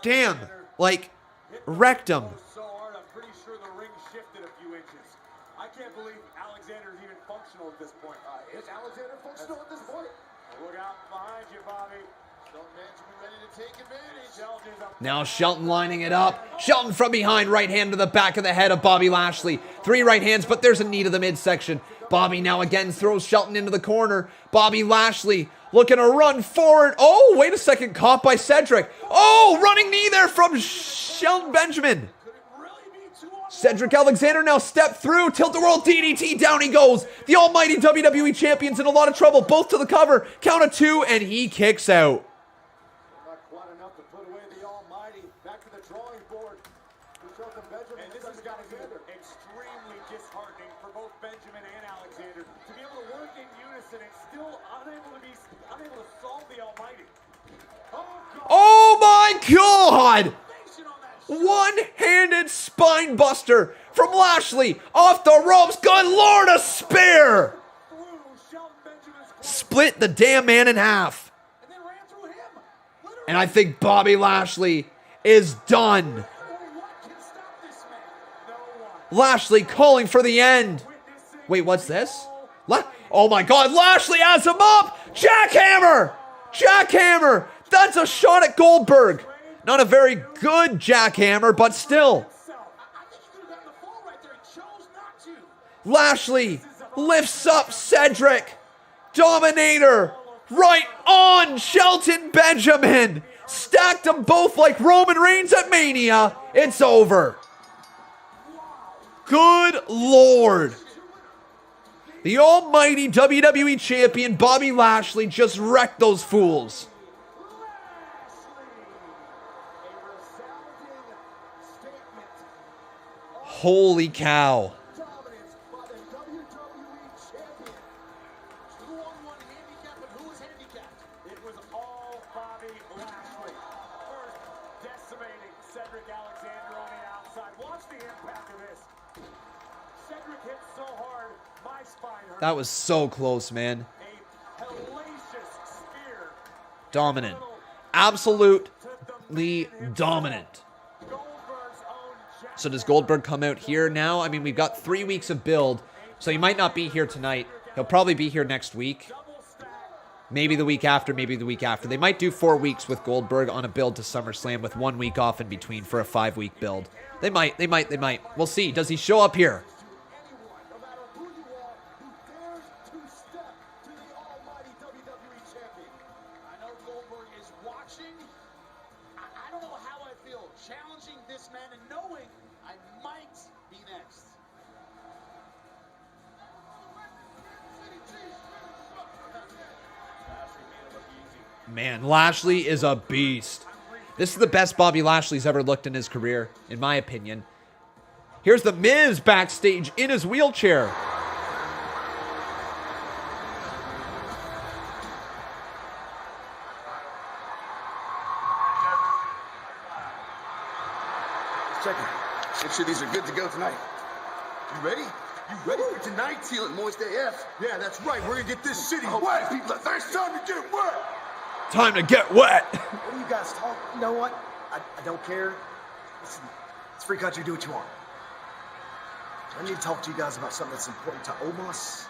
Speaker 1: Damn, like, wrecked him.
Speaker 8: So hard, I'm pretty sure the ring shifted a few inches. I can't believe Alexander's even functional at this point. Is Alexander functional at this point? Look out behind you, Bobby. Shelton Benjamin ready to take advantage.
Speaker 1: Now Shelton lining it up. Shelton from behind, right hand to the back of the head of Bobby Lashley. 3 right hands, but there's a knee to the midsection. Bobby now again throws Shelton into the corner. Bobby Lashley looking to run forward. Oh, wait a second. Caught by Cedric. Oh, running knee there from Shelton Benjamin. Cedric Alexander now step through. Tilt-a-whirl DDT. Down he goes. The almighty WWE champion's in a lot of trouble. Both to the cover. Count of 2, and he kicks out.
Speaker 8: Not quite enough to put away the Almighty. Back to the drawing board. And this has got to be extremely disheartening for both Benjamin and Alexander to be able to work in unison and still unable to solve the Almighty.
Speaker 1: Oh my God! One-handed spine buster from Lashley off the ropes. Good Lord, a spear! Split the damn man in half. And I think Bobby Lashley is done. Lashley calling for the end. Wait, what's this? Oh my God, Lashley has him up! Jackhammer! Jackhammer! That's a shot at Goldberg. Not a very good jackhammer, but still. Lashley lifts up Cedric. Dominator right on Shelton Benjamin. Stacked them both like Roman Reigns at Mania. It's over. Good Lord. The almighty WWE champion Bobby Lashley just wrecked those fools. Holy cow.
Speaker 8: It was all Bobby Lashley. First, decimating Cedric Alexander on the outside. Watch the impact of this. Cedric hit so hard, my spine hurt.
Speaker 1: That was so close, man.
Speaker 8: A hellacious spear.
Speaker 1: Dominant. Absolutely dominant. So does Goldberg come out here now? I mean, we've got 3 weeks of build, so he might not be here tonight. He'll probably be here next week. Maybe the week after, maybe the week after. They might do 4 weeks with Goldberg on a build to SummerSlam with 1 week off in between for a 5-week build. They might. We'll see. Does he show up here?
Speaker 13: Challenging this man and knowing I might be next.
Speaker 1: Man, Lashley is a beast. This is the best Bobby Lashley's ever looked in his career, in my opinion. Here's The Miz backstage in his wheelchair.
Speaker 22: Check it. Make sure these are good to go tonight. You ready? You ready for tonight? Feeling moist AF?
Speaker 21: Yeah, that's right. We're gonna get this city wet. People, it's time to get wet.
Speaker 1: Time to get wet.
Speaker 22: What do you guys talk? You know what? I don't care. Listen, it's free country. Do what you want. I need to talk to you guys about something that's important to Omos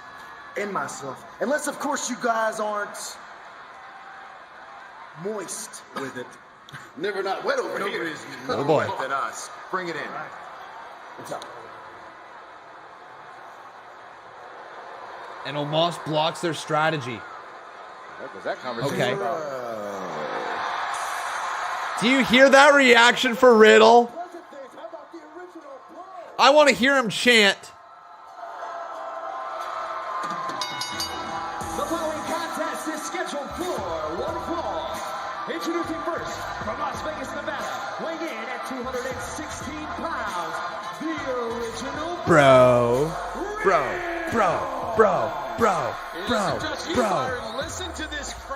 Speaker 22: and myself. Unless, of course, you guys aren't moist with it. Never not wet over here. Nobody's
Speaker 1: Oh, boy.
Speaker 22: than us. Bring it in. What's up?
Speaker 1: And Omos blocks their strategy.
Speaker 22: What was that conversation
Speaker 1: Okay.
Speaker 22: about?
Speaker 1: Do you hear that reaction for Riddle? I want to hear him chant.
Speaker 3: The following contest is scheduled for one fall. Introducing first, from Las Vegas, Nevada, weighing in at 216 pounds, the original
Speaker 1: Bro.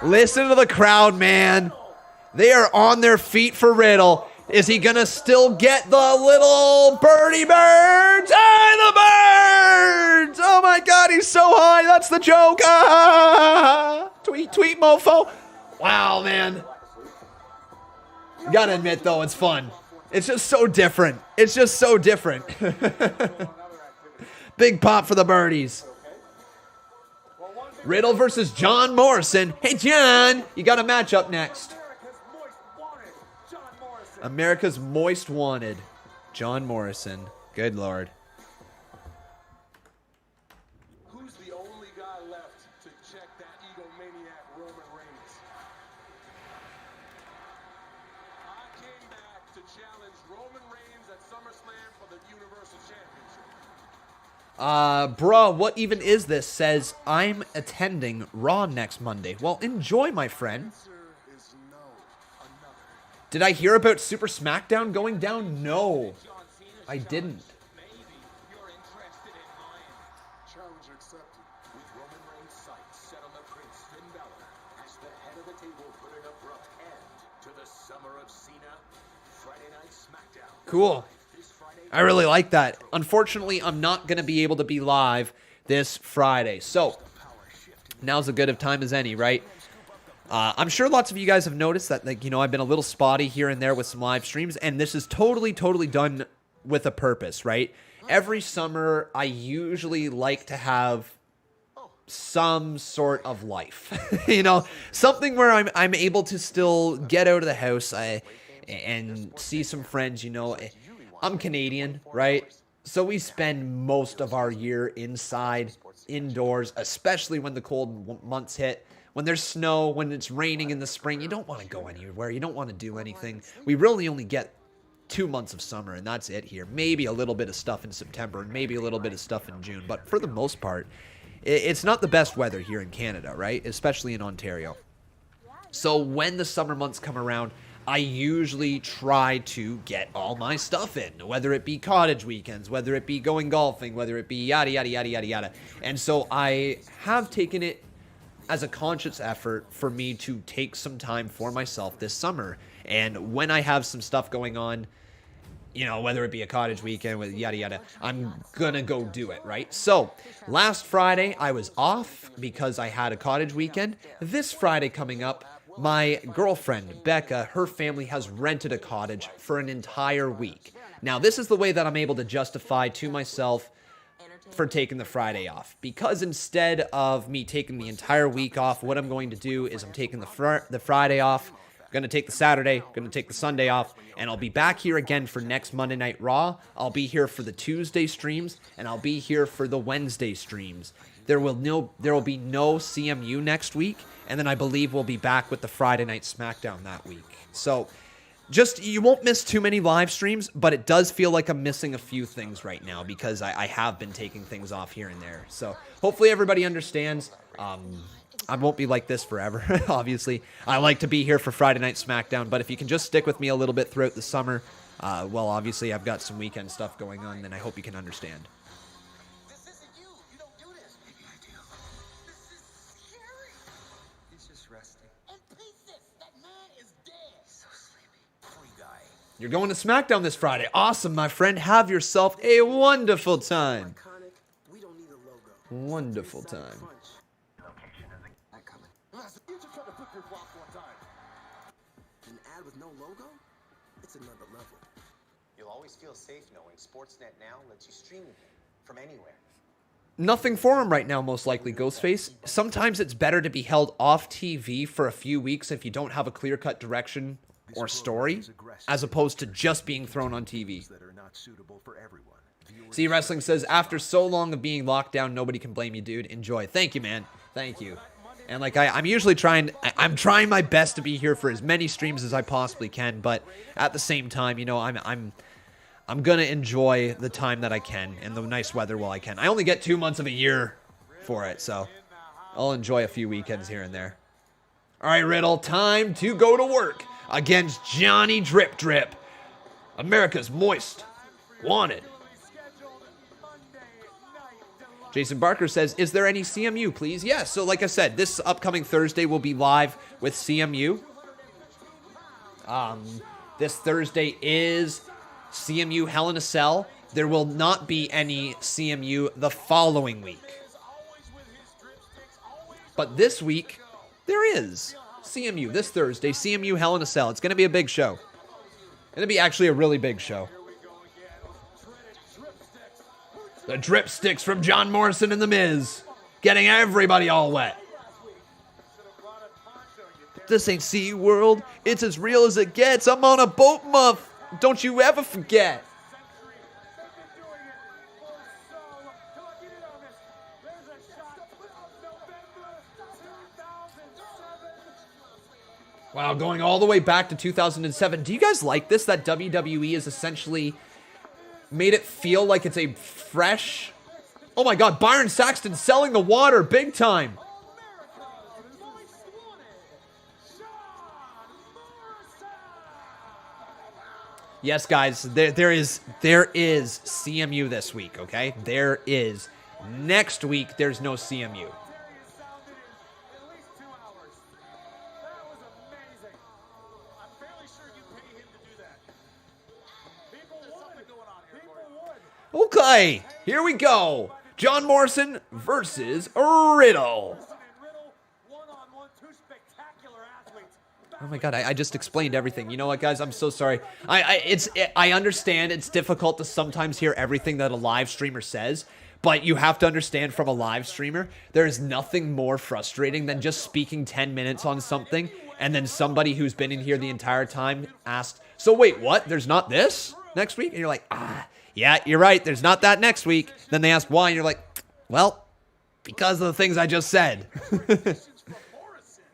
Speaker 1: Listen to the crowd, man. They are on their feet for Riddle. Is he going to still get the little birdie birds? Ah, the birds! Oh my God, he's so high. That's the joke. Ah, tweet, mofo. Wow, man. Gotta admit, though, it's fun. It's just so different. It's just so different. Big pop for the birdies. Riddle versus John Morrison. Hey, John, you got a match up next. America's Most Wanted. John Morrison. Good Lord.
Speaker 8: Who's the only guy left to check that egomaniac Roman Reigns? I came back to challenge Roman Reigns at SummerSlam for the Universal Championship.
Speaker 1: Bruh, what even is this? Says, I'm attending Raw next Monday. Well, enjoy, my friend. Did I hear about Super SmackDown going down? No, I didn't.
Speaker 8: Challenge accepted. With Roman Reigns' sights set on the Prince Finn Balor as the head of the table put an abrupt end to the summer of Cena. Friday Night SmackDown.
Speaker 1: Cool. I really like that. Unfortunately, I'm not going to be able to be live this Friday. So, now's as good of time as any, right? I'm sure lots of you guys have noticed that, like, you know, I've been a little spotty here and there with some live streams, and this is totally done with a purpose, right? Every summer, I usually like to have some sort of life, you know, something where I'm able to still get out of the house and see some friends. You know, I'm Canadian, right? So we spend most of our year inside, indoors, especially when the cold months hit. When there's snow, when it's raining in the spring, you don't want to go anywhere. You don't want to do anything. We really only get 2 months of summer, and that's it here. Maybe a little bit of stuff in September, and maybe a little bit of stuff in June. But for the most part, it's not the best weather here in Canada, right? Especially in Ontario. So when the summer months come around, I usually try to get all my stuff in, whether it be cottage weekends, whether it be going golfing, whether it be yada, yada, yada, yada, yada. And so I have taken it as a conscious effort for me to take some time for myself this summer. And when I have some stuff going on, you know, whether it be a cottage weekend with yada yada, I'm gonna go do it, right? So last Friday I was off because I had a cottage weekend. This Friday coming up, my girlfriend Becca, her family has rented a cottage for an entire week. Now this is the way that I'm able to justify to myself for taking the Friday off, because instead of me taking the entire week off, what I'm going to do is I'm taking the Friday off, going to take the Saturday, going to take the Sunday off, and I'll be back here again for next Monday Night Raw. I'll be here for the Tuesday streams, and I'll be here for the Wednesday streams. There will be no CMU next week, and then I believe we'll be back with the Friday Night SmackDown that week. So just, you won't miss too many live streams, but it does feel like I'm missing a few things right now because I have been taking things off here and there. So hopefully everybody understands. I won't be like this forever, obviously. I like to be here for Friday Night SmackDown, but if you can just stick with me a little bit throughout the summer, well, obviously I've got some weekend stuff going on, then I hope you can understand. You're going to SmackDown this Friday. Awesome, my friend. Have yourself a wonderful time. Wonderful time.
Speaker 4: An ad with no logo? It's another level. You'll always feel safe knowing Sportsnet now lets you stream from anywhere.
Speaker 1: Nothing for him right now, most likely, Ghostface. Sometimes it's better to be held off TV for a few weeks if you don't have a clear-cut direction or story, as opposed to just being thrown on TV. See, Wrestling says, after so long of being locked down, nobody can blame you, dude. Enjoy. Thank you, man. Thank you. And like I'm usually I'm trying my best to be here for as many streams as I possibly can, but at the same time, you know, I'm gonna enjoy the time that I can and the nice weather while I can. I only get 2 months of a year for it, so I'll enjoy a few weekends here and there. All right, Riddle, time to go to work against Johnny Drip Drip, America's Most Wanted. Jason Barker says, is there any CMU, please? Yes, so like I said, this upcoming Thursday will be live with CMU. This Thursday is CMU Hell in a Cell. There will not be any CMU the following week. But this week, there is CMU this Thursday, CMU Hell in a Cell. It's going to be a big show. Going to be actually a really big show. The drip sticks from John Morrison and The Miz, getting everybody all wet. This ain't SeaWorld. It's as real as it gets. I'm on a boat, muff. Don't you ever forget. Wow, going all the way back to 2007. Do you guys like this? That WWE is essentially made it feel like it's a fresh... Oh my god, Byron Saxton selling the water big time. Yes, guys, there is CMU this week, okay? There is. Next week, there's no CMU. Okay, here we go. John Morrison versus Riddle. Oh my god, I just explained everything. You know what, guys? I'm so sorry. I understand it's difficult to sometimes hear everything that a live streamer says, but you have to understand from a live streamer, there is nothing more frustrating than just speaking 10 minutes on something, and then somebody who's been in here the entire time asked, so wait, what? There's not this next week? And you're like, yeah, you're right. There's not that next week. Then they ask why, and you're like, well, because of the things I just said.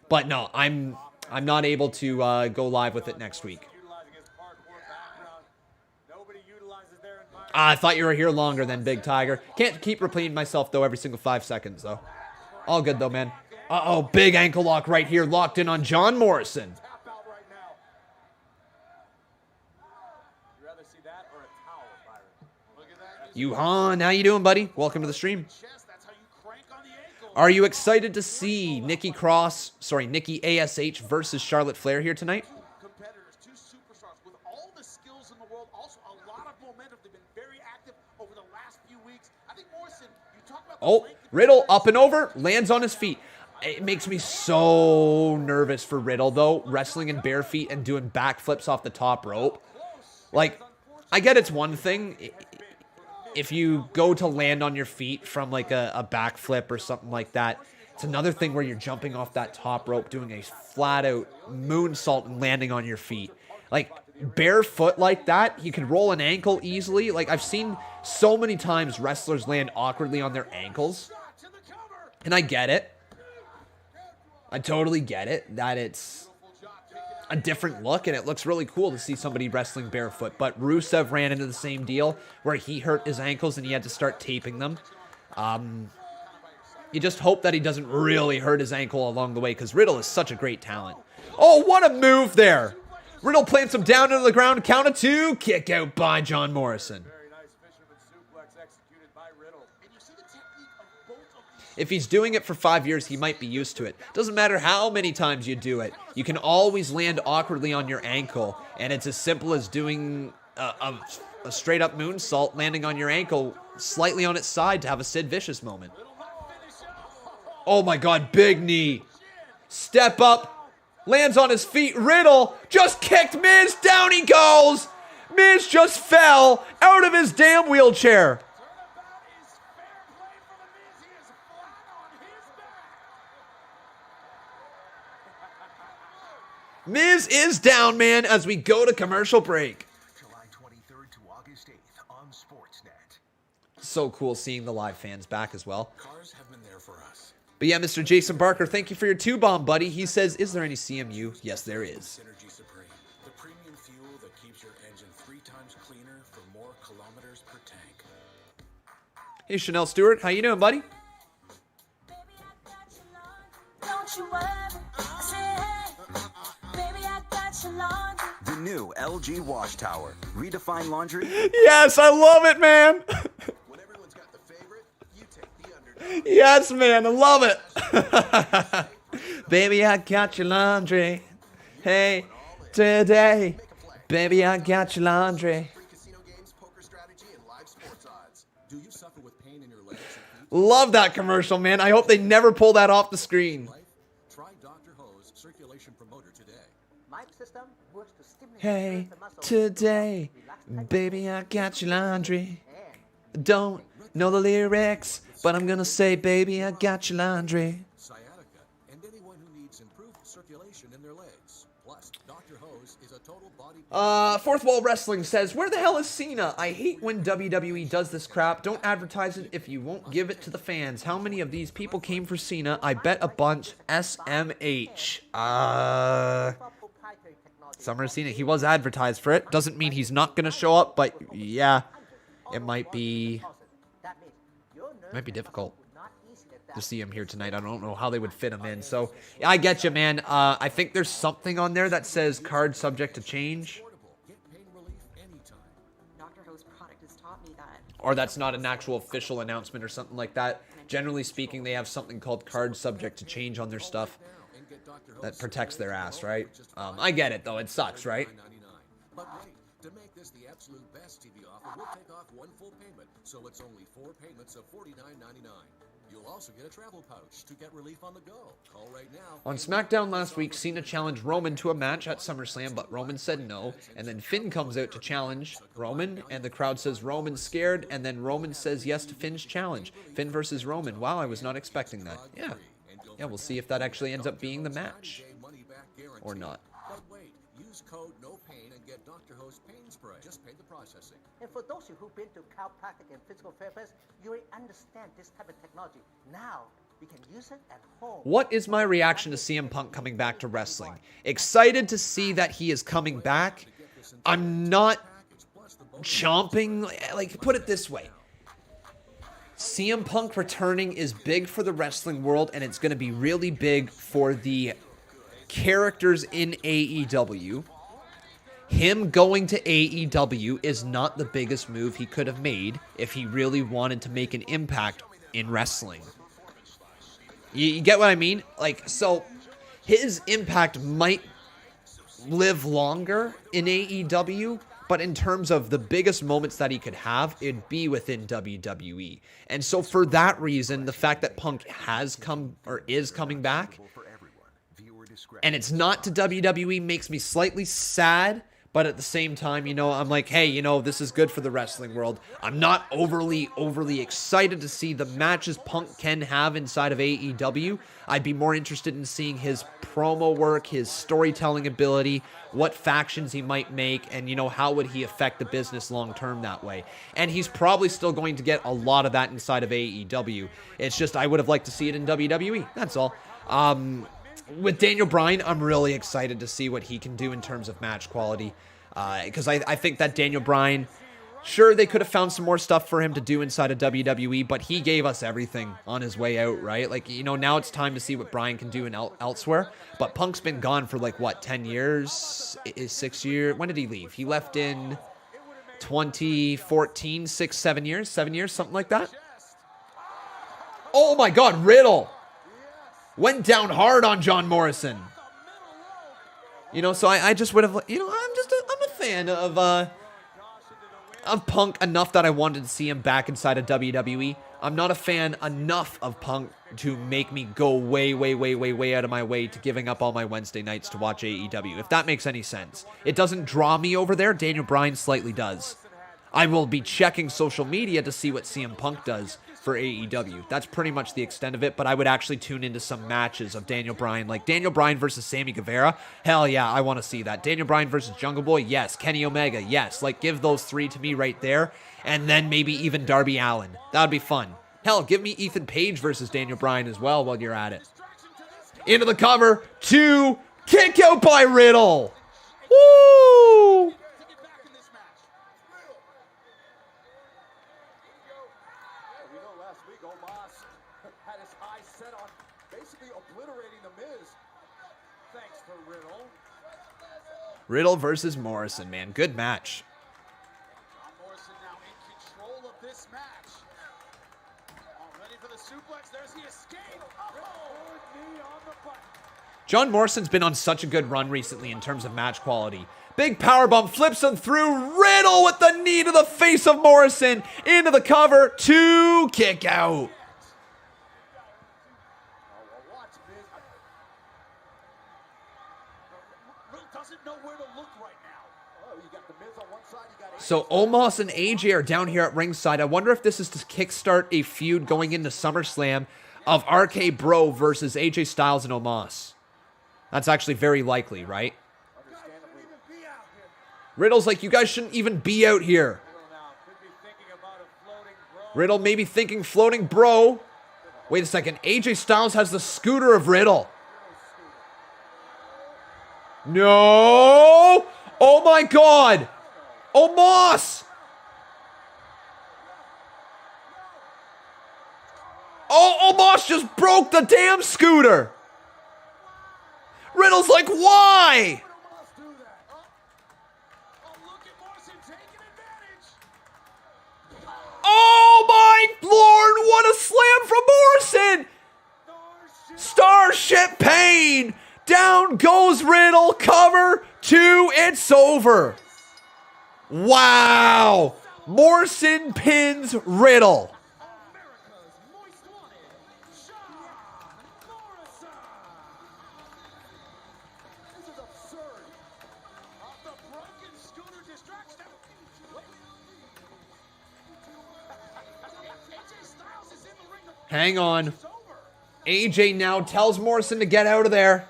Speaker 1: But no, I'm not able to go live with it next week. I thought you were here longer than Big Tiger. Can't keep repeating myself, though, every single 5 seconds, though. All good, though, man. Uh-oh, big ankle lock right here, locked in on John Morrison. Yuhan, how you doing, buddy? Welcome to the stream. Are you excited to see Nikki A.S.H versus Charlotte Flair here tonight?
Speaker 21: Competitors, 2 superstars with all the skills in the world, also a lot of momentum. They've been very active over the last few weeks. I think Morrison, you talk about
Speaker 1: Oh, Riddle up and over, lands on his feet. It makes me so nervous for Riddle, though, wrestling in bare feet and doing backflips off the top rope. Like, I get it's one thing if you go to land on your feet from like a backflip or something like that. It's another thing where you're jumping off that top rope, doing a flat out moonsault and landing on your feet. Like barefoot like that, you can roll an ankle easily. Like I've seen so many times wrestlers land awkwardly on their ankles. And I get it. I totally get it that it's a different look, and it looks really cool to see somebody wrestling barefoot. But Rusev ran into the same deal where he hurt his ankles and he had to start taping them. You just hope that he doesn't really hurt his ankle along the way, because Riddle is such a great talent. Oh, what a move there. Riddle plants him down into the ground. Count of 2. Kick out by John Morrison. If he's doing it for 5 years, he might be used to it. Doesn't matter how many times you do it. You can always land awkwardly on your ankle, and it's as simple as doing a straight-up moonsault, landing on your ankle slightly on its side to have a Sid Vicious moment. Oh my God, big knee. Step up, lands on his feet. Riddle just kicked Miz, down he goes. Miz just fell out of his damn wheelchair. Miz is down, man, as we go to commercial break.
Speaker 11: July 23rd to August 8th on Sportsnet.
Speaker 1: So cool seeing the live fans back as well.
Speaker 10: Cars have been there for us.
Speaker 1: But yeah, Mr. Jason Barker, thank you for your 2-bomb, buddy. He says, is there any CMU? Yes, there is.
Speaker 10: Synergy Supreme, the premium fuel that keeps your engine 3 times cleaner for more kilometers per tank.
Speaker 1: Hey, Chanel Stewart, how you doing, buddy?
Speaker 5: Don't you worry. I say, hey, baby, I got your laundry.
Speaker 14: The new LG Wash Tower. Redefine laundry.
Speaker 1: Yes, I love it, man. Yes, man, I love it. Baby, I got your laundry. Hey, today. Baby, I got your laundry.
Speaker 10: Do you suffer with pain in your legs?
Speaker 1: Love that commercial, man. I hope they never pull that off the screen.
Speaker 10: Try Dr. Ho's circulation promoter today.
Speaker 17: My system works to stimulate
Speaker 1: Hey,
Speaker 17: the muscles.
Speaker 1: today. Baby, I got your laundry. Don't know the lyrics, but I'm gonna say, baby, I got your laundry.
Speaker 10: Sciatica and anyone who needs improved circulation in their legs. Plus, Dr. Ho's is a total body.
Speaker 1: Fourth Wall Wrestling says, where the hell is Cena? I hate when WWE does this crap. Don't advertise it if you won't give it to the fans. How many of these people came for Cena? I bet a bunch. SMH. Summer Cena. He was advertised for it. Doesn't mean he's not going to show up, but yeah, it might be difficult to see him here tonight. I don't know how they would fit him in. So I get you, man. I think there's something on there that says card subject to change.
Speaker 24: Dr. Ho's product has taught me that.
Speaker 1: Or that's not an actual official announcement or something like that. Generally speaking, they have something called card subject to change on their stuff that protects their ass, right? I get it, though. It sucks, right?
Speaker 10: But wait, to make this the absolute best TV offer, we'll take off one full payment, so it's only 4 payments of $49.99. You'll also get a travel pouch to get relief on the go. Call right now.
Speaker 1: On SmackDown last week, Cena challenged Roman to a match at SummerSlam, but Roman said no. And then Finn comes out to challenge Roman, and the crowd says Roman's scared, and then Roman says yes to Finn's challenge. Finn versus Roman. Wow, I was not expecting that. Yeah. Yeah, we'll see if that actually ends up being the match. Or not.
Speaker 10: But wait, use code NOPAIN and get Dr. Ho's pain spray. Just pay the processing.
Speaker 17: And for those of you who've been to chiropractic and physical therapists, you will understand this type of technology. Now, we can use it at home.
Speaker 1: What is my reaction to CM Punk coming back to wrestling? Excited to see that he is coming back. I'm not chomping. Like, put it this way. CM Punk returning is big for the wrestling world, and it's going to be really big for the characters in AEW. Him going to AEW is not the biggest move he could have made if he really wanted to make an impact in wrestling. You get what I mean? Like, so his impact might live longer in AEW, but in terms of the biggest moments that he could have, it'd be within WWE. And so for that reason, the fact that Punk has come or is coming back, and it's not to WWE, makes me slightly sad. But at the same time, you know, I'm like, hey, you know, this is good for the wrestling world. I'm not overly excited to see the matches Punk can have inside of AEW. I'd be more interested in seeing his promo work, his storytelling ability, what factions he might make, and, you know, how would he affect the business long term that way. And he's probably still going to get a lot of that inside of AEW. It's just I would have liked to see it in WWE. That's all. With Daniel Bryan, I'm really excited to see what he can do in terms of match quality. Because I think that Daniel Bryan, sure, they could have found some more stuff for him to do inside of WWE, but he gave us everything on his way out, right? Like, you know, now it's time to see what Bryan can do elsewhere. But Punk's been gone for like, what, 10 years? 6 years? When did he leave? He left in 2014, 7 years, something like that. Oh my God, Riddle went down hard on John Morrison. You know, so I just would have, you know, I'm a fan of Punk enough that I wanted to see him back inside of WWE. I'm not a fan enough of Punk to make me go way out of my way to giving up all my Wednesday nights to watch AEW, if that makes any sense. It doesn't draw me over there. Daniel Bryan slightly does. I will be checking social media to see what CM Punk does for AEW. That's pretty much the extent of it, but I would actually tune into some matches of Daniel Bryan, like Daniel Bryan versus Sammy Guevara. Hell yeah, I want to see that. Daniel Bryan versus Jungle Boy, yes. Kenny Omega, yes. Like, give those three to me right there, and then maybe even Darby Allin. That would be fun. Hell, give me Ethan Page versus Daniel Bryan as well while you're at it. Into the cover, 2, kick out by Riddle. Woo!
Speaker 8: Had his eyes set on basically obliterating the Miz. Thanks to Riddle.
Speaker 1: Riddle versus Morrison, man. Good match.
Speaker 8: John Morrison now in control of this match. All ready for the suplex. There's the escape. Knee on the button.
Speaker 1: John Morrison's been on such a good run recently in terms of match quality. Big powerbomb flips him through. Riddle with the knee to the face of Morrison. Into the cover. 2, kick out. So Omos and AJ are down here at ringside. I wonder if this is to kickstart a feud going into SummerSlam of RK Bro versus AJ Styles and Omos. That's actually very likely, right? Riddle's like, you guys shouldn't even be out here. Riddle maybe thinking floating bro. Wait a second. AJ Styles has the scooter of Riddle. No! Oh my God! Omos! Oh, Omos just broke the damn scooter! Riddle's like, why? Oh my Lord, what a slam from Morrison! Starship Pain! Down goes Riddle, cover, 2, it's over. Wow! Morrison pins Riddle. Hang on. AJ now tells Morrison to get out of there.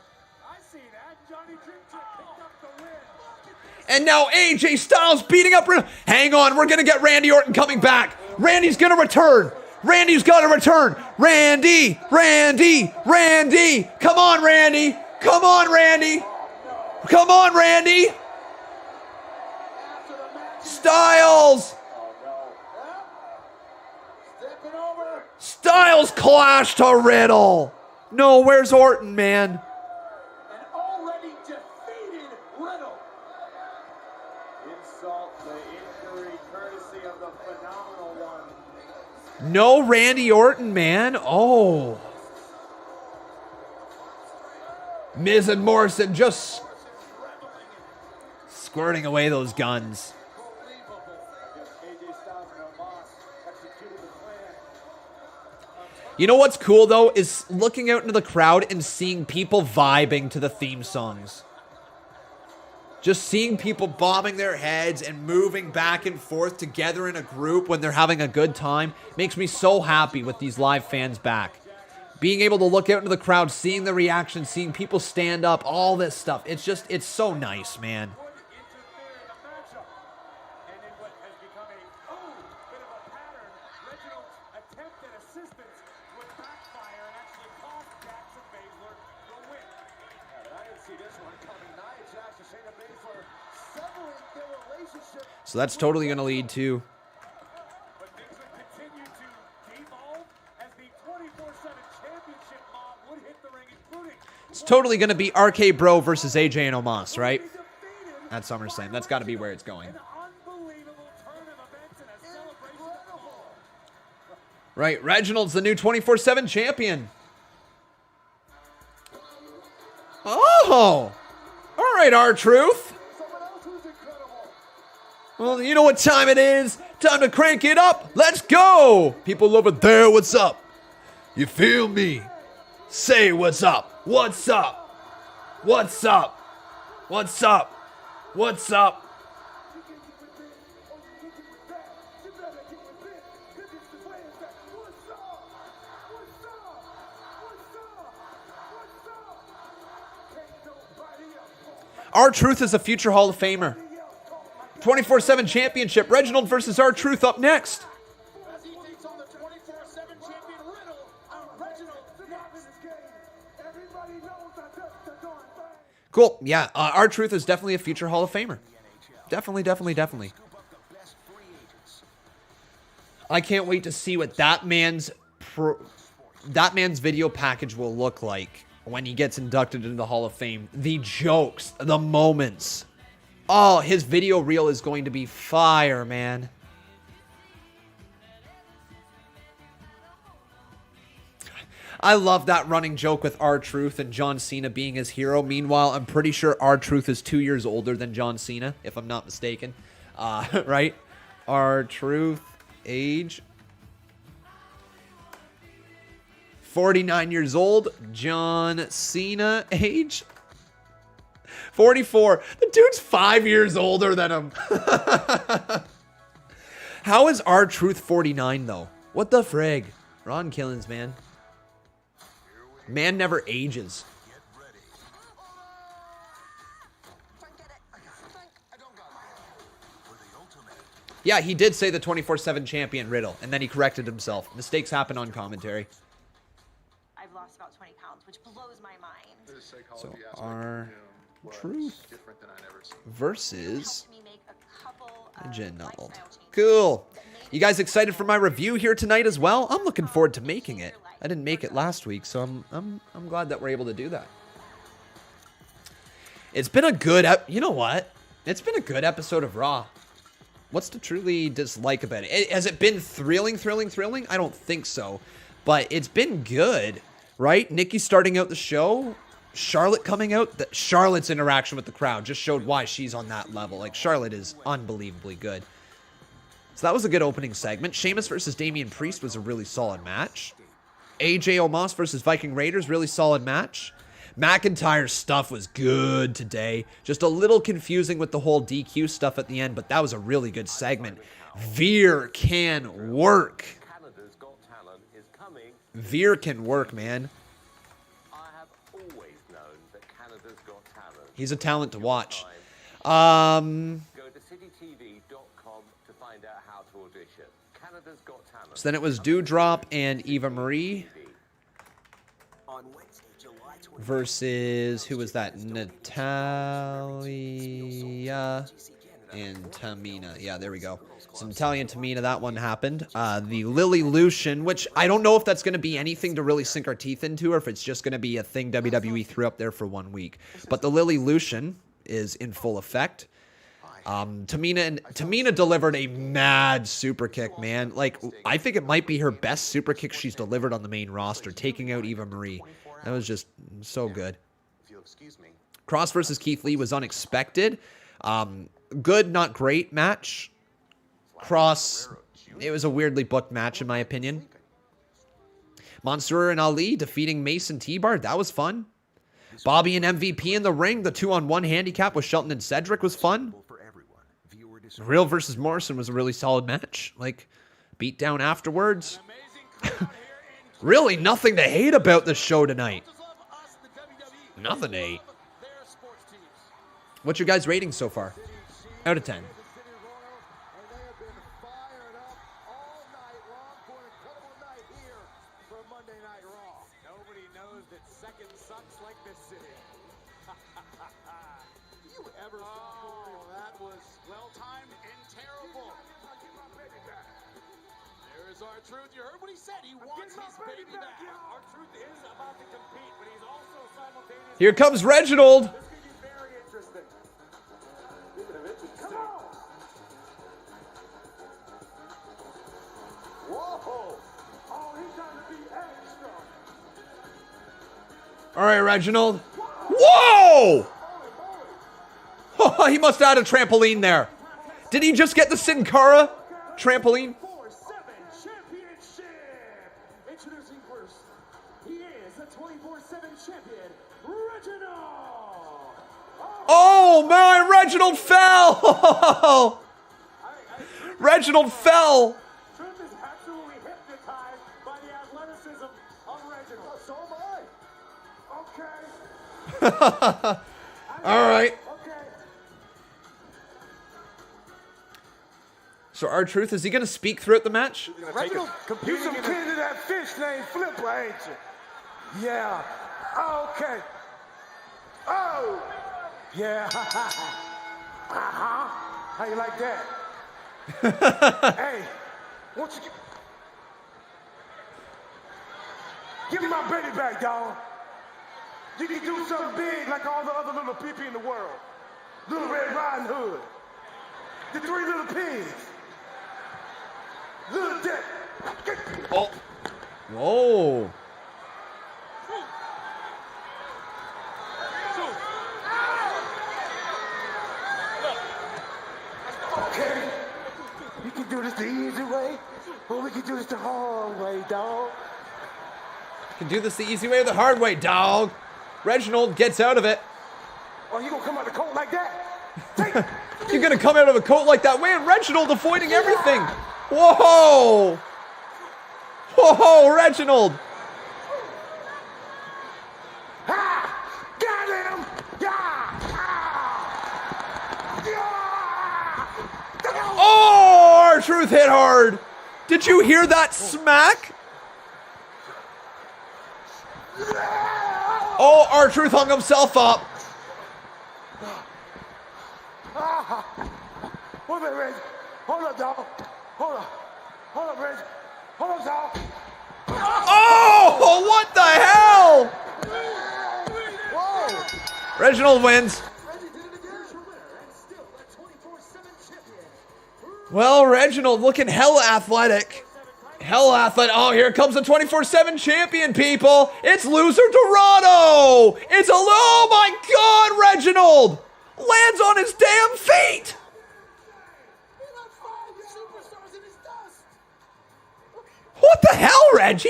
Speaker 1: And now AJ Styles beating up Riddle. Hang on, we're going to get Randy Orton coming back. Randy's going to return. Randy's got to return. Randy. Come on, Randy. Come on, Randy. Styles. Styles clash to Riddle. No, where's Orton, man? No Randy Orton, man. Oh. Miz and Morrison just squirting away those guns. You know what's cool, though, is looking out into the crowd and seeing people vibing to the theme songs. Just seeing people bobbing their heads and moving back and forth together in a group when they're having a good time makes me so happy with these live fans back. Being able to look out into the crowd, seeing the reaction, seeing people stand up, all this stuff. It's so nice, man. So that's totally going to lead to... It's totally going to be RK Bro versus AJ and Omos, right? At SummerSlam. That's got to be where it's going. Right, Reginald's the new 24/7 champion. Oh! All right, R-Truth. Well, you know what time it is. Time to crank it up. Let's go. People over there, what's up? You feel me? Say what's up. What's up? What's up? What's up? What's up? R-Truth is a future Hall of Famer. 24/7 championship. Reginald versus R-Truth up next.
Speaker 8: As he takes on the 24/7 champion Riddle, Reginald
Speaker 1: Cool. Yeah, R-Truth is definitely a future Hall of Famer. Definitely. I can't wait to see what that man's video package will look like when he gets inducted into the Hall of Fame. The jokes, the moments. Oh, his video reel is going to be fire, man. I love that running joke with R-Truth and John Cena being his hero. Meanwhile, I'm pretty sure R-Truth is 2 years older than John Cena, if I'm not mistaken. Right? R-Truth, age 49 years old. John Cena, age 44. The dude's 5 years older than him. How is R-Truth 49, though? What the frig? Ron Killings, man. Man never ages. Yeah, he did say the 24/7 champion Riddle, and then he corrected himself. Mistakes happen on commentary.
Speaker 20: I've lost about 20 pounds, which blows my mind.
Speaker 1: So R-Truth versus Reginald. Cool. You guys excited for my review here tonight as well? I'm looking forward to making it. I didn't make it last week, so I'm glad that we're able to do that. It's been a good you know what? It's been a good episode of Raw. What's to truly dislike about it? Has it been thrilling? I don't think so. But it's been good, right? Nikki starting out the show. Charlotte coming out. Charlotte's interaction with the crowd just showed why she's on that level. Like, Charlotte is unbelievably good. So that was a good opening segment. Sheamus versus Damian Priest was a really solid match. AJ Omos versus Viking Raiders, really solid match. McIntyre's stuff was good today. Just a little confusing with the whole DQ stuff at the end, but that was a really good segment. Veer can work. Veer can work, man. He's a talent to watch.
Speaker 12: Go to citytv.com to find out how to audition. Canada's Got Talent.
Speaker 1: So then it was Dewdrop and Eva Marie versus, who was that? Natalia and Tamina. Yeah, there we go. So Natalia and Tamina, that one happened. The Lily Lucian, which I don't know if that's going to be anything to really sink our teeth into, or if it's just going to be a thing WWE threw up there for 1 week. But the Lily Lucian is in full effect. Tamina delivered a mad super kick, man. Like, I think it might be her best super kick she's delivered on the main roster, taking out Eva Marie. That was just so good. Cross versus Keith Lee was unexpected. Good, not great match. Cross, it was a weirdly booked match in my opinion. Mansoor and Ali defeating Mason T-Bar, that was fun. Bobby and MVP in the ring, the 2-on-1 handicap with Shelton and Cedric was fun. Riddle versus Morrison was a really solid match. Like, beat down afterwards. Really nothing to hate about this show tonight. Nothing to hate. What's your guys' rating so far? Out of 10.
Speaker 8: Nobody knows that second sucks like this city. You ever that was well-timed and terrible. There's R-Truth. You heard what he said. He wants his baby back. R-Truth is about to compete, but he's also simultaneously...
Speaker 1: Here comes Reginald.
Speaker 8: This could be very interesting. Speaking of interesting... Come on! Whoa!
Speaker 1: Reginald. Whoa! He must have had a trampoline there. Did he just get the Sin Cara trampoline?
Speaker 3: Introducing first, he is the 24/7 champion, Reginald.
Speaker 1: Oh man, Reginald fell! Reginald fell!
Speaker 3: Truth is absolutely hypnotized by the athleticism of Reginald. So am I. Okay.
Speaker 1: All right. So R-Truth, is he going to speak throughout the match?
Speaker 21: Reginald, you some kid to that fish named Flipper, ain't you? Yeah. Okay. Oh. Yeah. How you like that? Hey, won't you give me my baby back, dog. You can do something big like all the other little people in the world. Little Red Riding Hood. The 3 little pigs. Little Dick.
Speaker 1: Oh. Whoa.
Speaker 21: Okay. You can do this the easy way, or we can do this the hard way, dog.
Speaker 1: Can do this the easy way or the hard way, dog. Reginald gets out of it.
Speaker 21: Oh, you gonna come out of the coat like that?
Speaker 1: You're gonna come out of a coat like that? Man, Reginald avoiding everything. Whoa! Whoa, Reginald!
Speaker 21: Got him!
Speaker 1: Oh, R-Truth hit hard. Did you hear that smack? Oh, R-Truth hung himself up.
Speaker 21: Hold on, Reg. Hold up, dog. Hold up. Hold up, Reg. Hold up, dog.
Speaker 1: Oh, what the hell?
Speaker 21: Whoa.
Speaker 1: Reginald wins. Well, Reginald looking hella athletic. Hella athletic. Oh, here comes the 24/7 champion, people. It's Loser Dorado. It's a... Oh, my God, Reginald. Lands on his damn feet. What the hell, Reggie?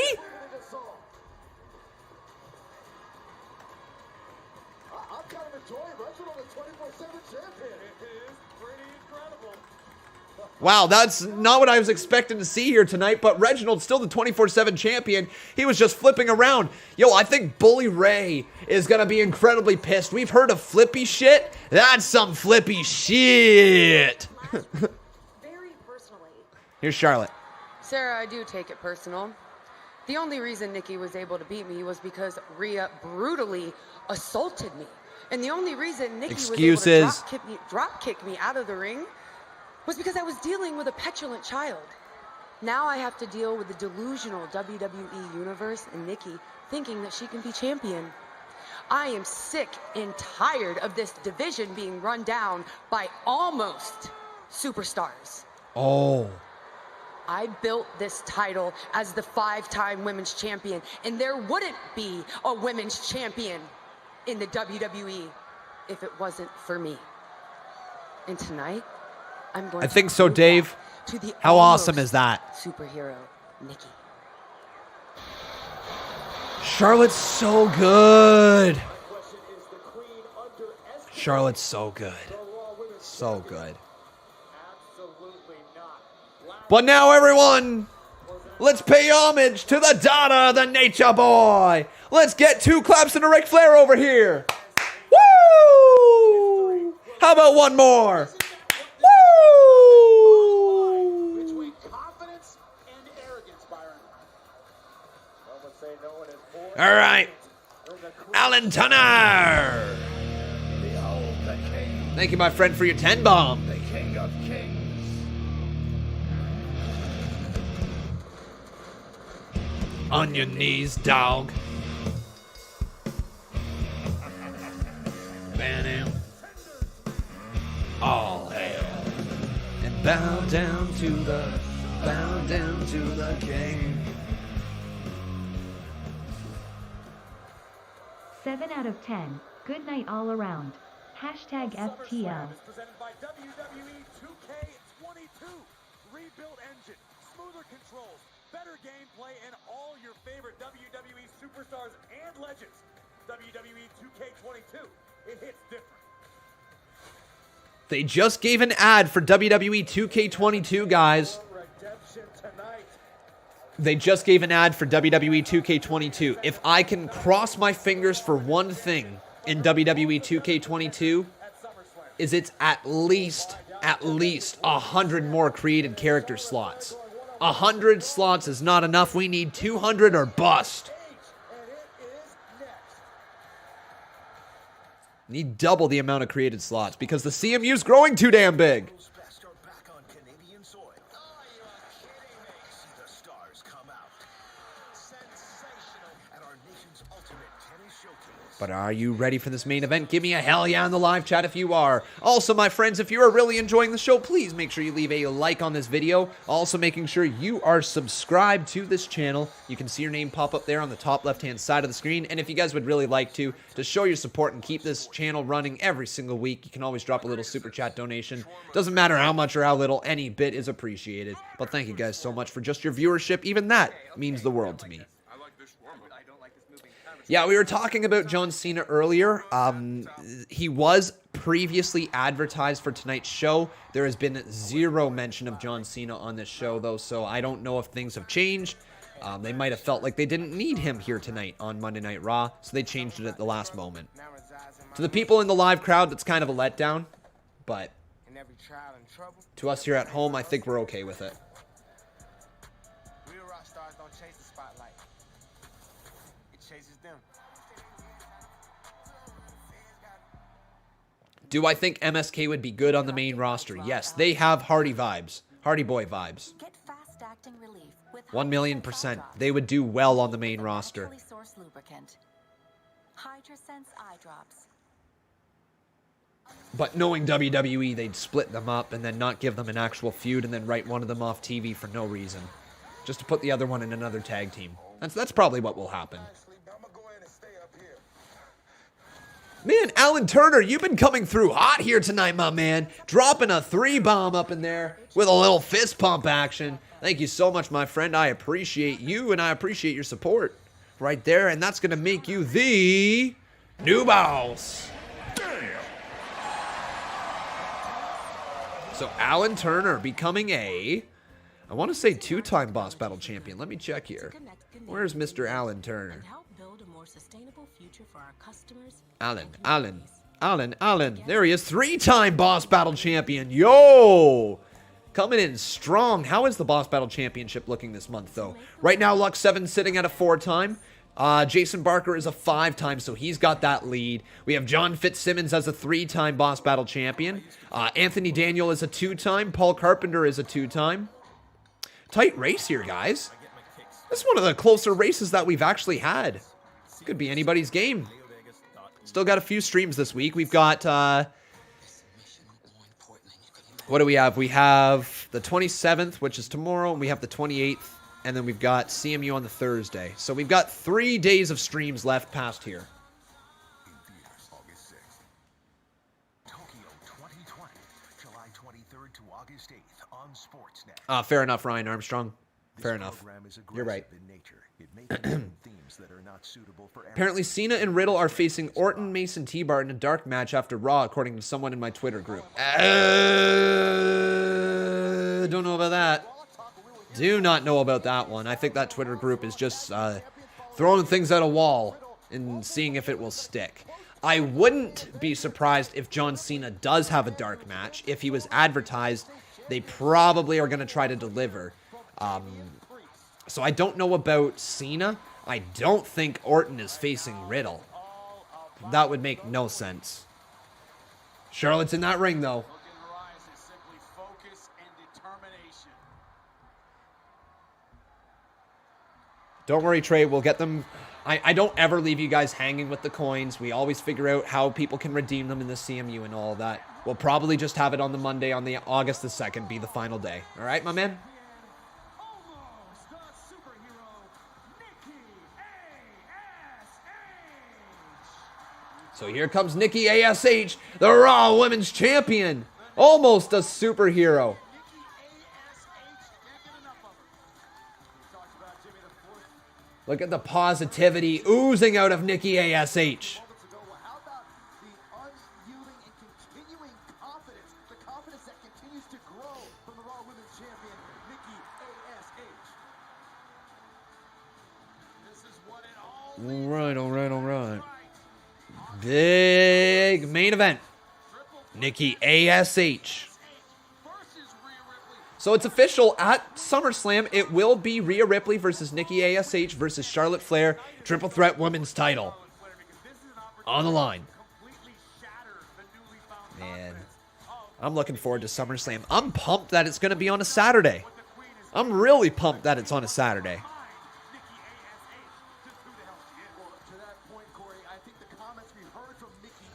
Speaker 3: I'm kind of enjoying Reginald, the 24/7 champion. It is pretty incredible.
Speaker 1: Wow, that's not what I was expecting to see here tonight, but Reginald's still the 24/7 champion. He was just flipping around. Yo, I think Bully Ray is going to be incredibly pissed. We've heard of flippy shit. That's some flippy shit.
Speaker 2: Very personally.
Speaker 1: Here's Charlotte.
Speaker 2: Sarah, I do take it personal. The only reason Nikki was able to beat me was because Rhea brutally assaulted me. And the only reason Nikki was able to drop kick me out of the ring was because I was dealing with a petulant child. Now I have to deal with the delusional WWE Universe and Nikki thinking that she can be champion. I am sick and tired of this division being run down by almost superstars.
Speaker 1: Oh.
Speaker 2: I built this title as the 5-time women's champion, and there wouldn't be a women's champion in the WWE if it wasn't for me. And tonight, I'm going
Speaker 1: I think so, Dave.
Speaker 2: to the
Speaker 1: How awesome is that?
Speaker 2: Superhero, Nikki.
Speaker 1: Charlotte's so good. Charlotte's so good. So good. But now, everyone, let's pay homage to the daughter of the Nature Boy. Let's get 2 claps and a Ric Flair over here. Woo! How about one more? Woo!
Speaker 3: Between confidence and arrogance, Byron.
Speaker 1: All right. Alan Tunner. Thank you, my friend, for your 10 bomb.
Speaker 3: The king of kings.
Speaker 1: On your knees, dog. Bam. All hail. And bow down to the king.
Speaker 7: 7 out of 10. Good night all around. Hashtag FTL.
Speaker 8: Is presented by WWE 2K22. Rebuilt engine, smoother controls, better gameplay, and all your favorite WWE superstars and legends. WWE 2K22. It hits different.
Speaker 1: They just gave an ad for WWE 2K22, guys. They just gave an ad for WWE 2K22. If I can cross my fingers for one thing in WWE 2K22, is it's at least 100 more created character slots. 100 slots is not enough. We need 200 or bust. Need double the amount of created slots because the CMU is growing too damn big. But are you ready for this main event? Give me a hell yeah in the live chat if you are. Also, my friends, if you are really enjoying the show, please make sure you leave a like on this video. Also, making sure you are subscribed to this channel. You can see your name pop up there on the top left-hand side of the screen. And if you guys would really like to show your support and keep this channel running every single week, you can always drop a little super chat donation. Doesn't matter how much or how little, any bit is appreciated. But thank you guys so much for just your viewership. Even that means the world to me. Yeah, we were talking about John Cena earlier. He was previously advertised for tonight's show. There has been zero mention of John Cena on this show, though, so I don't know if things have changed. They might have felt like they didn't need him here tonight on Monday Night Raw, so they changed it at the last moment. To the people in the live crowd, that's kind of a letdown, but to us here at home, I think we're okay with it. Do I think MSK would be good on the main roster? Yes, they have Hardy vibes. Hardy Boy vibes. 1,000,000%. They would do well on the main roster. But knowing WWE, they'd split them up and then not give them an actual feud and then write one of them off TV for no reason. Just to put the other one in another tag team. That's probably what will happen. Man, Alan Turner, you've been coming through hot here tonight, my man. Dropping a 3-bomb up in there with a little fist pump action. Thank you so much, my friend. I appreciate you, and I appreciate your support right there. And that's going to make you the new boss. So Alan Turner becoming I want to say 2-time Boss Battle Champion. Let me check here. Where's Mr. Alan Turner? Alan. There he is. 3-time Boss Battle Champion. Yo! Coming in strong. How is the Boss Battle Championship looking this month, though? Right now, Lux 7 sitting at a 4-time. Jason Barker is a 5-time, so he's got that lead. We have John Fitzsimmons as a 3-time Boss Battle Champion. Anthony Daniel is a 2-time. Paul Carpenter is a 2-time. Tight race here, guys. This is one of the closer races that we've actually had. Could be anybody's game. Still got a few streams this week. We've got, what do we have? We have the 27th, which is tomorrow, and we have the 28th, and then we've got CMU on the Thursday. So we've got 3 days of streams left past here. Fair enough, Ryan Armstrong. Fair enough. You're right. Apparently, Cena and Riddle are facing Orton, Mason, T-Bar in a dark match after Raw, according to someone in my Twitter group. Don't know about that. Do not know about that one. I think that Twitter group is just throwing things at a wall and seeing if it will stick. I wouldn't be surprised if John Cena does have a dark match. If he was advertised, they probably are going to try to deliver. So I don't know about Cena. I don't think Orton is facing Riddle. That would make no sense. Charlotte's in that ring, though. Don't worry, Trey. We'll get them. I don't ever leave you guys hanging with the coins. We always figure out how people can redeem them in the CMU and all that. We'll probably just have it on the Monday on the August the 2nd be the final day. All right, my man? So here comes Nikki A.S.H, the Raw Women's Champion. Almost a superhero. Look at the positivity oozing out of Nikki A.S.H. All right. Big main event. Nikki A.S.H. So it's official at SummerSlam. It will be Rhea Ripley versus Nikki A.S.H. versus Charlotte Flair. Triple threat women's title. On the line. Man, I'm looking forward to SummerSlam. I'm pumped that it's going to be on a Saturday. I'm really pumped that it's on a Saturday.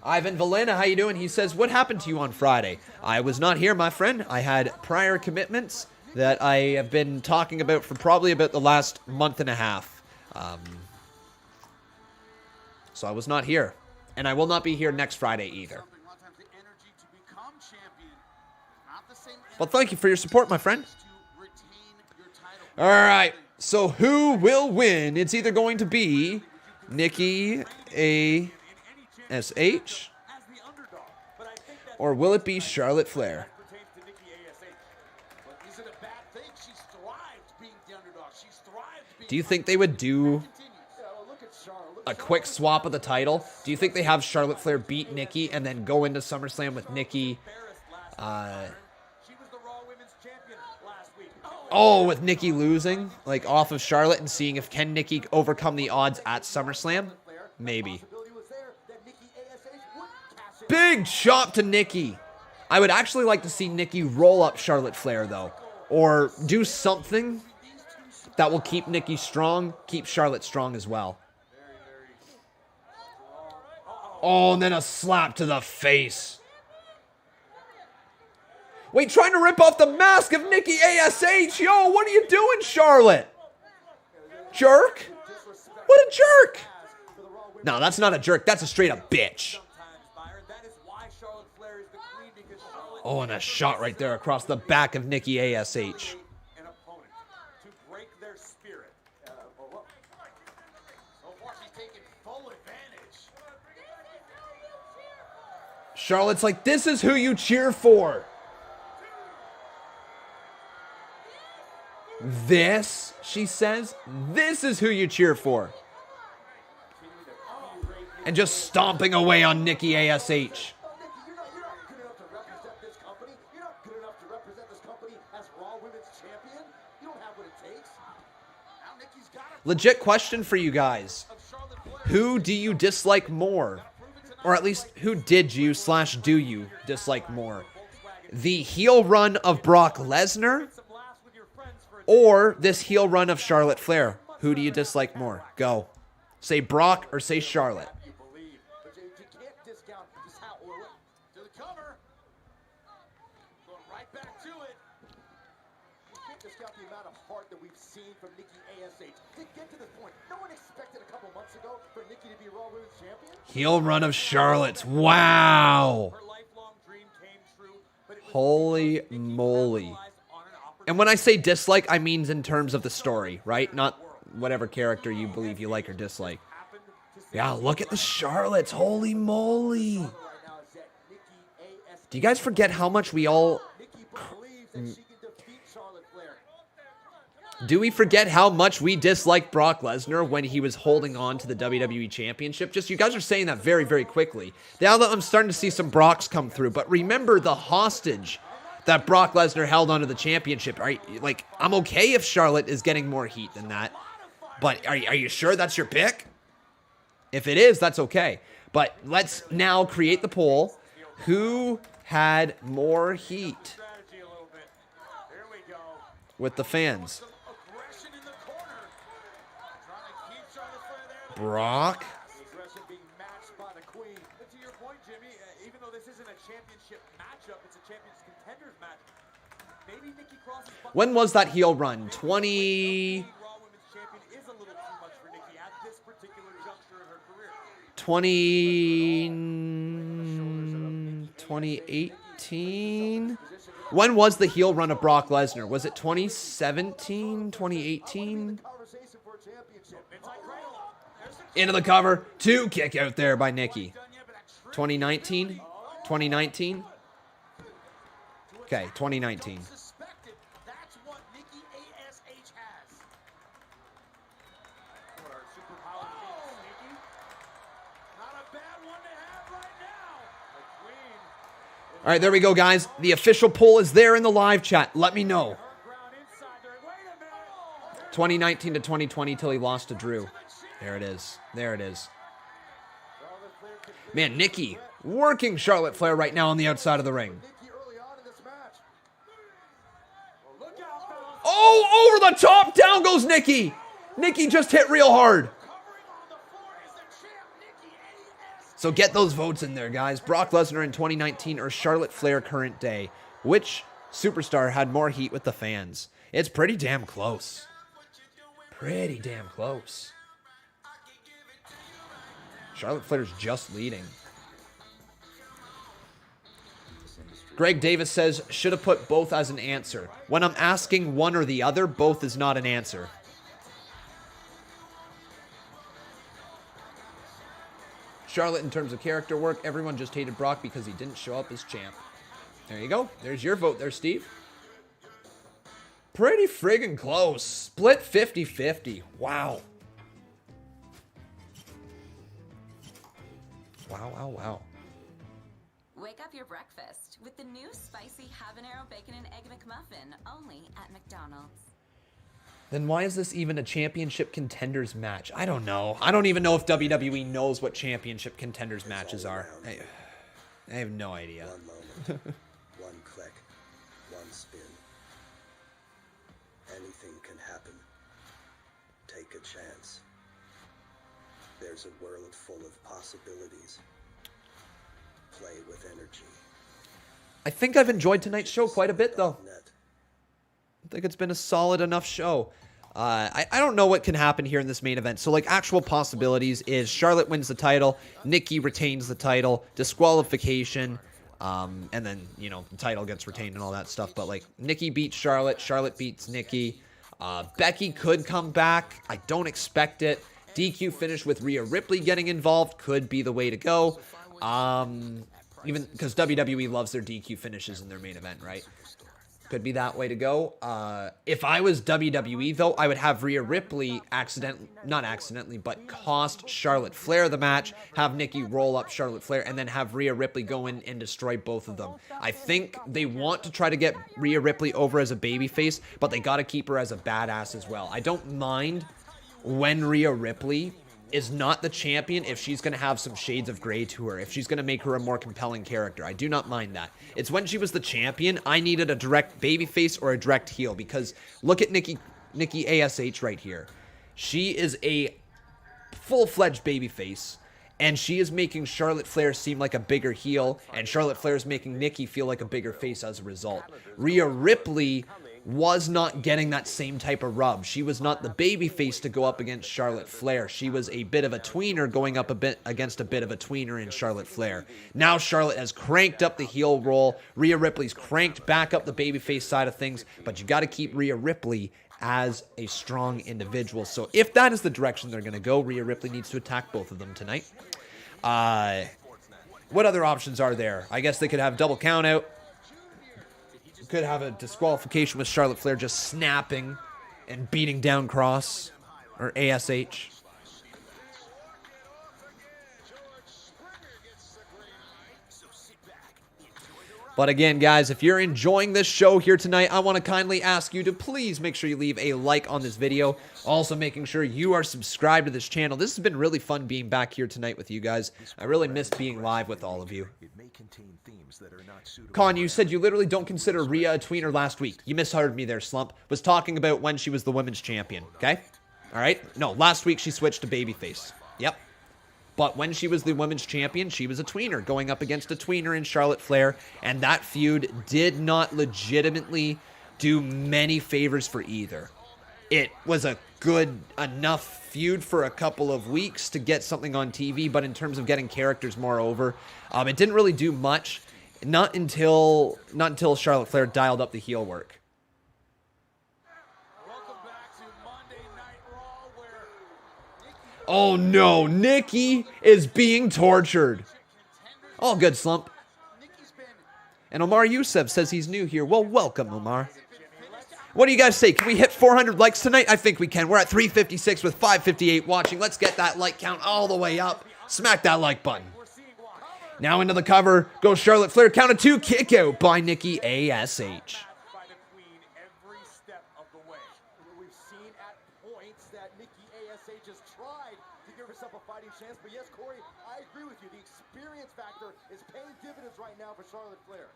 Speaker 1: Ivan Valena, how you doing? He says, what happened to you on Friday? I was not here, my friend. I had prior commitments that I have been talking about for probably about the last month and a half. So I was not here. And I will not be here next Friday either. Well, thank you for your support, my friend. All right. So who will win? It's either going to be Nikki A.S.H. or will it be Charlotte Flair? Do you think they would do a quick swap of the title? Do you think they have Charlotte Flair beat Nikki and then go into SummerSlam with Nikki? With Nikki losing, like off of Charlotte and seeing if can Nikki overcome the odds at SummerSlam? Maybe. Big chop to Nikki. I would actually like to see Nikki roll up Charlotte Flair, though. Or do something that will keep Nikki strong, keep Charlotte strong as well. Oh, and then a slap to the face. Wait, trying to rip off the mask of Nikki A.S.H. Yo, what are you doing, Charlotte? Jerk? What a jerk. No, that's not a jerk. That's a straight up bitch. Oh, and a shot right there across the back of Nikki A.S.H. Charlotte's like, this is who you cheer for. This, she says, this is who you cheer for. And just stomping away on Nikki A.S.H. Legit question for you guys. Who do you dislike more? Or at least, who did you / do you dislike more? The heel run of Brock Lesnar? Or this heel run of Charlotte Flair? Who do you dislike more? Go. Say Brock or say Charlotte. Heel run of Charlotte's. Wow. Holy moly. And when I say dislike, I mean in terms of the story, right? Not whatever character you believe you like or dislike. Yeah, look at the Charlottes. Holy moly. Do you guys forget how much we all... Do we forget how much we disliked Brock Lesnar when he was holding on to the WWE Championship? Just, you guys are saying that very, very quickly. Now that I'm starting to see some Brocks come through, but remember the hostage that Brock Lesnar held onto the championship, right? Like, I'm okay if Charlotte is getting more heat than that, but are you sure that's your pick? If it is, that's okay. But let's now create the poll. Who had more heat with the fans? Brock? When was that heel run? 2018? When was the heel run of Brock Lesnar? Was it 2017? 2018? Into the cover. 2 kick out there by Nikki. 2019? 2019? Okay, 2019.
Speaker 13: That's what Nikki A.S.H has. What our superpower is, Nikki. Not a bad one to have right now. The queen.
Speaker 1: All right, there we go, guys. The official poll is there in the live chat. Let me know. 2019 to 2020 till he lost to Drew. There it is. There it is. Man, Nikki working Charlotte Flair right now on the outside of the ring. Oh, over the top. Down goes Nikki. Nikki just hit real hard. So get those votes in there, guys. Brock Lesnar in 2019 or Charlotte Flair current day. Which superstar had more heat with the fans? It's pretty damn close. Pretty damn close. Charlotte Flair's just leading. Greg Davis says, should have put both as an answer. When I'm asking one or the other, both is not an answer. Charlotte, in terms of character work, everyone just hated Brock because he didn't show up as champ. There you go. There's your vote there, Steve. Pretty friggin' close. Split 50-50. Wow. Wow, wow, wow.
Speaker 6: Wake up your breakfast with the new spicy habanero bacon and egg McMuffin, only at McDonald's.
Speaker 1: Then why is this even a championship contenders match? I don't know. I don't even know if WWE knows what championship contenders matches are. I have no idea.
Speaker 4: One moment, one click, one spin. Anything can happen. Take a chance. There's a world full of possibilities. Play with energy.
Speaker 1: I think I've enjoyed tonight's show quite a bit, though. I think it's been a solid enough show. I don't know what can happen here in this main event. So, like, actual possibilities is Charlotte wins the title, Nikki retains the title, disqualification, and then, you know, the title gets retained and all that stuff. But, like, Nikki beats Charlotte, Charlotte beats Nikki. Becky could come back. I don't expect it. DQ finish with Rhea Ripley getting involved could be the way to go. Even because WWE loves their DQ finishes in their main event, right? Could be that way to go. If I was WWE, though, I would have Rhea Ripley not accidentally, but cost Charlotte Flair the match, have Nikki roll up Charlotte Flair, and then have Rhea Ripley go in and destroy both of them. I think they want to try to get Rhea Ripley over as a babyface, but they got to keep her as a badass as well. I don't mind when Rhea Ripley is not the champion if she's going to have some shades of gray to her, if she's going to make her a more compelling character. I do not mind that. It's when she was the champion, I needed a direct babyface or a direct heel, because look at Nikki A.S.H right here. She is a full-fledged babyface, and she is making Charlotte Flair seem like a bigger heel, and Charlotte Flair is making Nikki feel like a bigger face as a result. Rhea Ripley was not getting that same type of rub. She was not the baby face to go up against Charlotte Flair. She was a bit of a tweener going up against a bit of a tweener in Charlotte Flair. Now Charlotte has cranked up the heel roll. Rhea Ripley's cranked back up the babyface side of things, but you got to keep Rhea Ripley as a strong individual. So if that is the direction they're going to go, Rhea Ripley needs to attack both of them tonight. What other options are there? I guess they could have double count out. Could have a disqualification with Charlotte Flair just snapping and beating down Cross or A.S.H. But again, guys, if you're enjoying this show here tonight, I want to kindly ask you to please make sure you leave a like on this video. Also making sure you are subscribed to this channel. This has been really fun being back here tonight with you guys. I really missed being live with all of you. Con, you said you literally don't consider Rhea a tweener last week. You misheard me there, Slump. Was talking about when she was the women's champion, okay? All right? No, last week she switched to babyface. Yep. But when she was the women's champion, she was a tweener, going up against a tweener in Charlotte Flair, and that feud did not legitimately do many favors for either. it was a good enough feud for a couple of weeks to get something on TV, but in terms of getting characters more over, it didn't really do much. Not until Charlotte Flair dialed up the heel work. Oh no, Nikki is being tortured. All good, Slump. And Omar Youssef says he's new here. Well, welcome, Omar. What do you guys say? Can we hit 400 likes tonight? I think we can. We're at 356 with 558 watching. Let's get that like count all the way up. Smack that like button. Now into the cover goes Charlotte Flair. Count of 2, kick out by Nikki A.S.H.
Speaker 3: We've seen at points that Nikki A.S.H has tried to give herself a fighting chance, but yes, Corey, I agree with you. The experience factor is paying dividends right now for Charlotte Flair.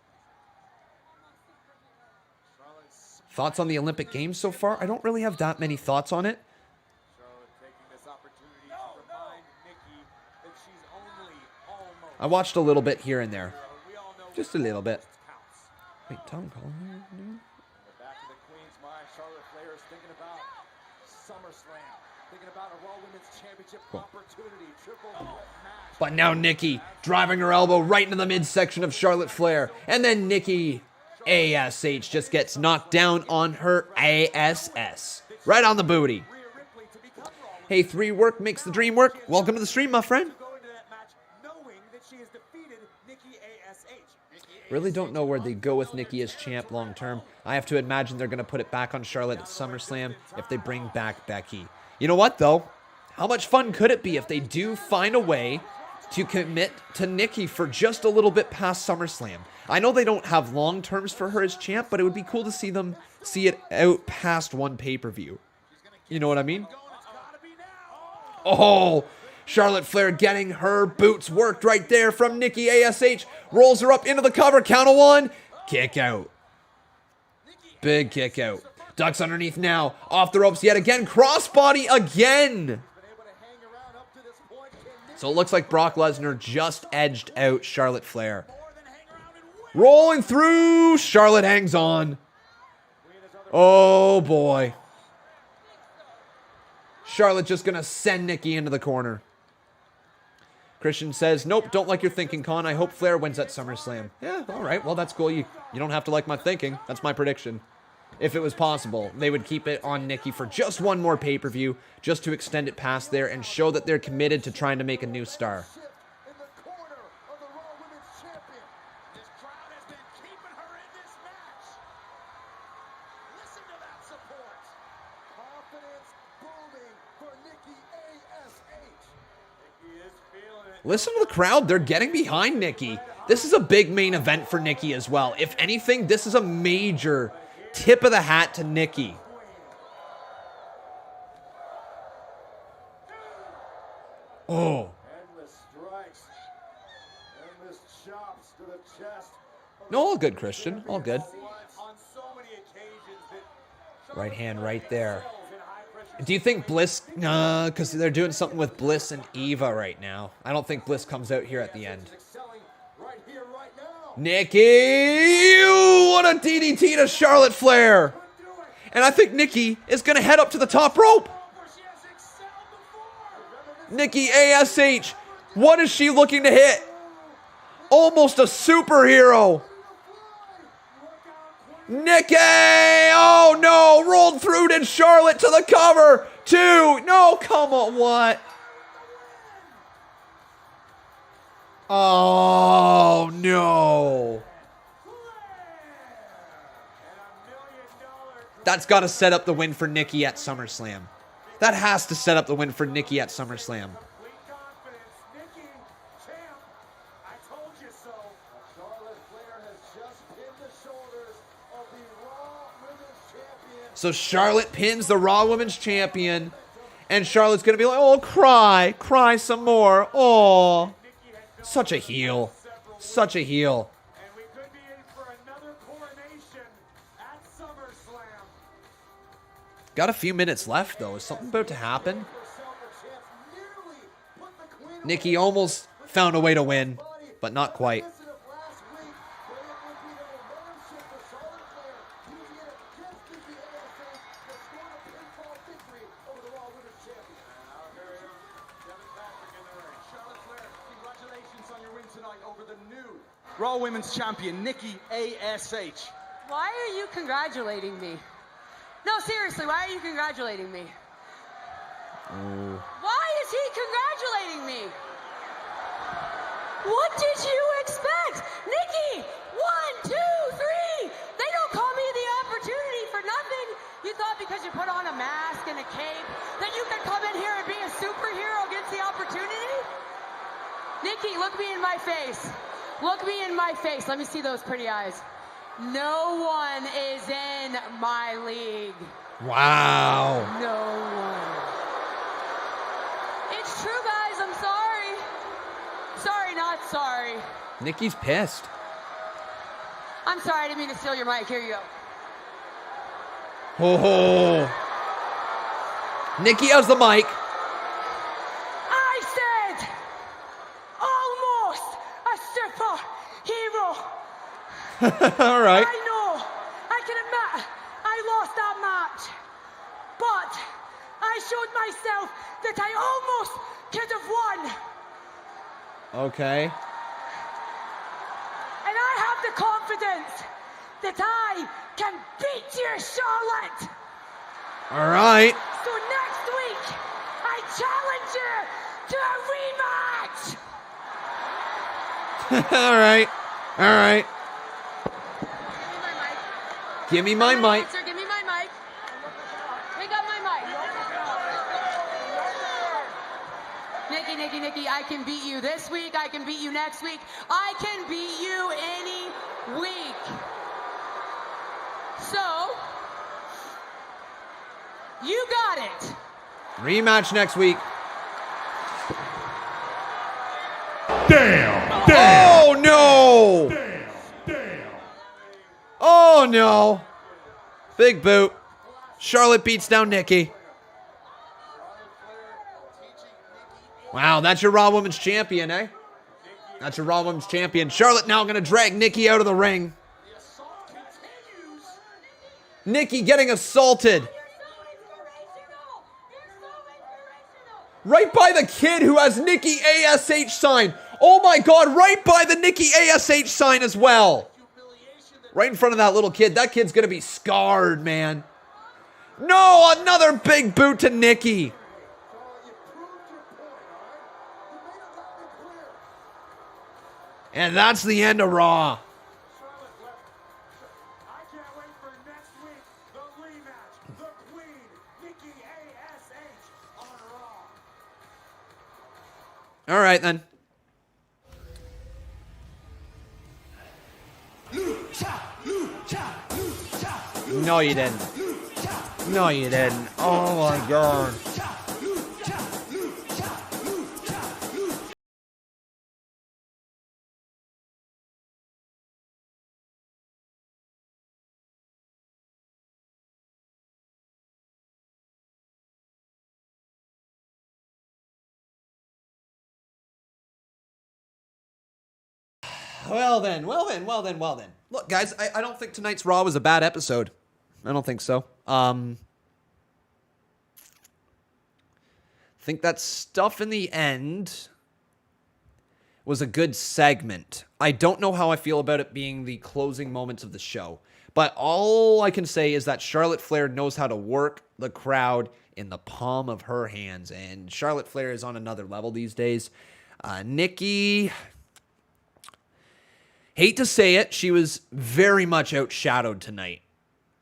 Speaker 1: Thoughts on the Olympic Games so far? I don't really have that many thoughts on it. I watched a little bit here and there. Just a little bit. Wait, Tom calling her? No?
Speaker 3: Back in the Queen's mind, Charlotte Flair is thinking about SummerSlam, thinking about a Raw Women's Championship opportunity, triple threat match.
Speaker 1: But now Nikki driving her elbow right into the midsection of Charlotte Flair. And then Nikki A.S.H just gets knocked down on her ASS. Right on the booty. Hey, 3 work makes the dream work. Welcome to the stream, my friend. Really don't know where they go with Nikki as champ long term. I have to imagine they're going to put it back on Charlotte at SummerSlam if they bring back Becky. You know what, though? How much fun could it be if they do find a way to commit to Nikki for just a little bit past SummerSlam? I know they don't have long terms for her as champ, but it would be cool to see them see it out past one pay-per-view. You know what I mean? Oh, Charlotte Flair getting her boots worked right there from Nikki A.S.H. Rolls her up into the cover. Count of 1. Kick out. Big kick out. Ducks underneath now. Off the ropes yet again. Crossbody again. So it looks like Brock Lesnar just edged out Charlotte Flair. Rolling through. Charlotte hangs on. Oh, boy. Charlotte just going to send Nikki into the corner. Christian says, nope, don't like your thinking, Con. I hope Flair wins at SummerSlam. Yeah, all right. Well, that's cool. You don't have to like my thinking. That's my prediction. If it was possible, they would keep it on Nikki for just one more pay-per-view, just to extend it past there and show that they're committed to trying to make a new star. Listen to the crowd. They're getting behind Nikki. This is a big main event for Nikki as well. If anything, this is a major tip of the hat to Nikki. Oh. No, all good, Christian. All good. Right hand right there. Do you think Bliss, because they're doing something with Bliss and Eva right now. I don't think Bliss comes out here at the end. Nikki! What a DDT to Charlotte Flair! And I think Nikki is going to head up to the top rope. Nikki A.S.H. What is she looking to hit? Almost a superhero. Nikki! Oh no! Rolled through to Charlotte to the cover! 2! No, come on, what? Oh no! That's got to set up the win for Nikki at SummerSlam. That has to set up the win for Nikki at SummerSlam. So Charlotte pins the Raw Women's Champion. And Charlotte's going to be like, oh, cry. Cry some more. Oh. Such a heel. Such a heel. Got a few minutes left, though. Is something about to happen? Nikki almost found a way to win, but not quite.
Speaker 13: for the new Raw Women's Champion, Nikki A.S.H.
Speaker 2: Why are you congratulating me? No, seriously, why are you congratulating me? Why is he congratulating me? What did you expect? Nikki, 1, 2, 3. They don't call me the opportunity for nothing. You thought because you put on a mask and a cape that you could come in here and be a superhero against the opportunity? Nikki, look me in my face. Look me in my face. Let me see those pretty eyes. No one is in my league.
Speaker 1: Wow.
Speaker 2: No one. It's true, guys. I'm sorry. Sorry, not sorry.
Speaker 1: Nikki's pissed.
Speaker 2: I'm sorry. I didn't mean to steal your mic. Here you go.
Speaker 1: Oh. Nikki has the mic.
Speaker 2: I said almost a superhero.
Speaker 1: All right.
Speaker 2: I know. I can admit I lost that match. But I showed myself that I almost could have won.
Speaker 1: Okay.
Speaker 2: And I have the confidence that I can beat you, Charlotte.
Speaker 1: All right.
Speaker 2: So next week, I challenge you to a rematch.
Speaker 1: All right. All right. Give me my mic.
Speaker 2: Sir, give me my mic. Pick up my mic. Nikki, I can beat you this week. I can beat you next week. I can beat you any week. So, you got it.
Speaker 1: Rematch next week.
Speaker 23: Damn!
Speaker 1: Oh, no! Oh, no. Big boot. Charlotte beats down Nikki. Wow, that's your Raw Women's Champion, eh? That's your Raw Women's Champion. Charlotte now going to drag Nikki out of the ring. Nikki getting assaulted. Right by the kid who has Nikki A.S.H sign. Oh my God, right by the Nikki A.S.H sign as well. Right in front of that little kid. That kid's going to be scarred, man. No, another big boot to Nikki. And that's the end of Raw. All right, then. No, you didn't. No, you didn't. Oh, my God. Well then. Look, guys, I don't think tonight's Raw was a bad episode. I don't think so. I think that stuff in the end was a good segment. I don't know how I feel about it being the closing moments of the show. But all I can say is that Charlotte Flair knows how to work the crowd in the palm of her hands. And Charlotte Flair is on another level these days. Nikki... Hate to say it, she was very much outshadowed tonight.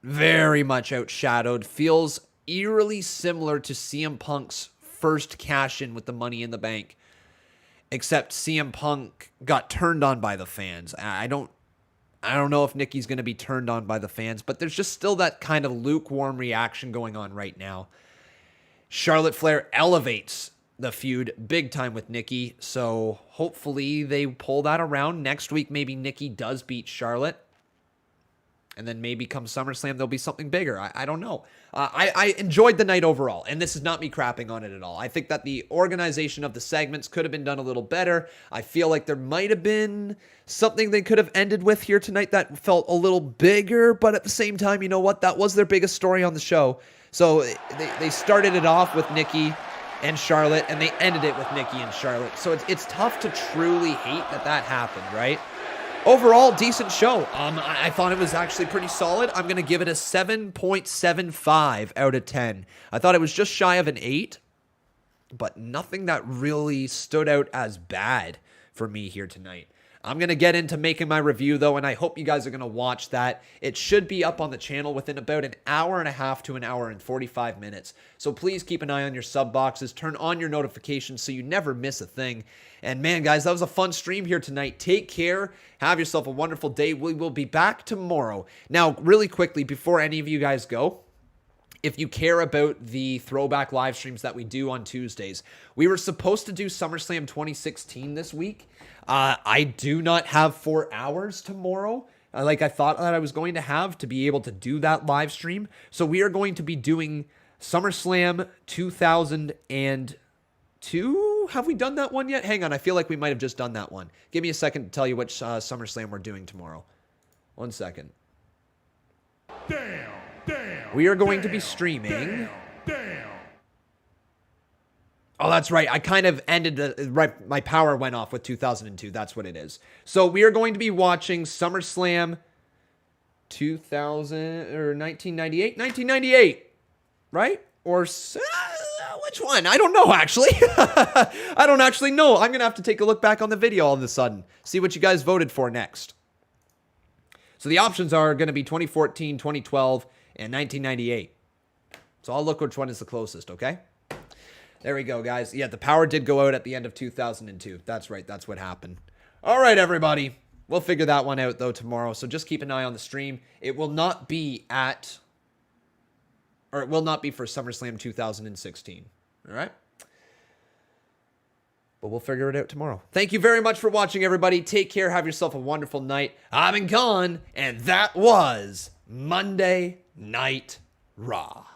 Speaker 1: Very much outshadowed. Feels eerily similar to CM Punk's first cash-in with the Money in the Bank. Except CM Punk got turned on by the fans. I don't know if Nikki's going to be turned on by the fans, but there's just still that kind of lukewarm reaction going on right now. Charlotte Flair elevates the feud big time with Nikki, so hopefully they pull that around. Next week, maybe Nikki does beat Charlotte, and then maybe come SummerSlam, there'll be something bigger. I don't know. I enjoyed the night overall, and this is not me crapping on it at all. I think that the organization of the segments could have been done a little better. I feel like there might have been something they could have ended with here tonight that felt a little bigger, but at the same time, you know what? That was their biggest story on the show. So they started it off with Nikki and Charlotte, and they ended it with Nikki and Charlotte. So it's tough to truly hate that happened, right? Overall, decent show. I thought it was actually pretty solid. I'm going to give it a 7.75 out of 10. I thought it was just shy of an 8, but nothing that really stood out as bad for me here tonight. I'm going to get into making my review, though, and I hope you guys are going to watch that. It should be up on the channel within about an hour and a half to an hour and 45 minutes. So please keep an eye on your sub boxes. Turn on your notifications so you never miss a thing. And man, guys, that was a fun stream here tonight. Take care. Have yourself a wonderful day. We will be back tomorrow. Now, really quickly, before any of you guys go, if you care about the throwback live streams that we do on Tuesdays, we were supposed to do SummerSlam 2016 this week. I do not have 4 hours tomorrow, like I thought that I was going to have to be able to do that live stream. So we are going to be doing SummerSlam 2002. Have we done that one yet? Hang on, I feel like we might have just done that one. Give me a second to tell you which SummerSlam we're doing tomorrow. 1 second. We are going to be streaming. Oh, that's right. I kind of ended right. My power went off with 2002. That's what it is. So we are going to be watching SummerSlam 2000 or 1998. 1998, right? Or which one? I don't know, actually. I don't actually know. I'm going to have to take a look back on the video all of a sudden. See what you guys voted for next. So the options are going to be 2014, 2012, and 1998. So I'll look which one is the closest, okay? There we go, guys. Yeah, the power did go out at the end of 2002. That's right. That's what happened. All right, everybody. We'll figure that one out, though, tomorrow. So just keep an eye on the stream. It will not be it will not be for SummerSlam 2016. All right? But we'll figure it out tomorrow. Thank you very much for watching, everybody. Take care. Have yourself a wonderful night. I've been gone, and that was Monday Night Raw.